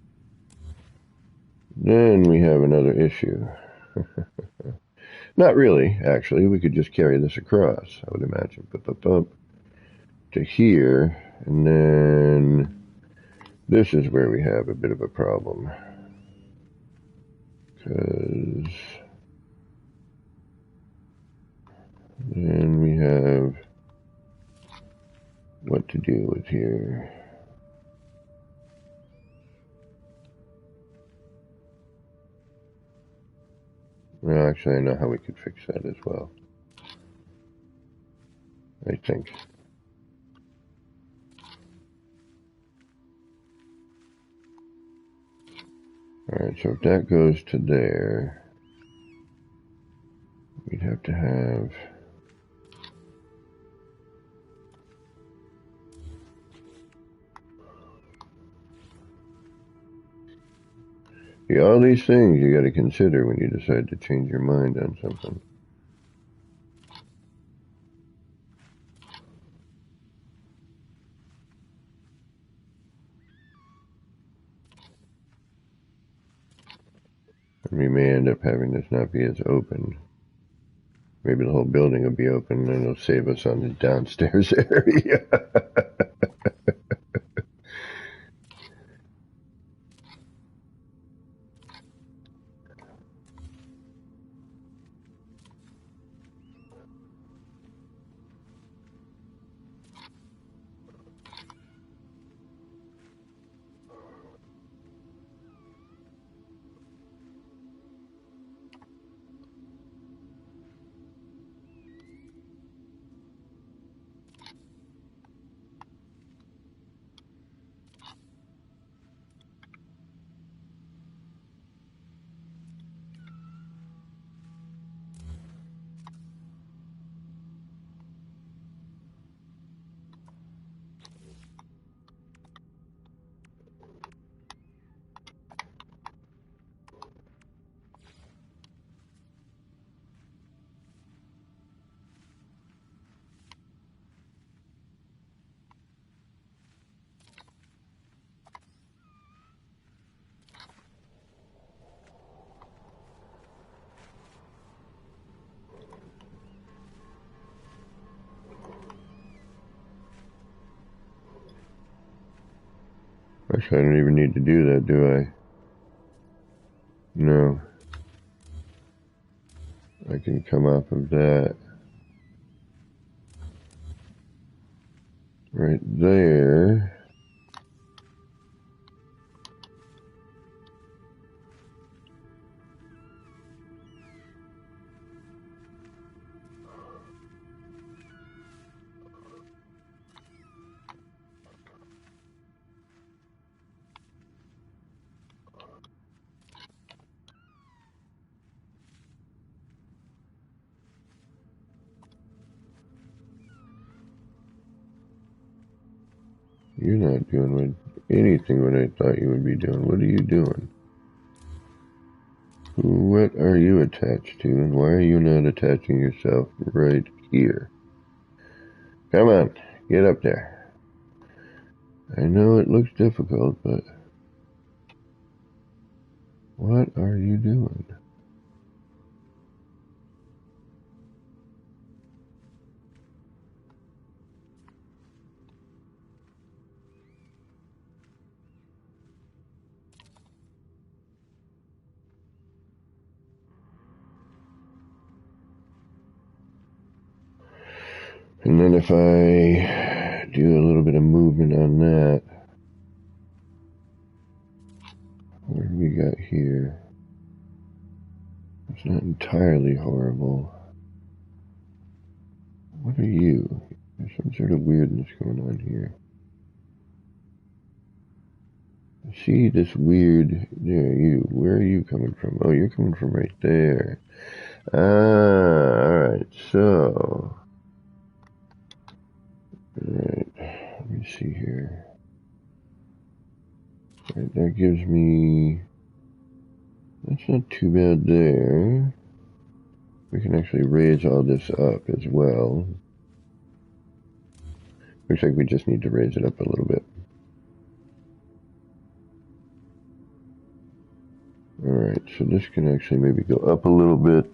Then we have another issue. Not really, actually. We could just carry this across, I would imagine. Bump to here. And then this is where we have a bit of a problem. Because then we have what to deal with here. Well, actually, I know how we could fix that as well. I think. Alright, so if that goes to there, we'd have to have... See, all these things you gotta consider when you decide to change your mind on something. And we may end up having this not be as open. Maybe the whole building will be open and it'll save us on the downstairs area. Actually, I don't even need to do that, do I? No. I can come off of that. Right there. You're not doing anything what I thought you would be doing. What are you doing? What are you attached to, and why are you not attaching yourself right here? Come on, get up there. I know it looks difficult, but what are you doing? And then if I do a little bit of movement on that, what do we got here? It's not entirely horrible. What are you? There's some sort of weirdness going on here. I see this weird... There, you. Where are you coming from? Oh, you're coming from right there. Ah, alright, so... Alright, let me see here. Alright, that gives me... That's not too bad there. We can actually raise all this up as well. Looks like we just need to raise it up a little bit. Alright, so this can actually maybe go up a little bit.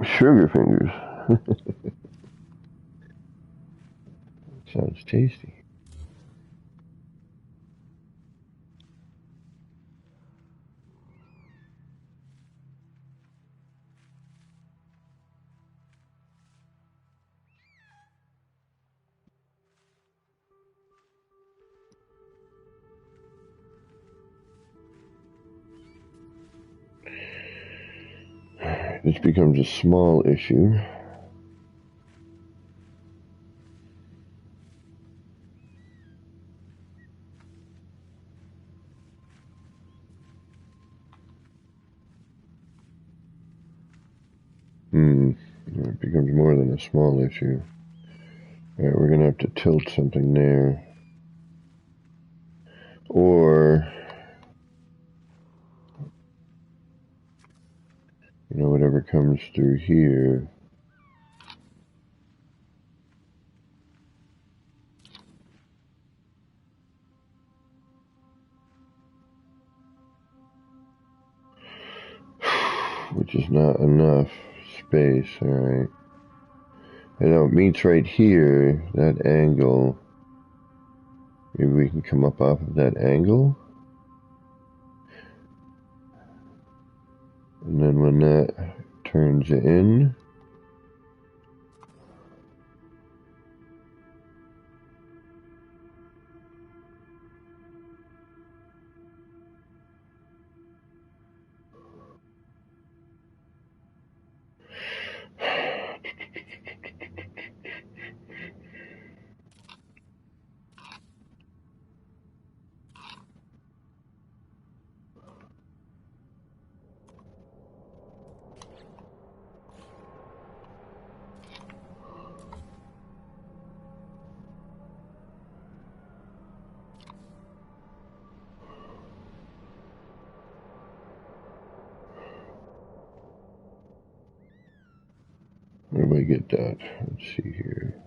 Sugar fingers. Sounds tasty. this becomes a small issue. It becomes more than a small issue. Alright, we're going to have to tilt something there. Or, you know, whatever comes through here. Which is not enough space, alright. And now it meets right here, that angle. Maybe we can come up off of that angle. And then when that turns in, where do I get that? Let's see here.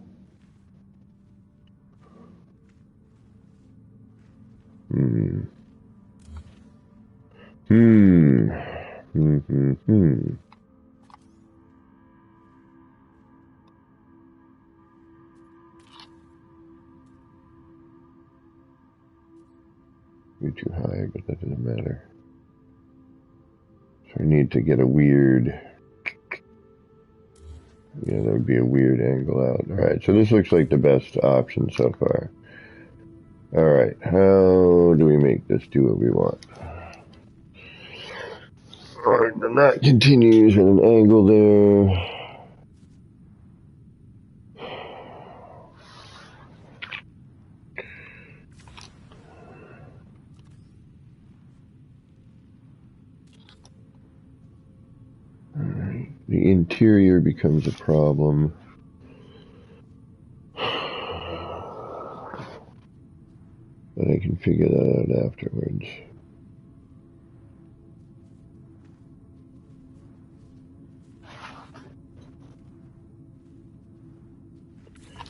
Be too high, but that doesn't matter. So I need to get a weird, yeah, that would be a weird angle out. Alright, so this looks like the best option so far. Alright, how do we make this do what we want? Alright, then that continues at an angle there. Alright, the interior becomes a problem. But I can figure that out afterwards.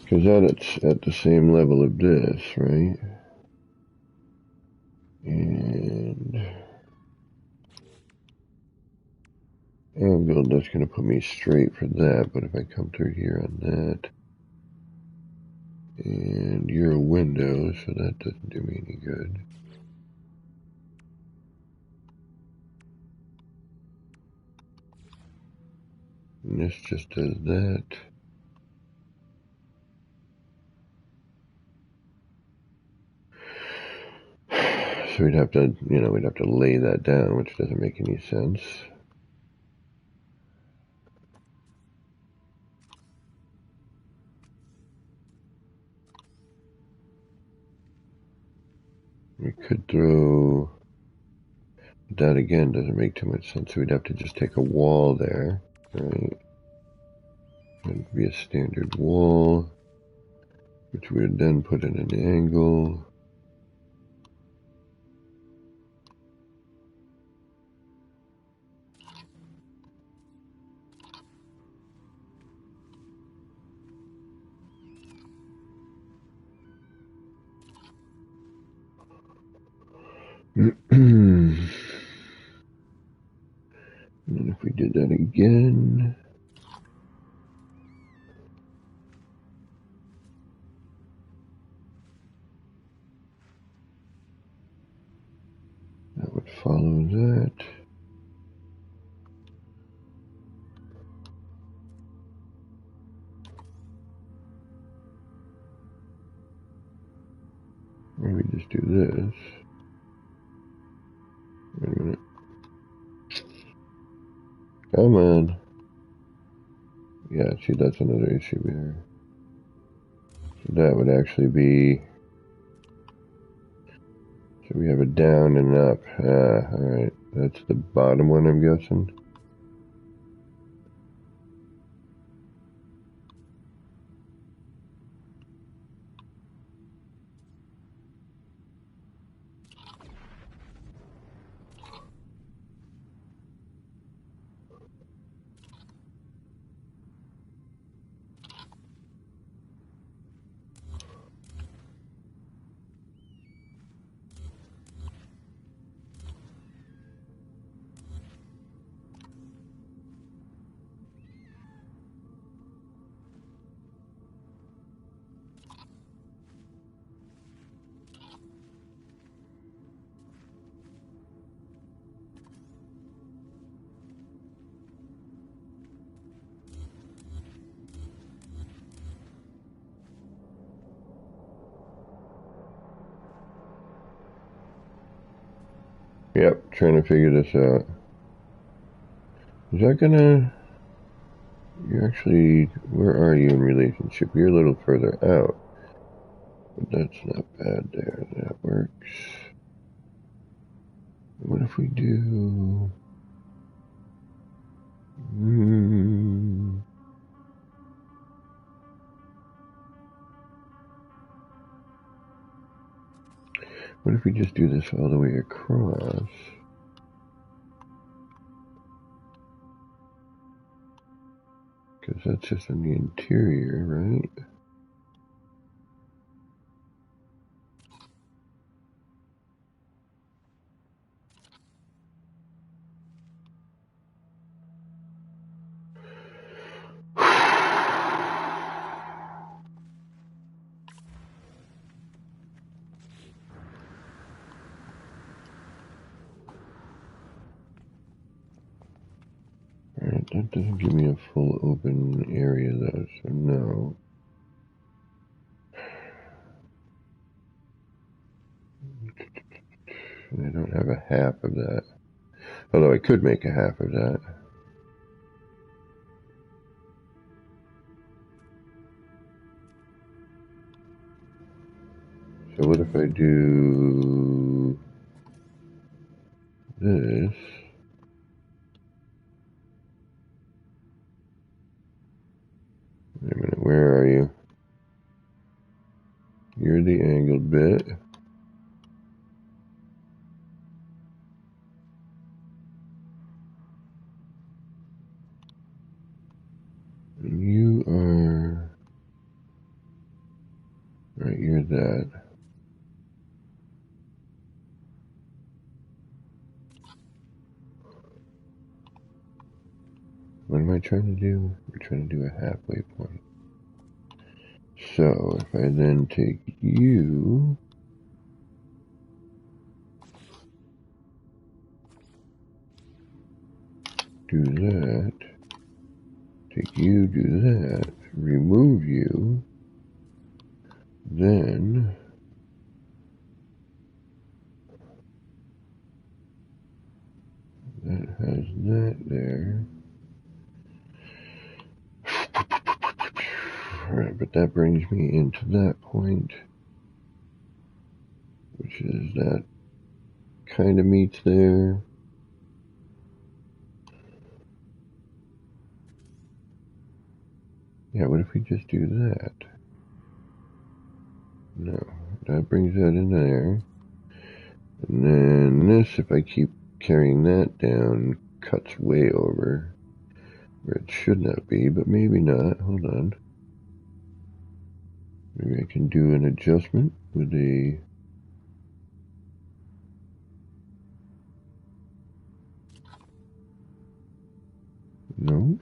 Because that's at the same level of this, right? And angle, that's going to put me straight for that, but if I come through here on that, and you're a window, so that doesn't do me any good. And this just does that. So we'd have to, you know, we'd have to lay that down, which doesn't make any sense. We could throw that again, doesn't make too much sense. So we'd have to just take a wall there, right? It'd be a standard wall, which we would then put in an angle. And then if we did that again, that would follow that. Maybe just do this. Wait a minute. Come on. Yeah, see, that's another issue here. So that would actually be... So we have a down and up. Alright. That's the bottom one, I'm guessing. Yep, trying to figure this out. Is that gonna... You actually... Where are you in relationship? You're a little further out. But that's not bad there. That works. What if we do... What if we just do this all the way across? Because that's just in the interior, right? Alright, that doesn't give me a full open area though, so no. I don't have a half of that. Although I could make a half of that. So what if I do this? Wait a minute, where are you? You're the angled bit. And you are... Right, you're that. What am I trying to do? We're trying to do a halfway point. So, if I then take you... Do that. Take you, do that. Remove you. Then... That has that there. Alright, but that brings me into that point, which is that kind of meets there. Yeah, what if we just do that? No, that brings that in there. And then this, if I keep carrying that down, cuts way over where it should not be, but maybe not. Hold on. Maybe I can do an adjustment with a... No.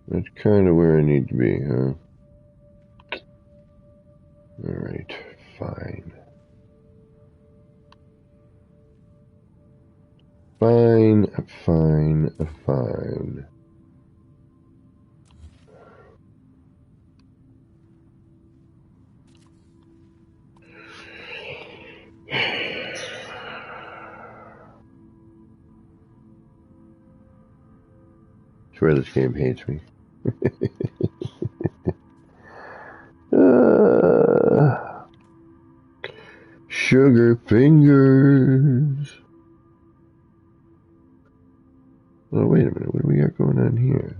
That's kind of where I need to be, huh? Alright, fine. Fine, fine, fine. swear this game hates me. Sugar fingers. Oh, wait a minute. What do we got going on here?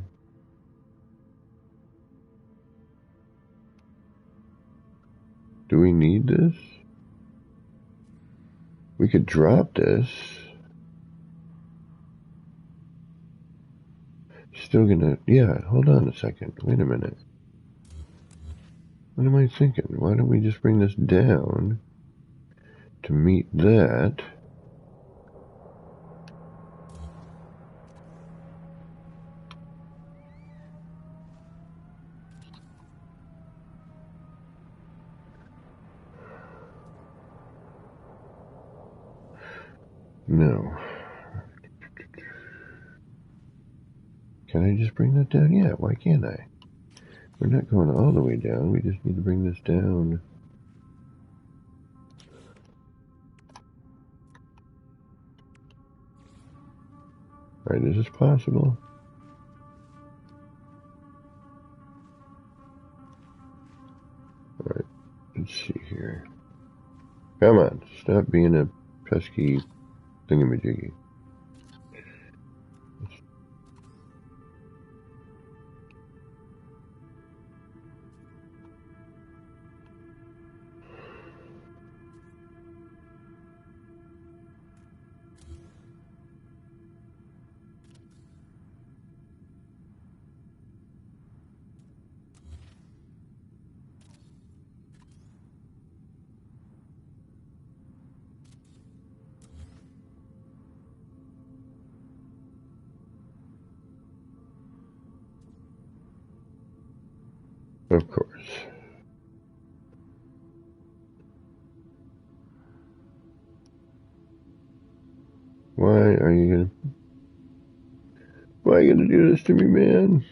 Do we need this? We could drop this. Still gonna... Yeah, hold on a second. Wait a minute. What am I thinking? Why don't we just bring this down to meet that? No. Can I just bring that down? Yeah, why can't I? We're not going all the way down. We just need to bring this down. Alright, is this possible? Alright, let's see here. Come on, stop being a pesky thingamajiggy. Of course. Why are you gonna do this to me, man?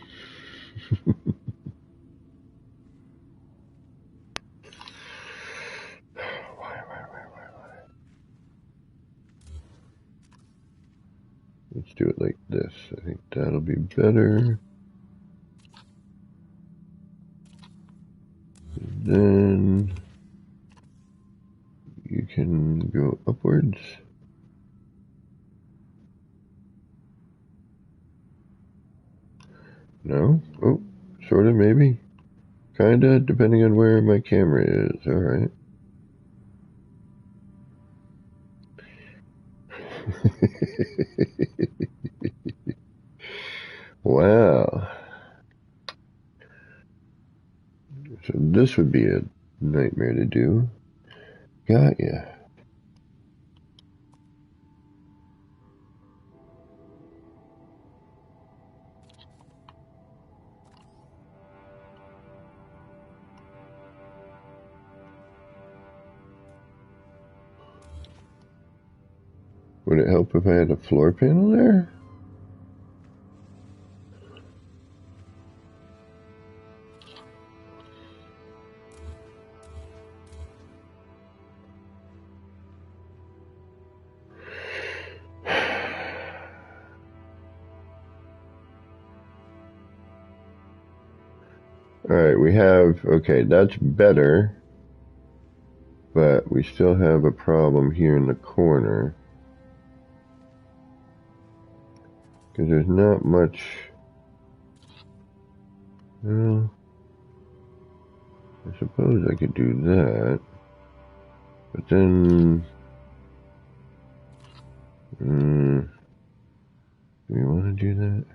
Why? Let's do it like this. I think that'll be better. Then you can go upwards. No? Oh, sort of, maybe. Kinda, depending on where my camera is. Alright. Wow. So this would be a nightmare to do. Got ya. Would it help if I had a floor panel there? Alright, we have... Okay, that's better. But we still have a problem here in the corner. Because there's not much... Well, I suppose I could do that. But then... do we want to do that?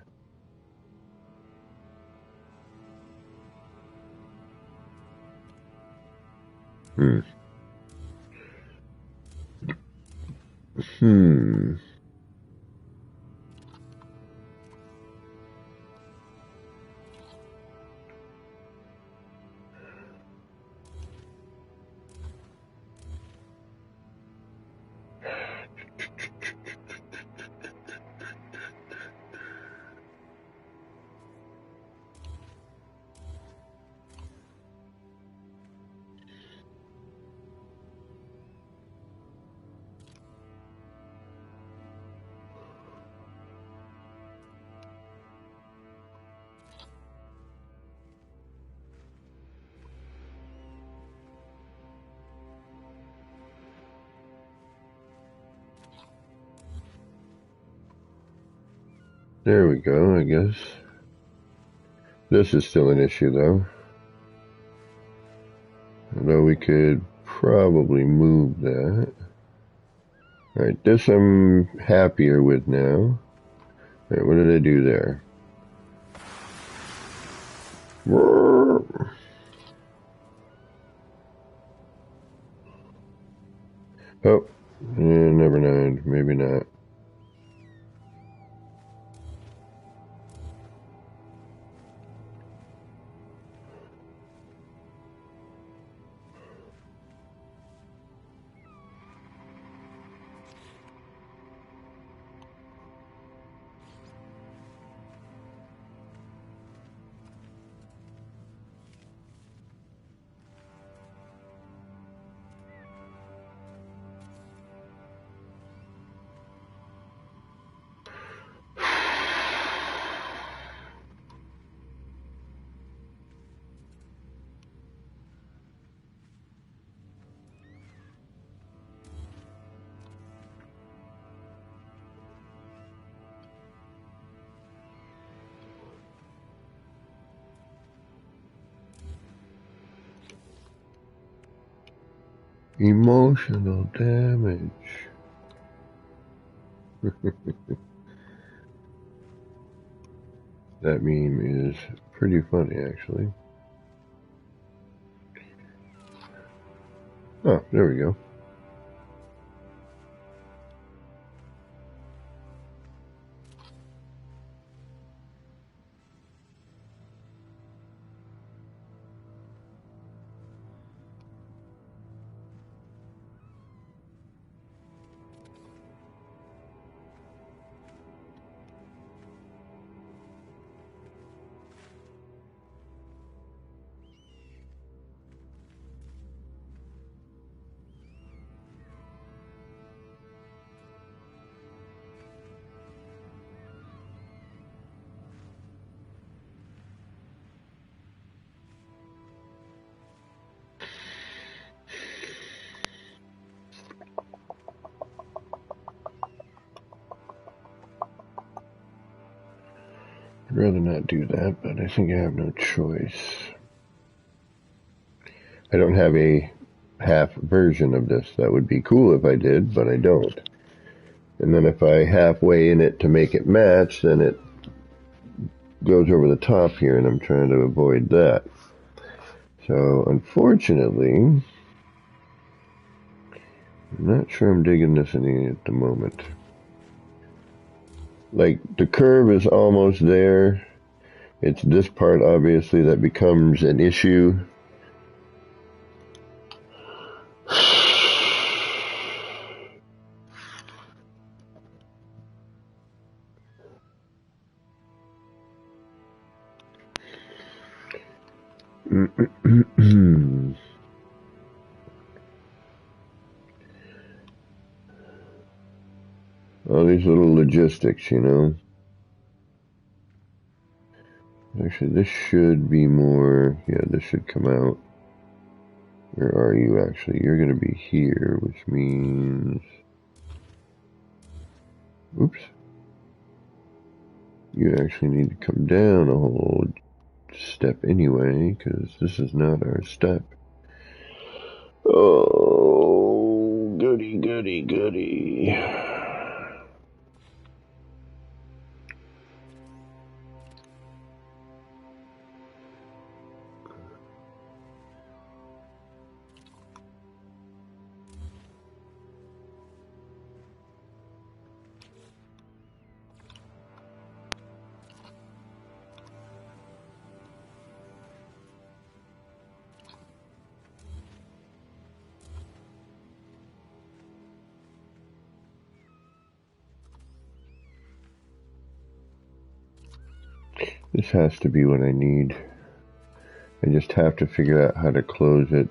There we go, I guess. This is still an issue, though. Although we could probably move that. Alright, this I'm happier with now. Alright, what did I do there? Oh, never mind. Maybe not. Emotional damage. That meme is pretty funny, actually. Oh, there we go. I'd rather not do that, but I think I have no choice. I don't have a half version of this. That would be cool if I did, but I don't. And then if I halfway in it to make it match, then it goes over the top here, and I'm trying to avoid that. So, unfortunately, I'm not sure I'm digging this any at the moment. Like, the curve is almost there. It's this part, obviously, that becomes an issue. All these little logistics, you know. Actually, this should be more... Yeah, this should come out. Where are you, actually? You're going to be here, which means... Oops. You actually need to come down a whole step anyway, because this is not our step. Oh, goody, goody, goody. This has to be what I need. I just have to figure out how to close it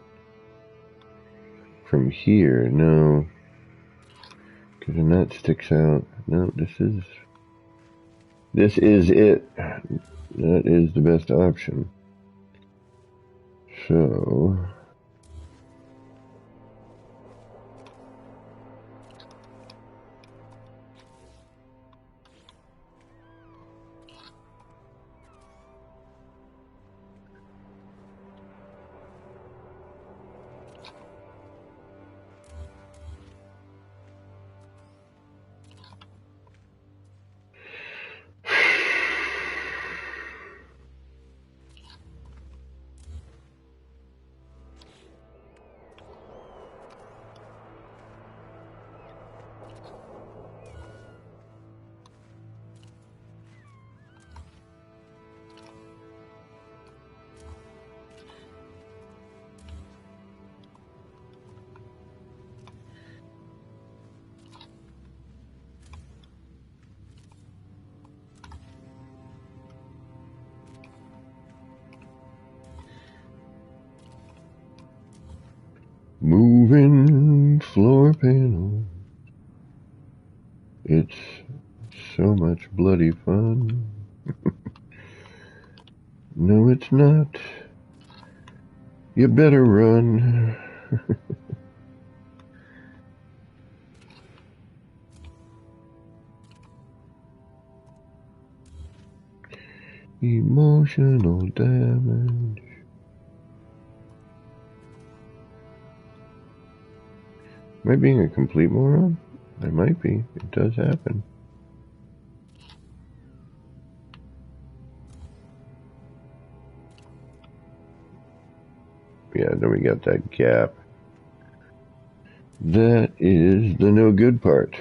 from here. No. Because then that sticks out. No, this is it. That is the best option. So... moving floor panel. It's so much bloody fun. No, it's not. You better run. Emotional damage. Am I being a complete moron? I might be. It does happen. Yeah, then we got that gap. That is the no good part.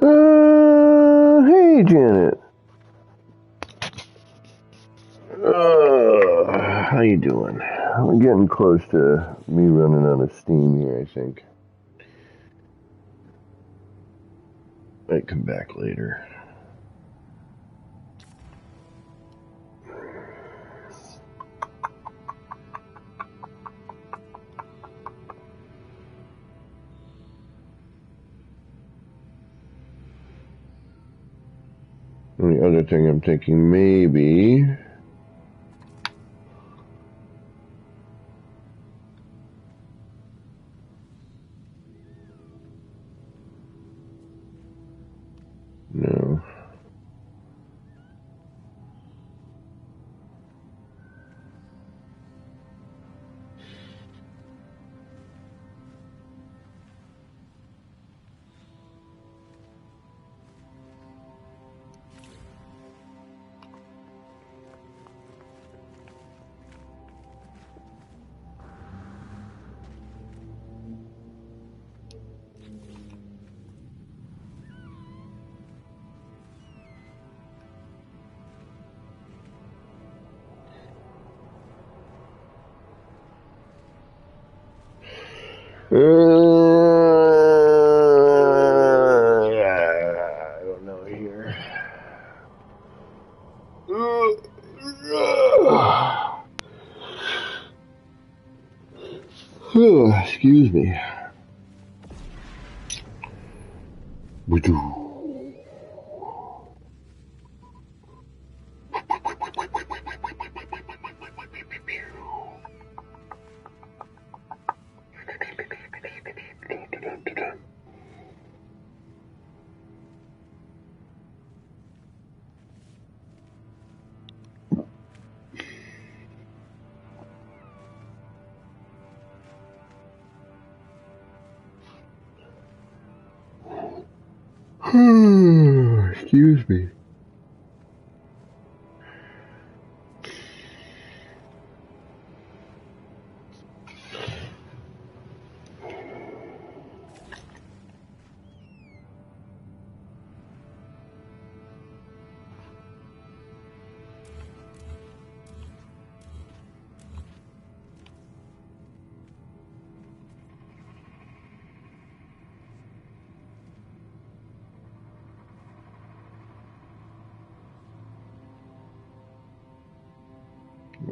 Hey, Janet. How you doing? We're getting close to me running out of steam here, I think. Might come back later. And the other thing I'm thinking maybe... No. I don't know here. Excuse me.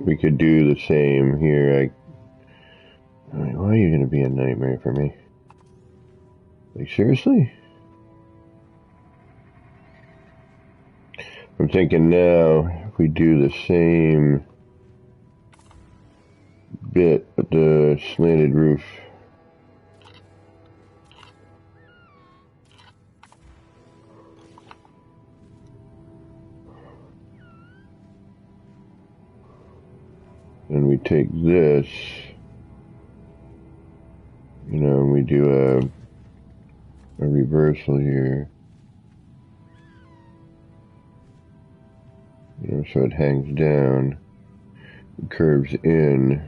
we could do the same here. Why are you going to be a nightmare for me? Like, seriously? I'm thinking now, if we do the same bit with the slanted roof. And we take this, you know, and we do a reversal here. You know, so it hangs down, curves in.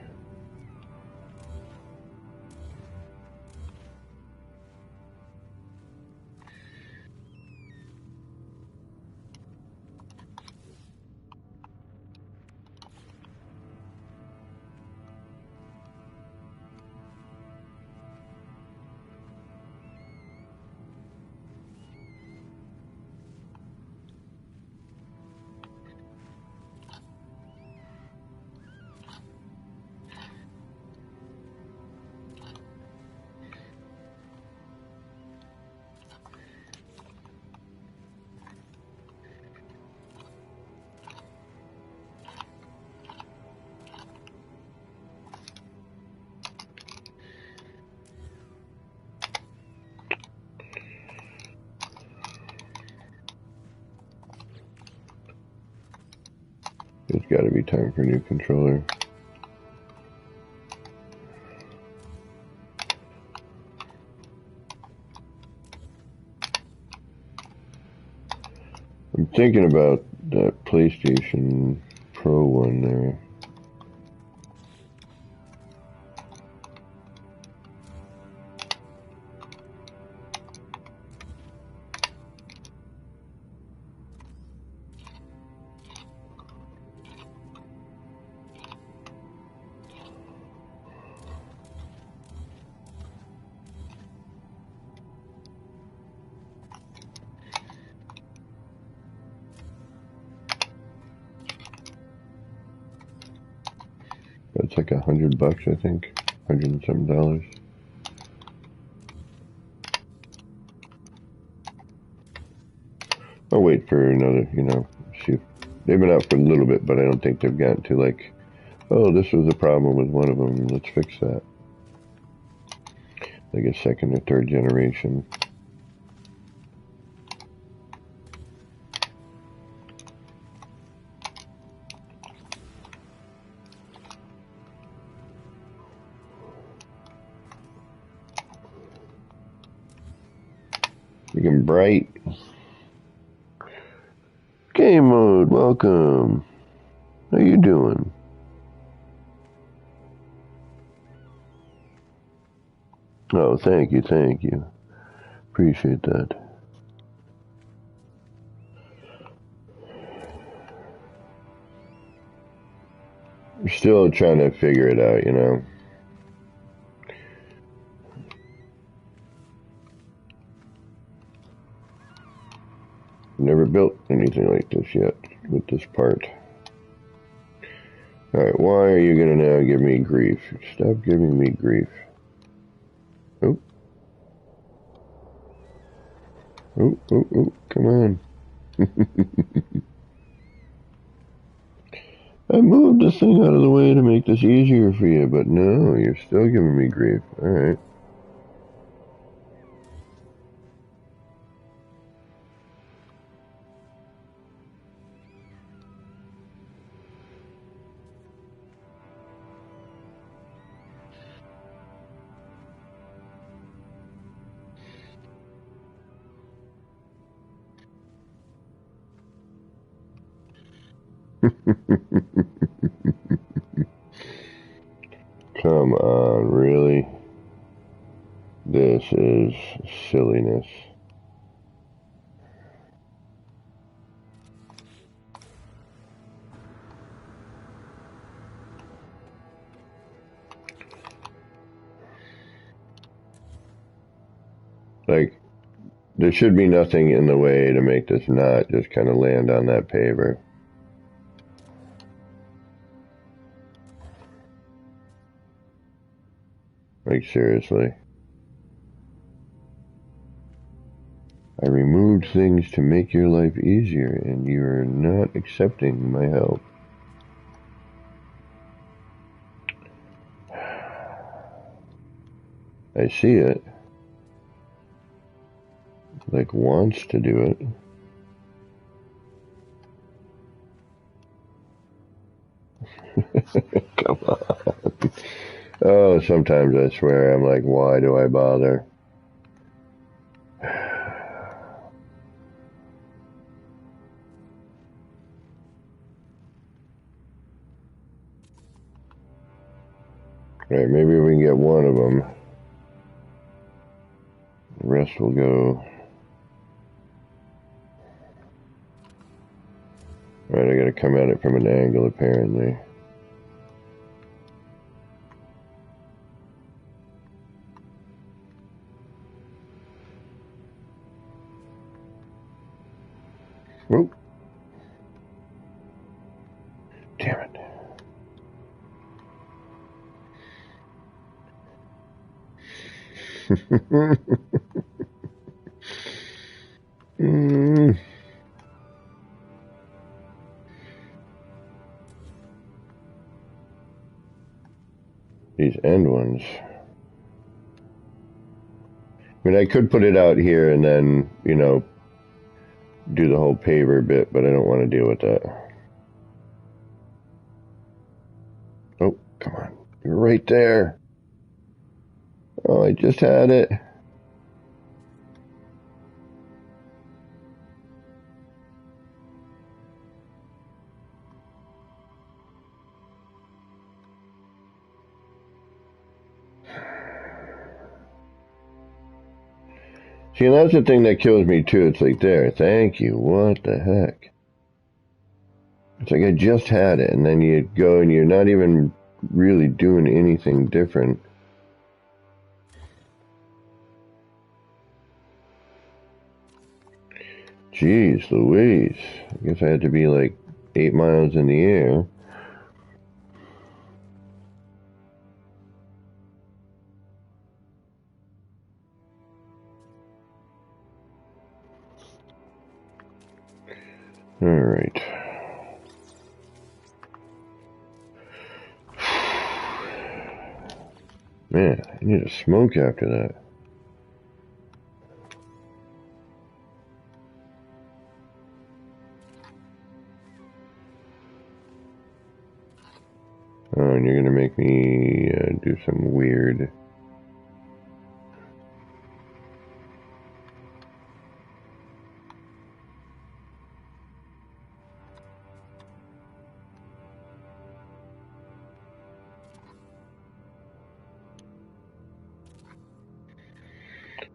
It's got to be time for a new controller. I'm thinking about that PlayStation Pro one there. It's like $100, I think. $100 and something. I'll wait for another, you know, see if they've been out for a little bit, but I don't think they've gotten to like, oh, this was the problem with one of them. Let's fix that. Like a second or third generation. Freaking bright. Game mode, welcome. How you doing? Oh, thank you, thank you. Appreciate that. I'm still trying to figure it out, you know. Never built anything like this yet with this part. Alright, why are you gonna now give me grief? Stop giving me grief. Oh. Oh, oh, oh, come on. I moved this thing out of the way to make this easier for you, but no, you're still giving me grief. Alright. Come on, really? This is silliness. Like, there should be nothing in the way to make this not just kind of land on that paver. Like, seriously. I removed things to make your life easier, and you're not accepting my help. I see it. Like, wants to do it. Come on. Oh, sometimes I swear I'm like, why do I bother? Right, maybe we can get one of them. The rest will go. Right, I gotta come at it from an angle, apparently. Whoop. Damn it. These end ones. I mean, I could put it out here and then, you know, do the whole paver bit, but I don't want to deal with that. Oh, come on. You're right there. Oh, I just had it. See, and that's the thing that kills me, too. It's like, there, thank you. What the heck? It's like I just had it, and then you go and you're not even really doing anything different. Jeez Louise. I guess I had to be like 8 miles in the air. Alright. Man, I need a smoke after that. Oh, and you're gonna make me do some weird...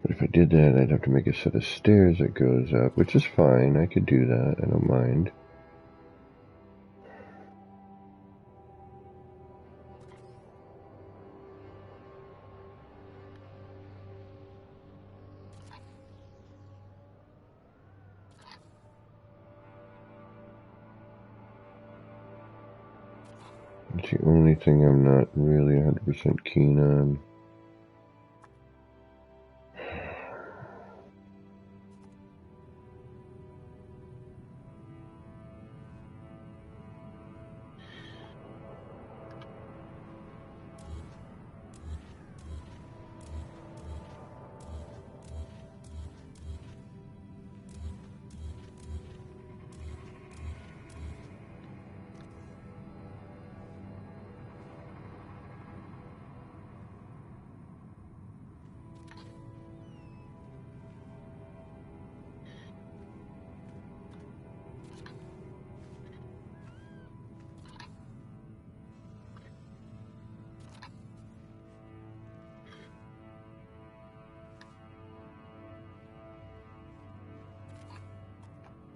But if I did that, I'd have to make a set of stairs that goes up, which is fine. I could do that. I don't mind. It's the only thing I'm not really 100% keen on.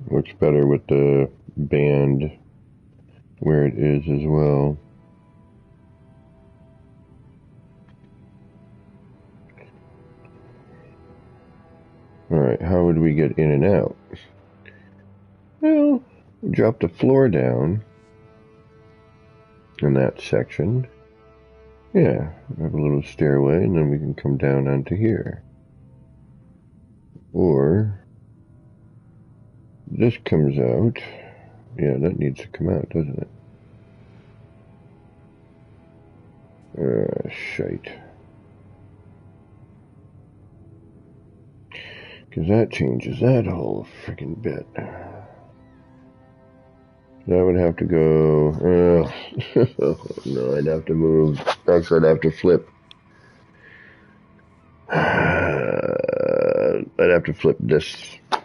Looks better with the band where it is as well. Alright, how would we get in and out? Well, drop the floor down in that section. Yeah, we have a little stairway, and then we can come down onto here. Or this comes out. Yeah, that needs to come out, doesn't it? Shite. Because that changes that whole freaking bit. That would have to go. No, I'd have to move. Actually, I'd have to flip. I'd have to flip this. I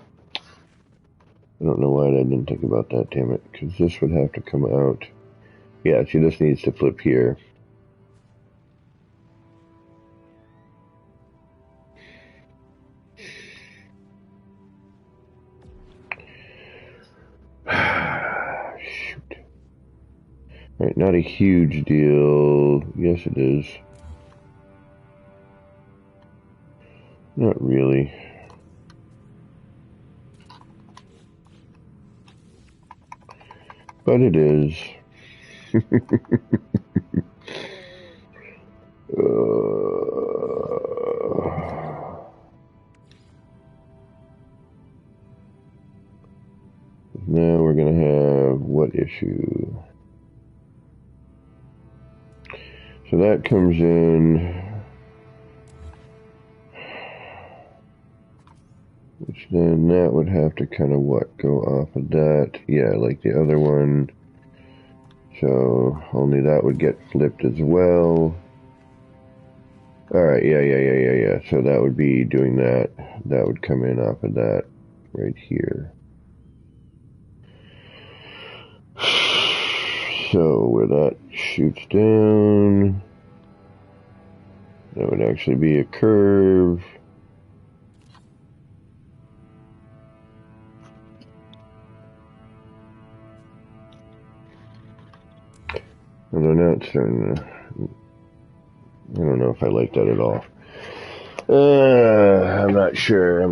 don't know why I didn't think about that, damn it. Because this would have to come out. Yeah, see, this needs to flip here. Shoot. Alright, not a huge deal. Yes, it is. Not really. But it is. Now we're going to have what issue? So that comes in, which then that would have to kind of what? Go off of that. Yeah, like the other one. So only that would get flipped as well. Alright, yeah. So that would be doing that. That would come in off of that right here. So where that shoots down, that would actually be a curve. Although now it's starting to, I don't know if I like that at all. I'm not sure.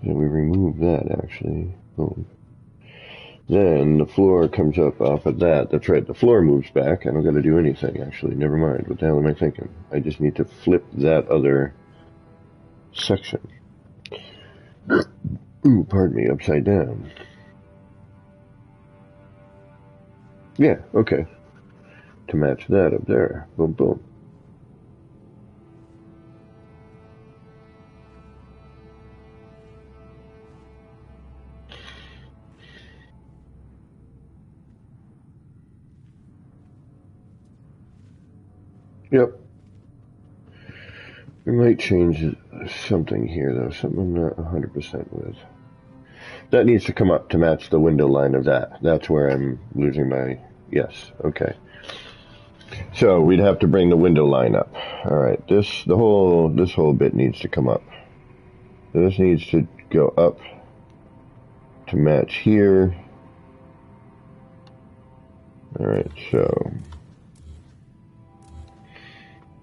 Then we remove that, actually. Boom. Then the floor comes up off of that. That's right, the floor moves back. I don't got to do anything, actually. Never mind. What the hell am I thinking? I just need to flip that other section. Ooh, pardon me, upside down. Yeah, okay. To match that up there. Boom, boom. Yep. We might change something here, though. Something I'm not 100% with. That needs to come up to match the window line of that. That's where I'm losing my... Yes, okay. So we'd have to bring the window line up. Alright, this whole bit needs to come up. This needs to go up to match here. Alright, so...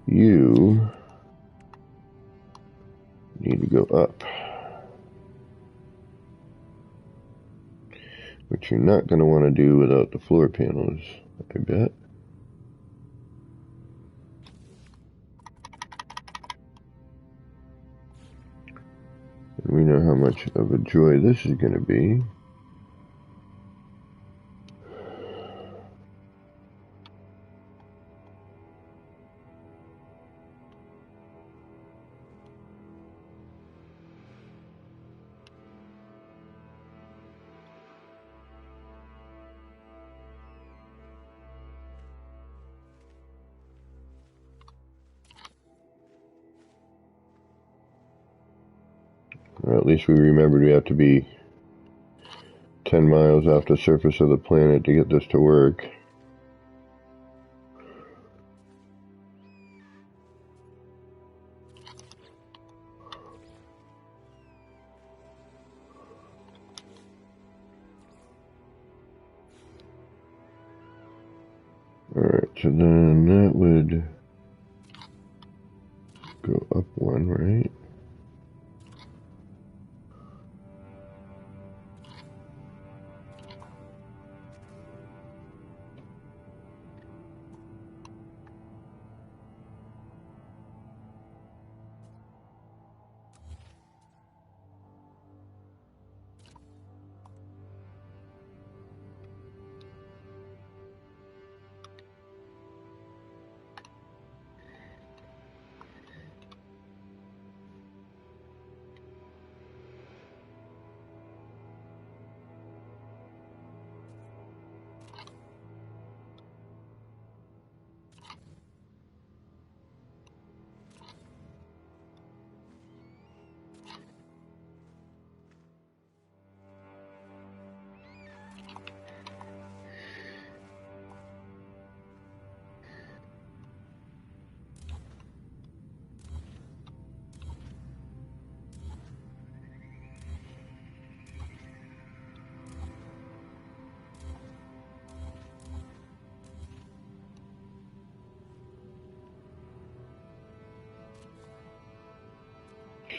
You need to go up. Which you're not going to want to do without the floor panels, I bet. And we know how much of a joy this is going to be. Or at least we remembered we have to be 10 miles off the surface of the planet to get this to work. Alright, so then that would go up one, right?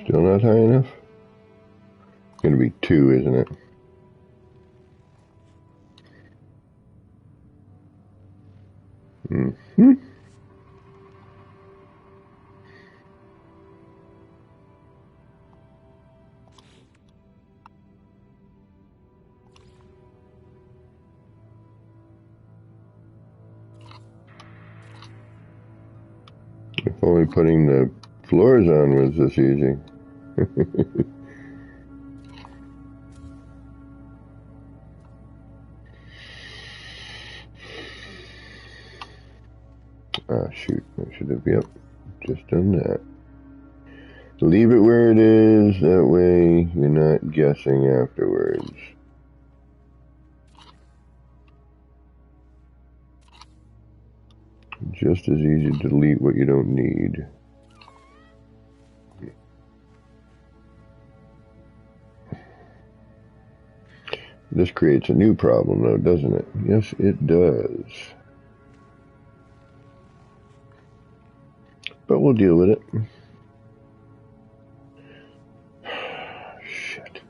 Still not high enough? It's gonna be 2, isn't it? Mm-hmm. If only putting the floors on was this easy. Ah, shoot. I should have, yep, just done that. Leave it where it is, that way you're not guessing afterwards. Just as easy to delete what you don't need. This creates a new problem though, doesn't it? Yes, it does. But we'll deal with it. Shit.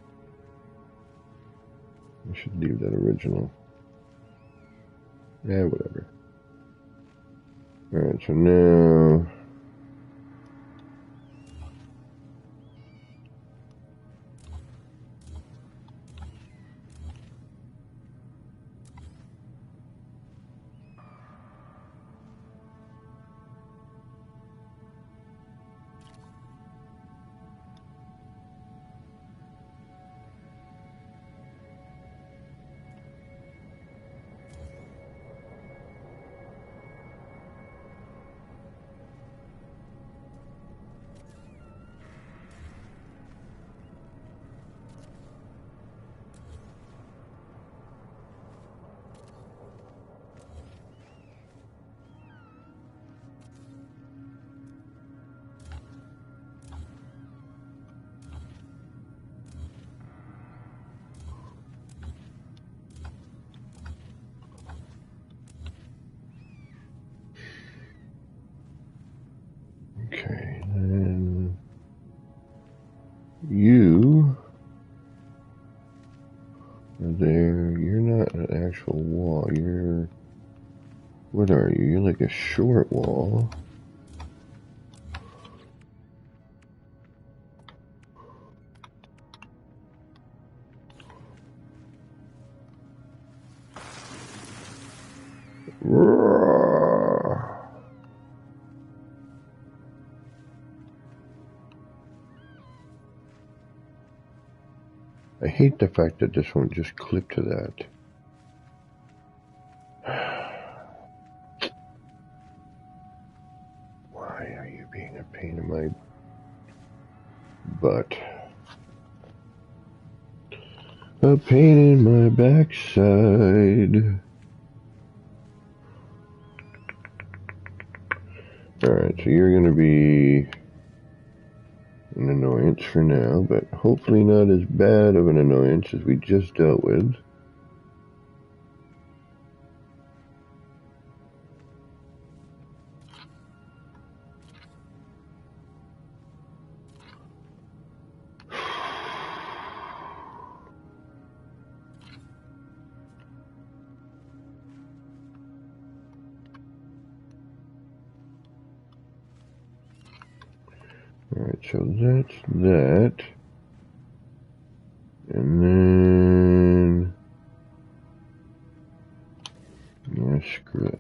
I should leave that original. Yeah, whatever. Alright, so now... Okay, then... You... are there... You're not an actual wall, you're... What are you? You're like a short wall. I hate the fact that this won't just clip to that. Why are you being a pain in my butt? A pain in my backside. Alright, so you're gonna be an annoyance for now, but hopefully not as bad of an annoyance as we just dealt with. Alright, so that's that. And then... yeah, screw it.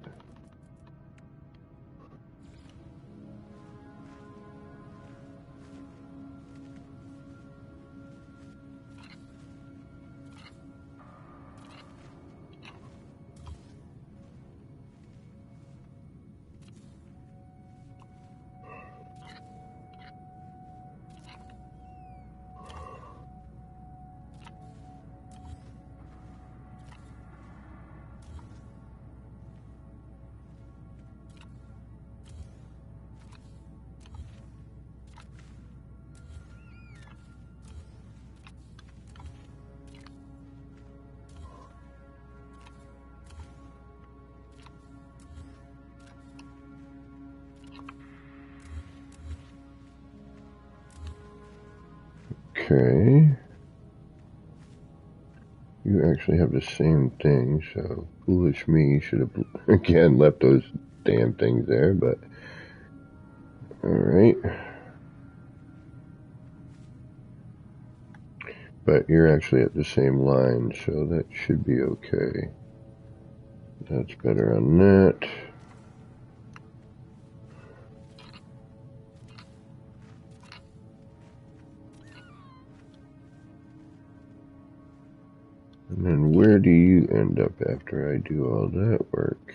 Okay. You actually have the same thing, so foolish me should have, again, left those damn things there, but... alright. But you're actually at the same line, so that should be okay. That's better on that. And then where do you end up after I do all that work?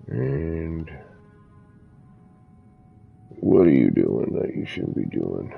And what are you doing that you shouldn't be doing?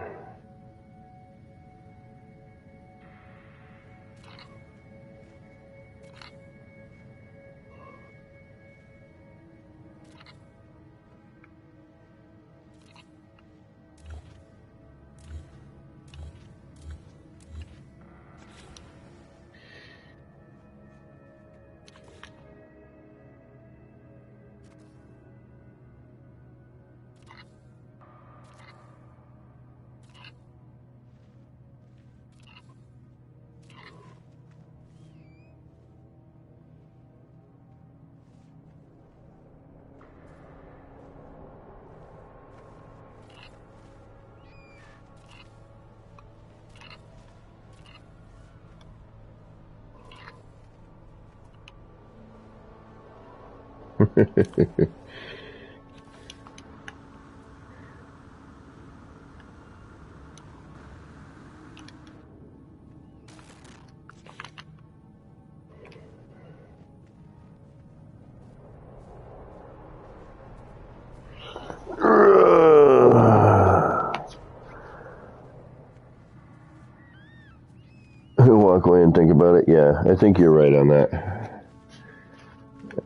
Walk away and think about it. Yeah, I think you're right on that.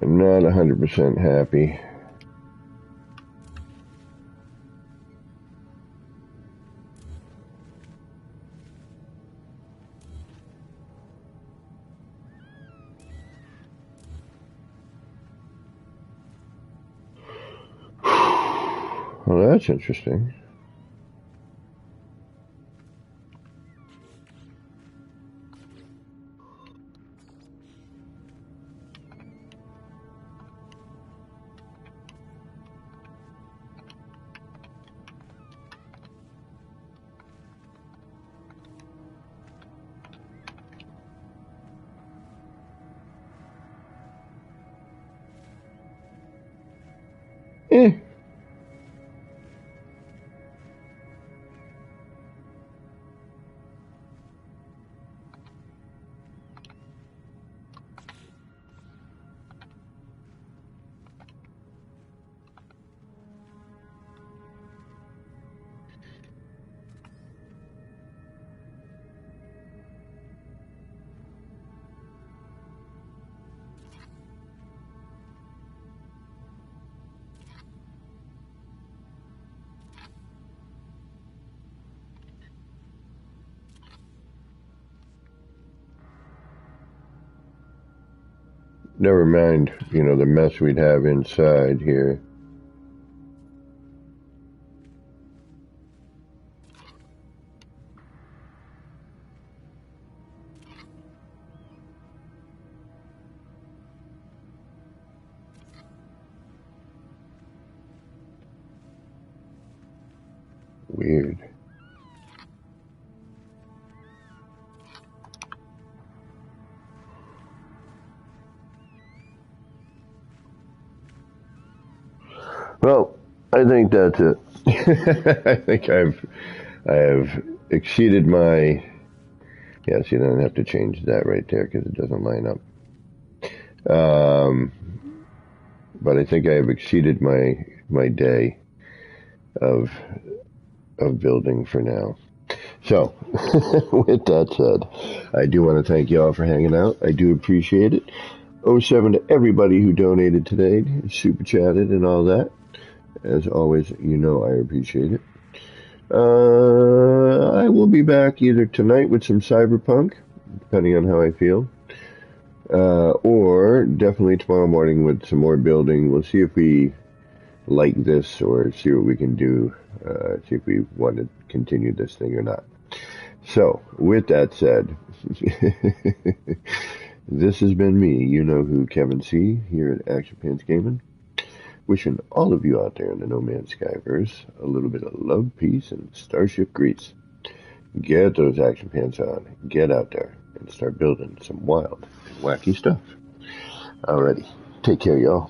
I'm not 100% happy. Well, that's interesting. Eh. Never mind, you know, the mess we'd have inside here. Weird. Well, I think that's it. I think I have exceeded my. Yes, you don't have to change that right there because it doesn't line up. But I think I have exceeded my day of building for now. So, with that said, I do want to thank you all for hanging out. I do appreciate it. 07 to everybody who donated today, super chatted and all that. As always, you know I appreciate it. I will be back either tonight with some Cyberpunk, depending on how I feel, or definitely tomorrow morning with some more building. We'll see if we like this or see what we can do, see if we want to continue this thing or not. So, with that said, this has been me, you know who, Kevin C, here at Action Pants Gaming. Wishing all of you out there in the No Man's Skyverse a little bit of love, peace, and starship grease. Get those action pants on, get out there, and start building some wild and wacky stuff. Alrighty, take care, y'all.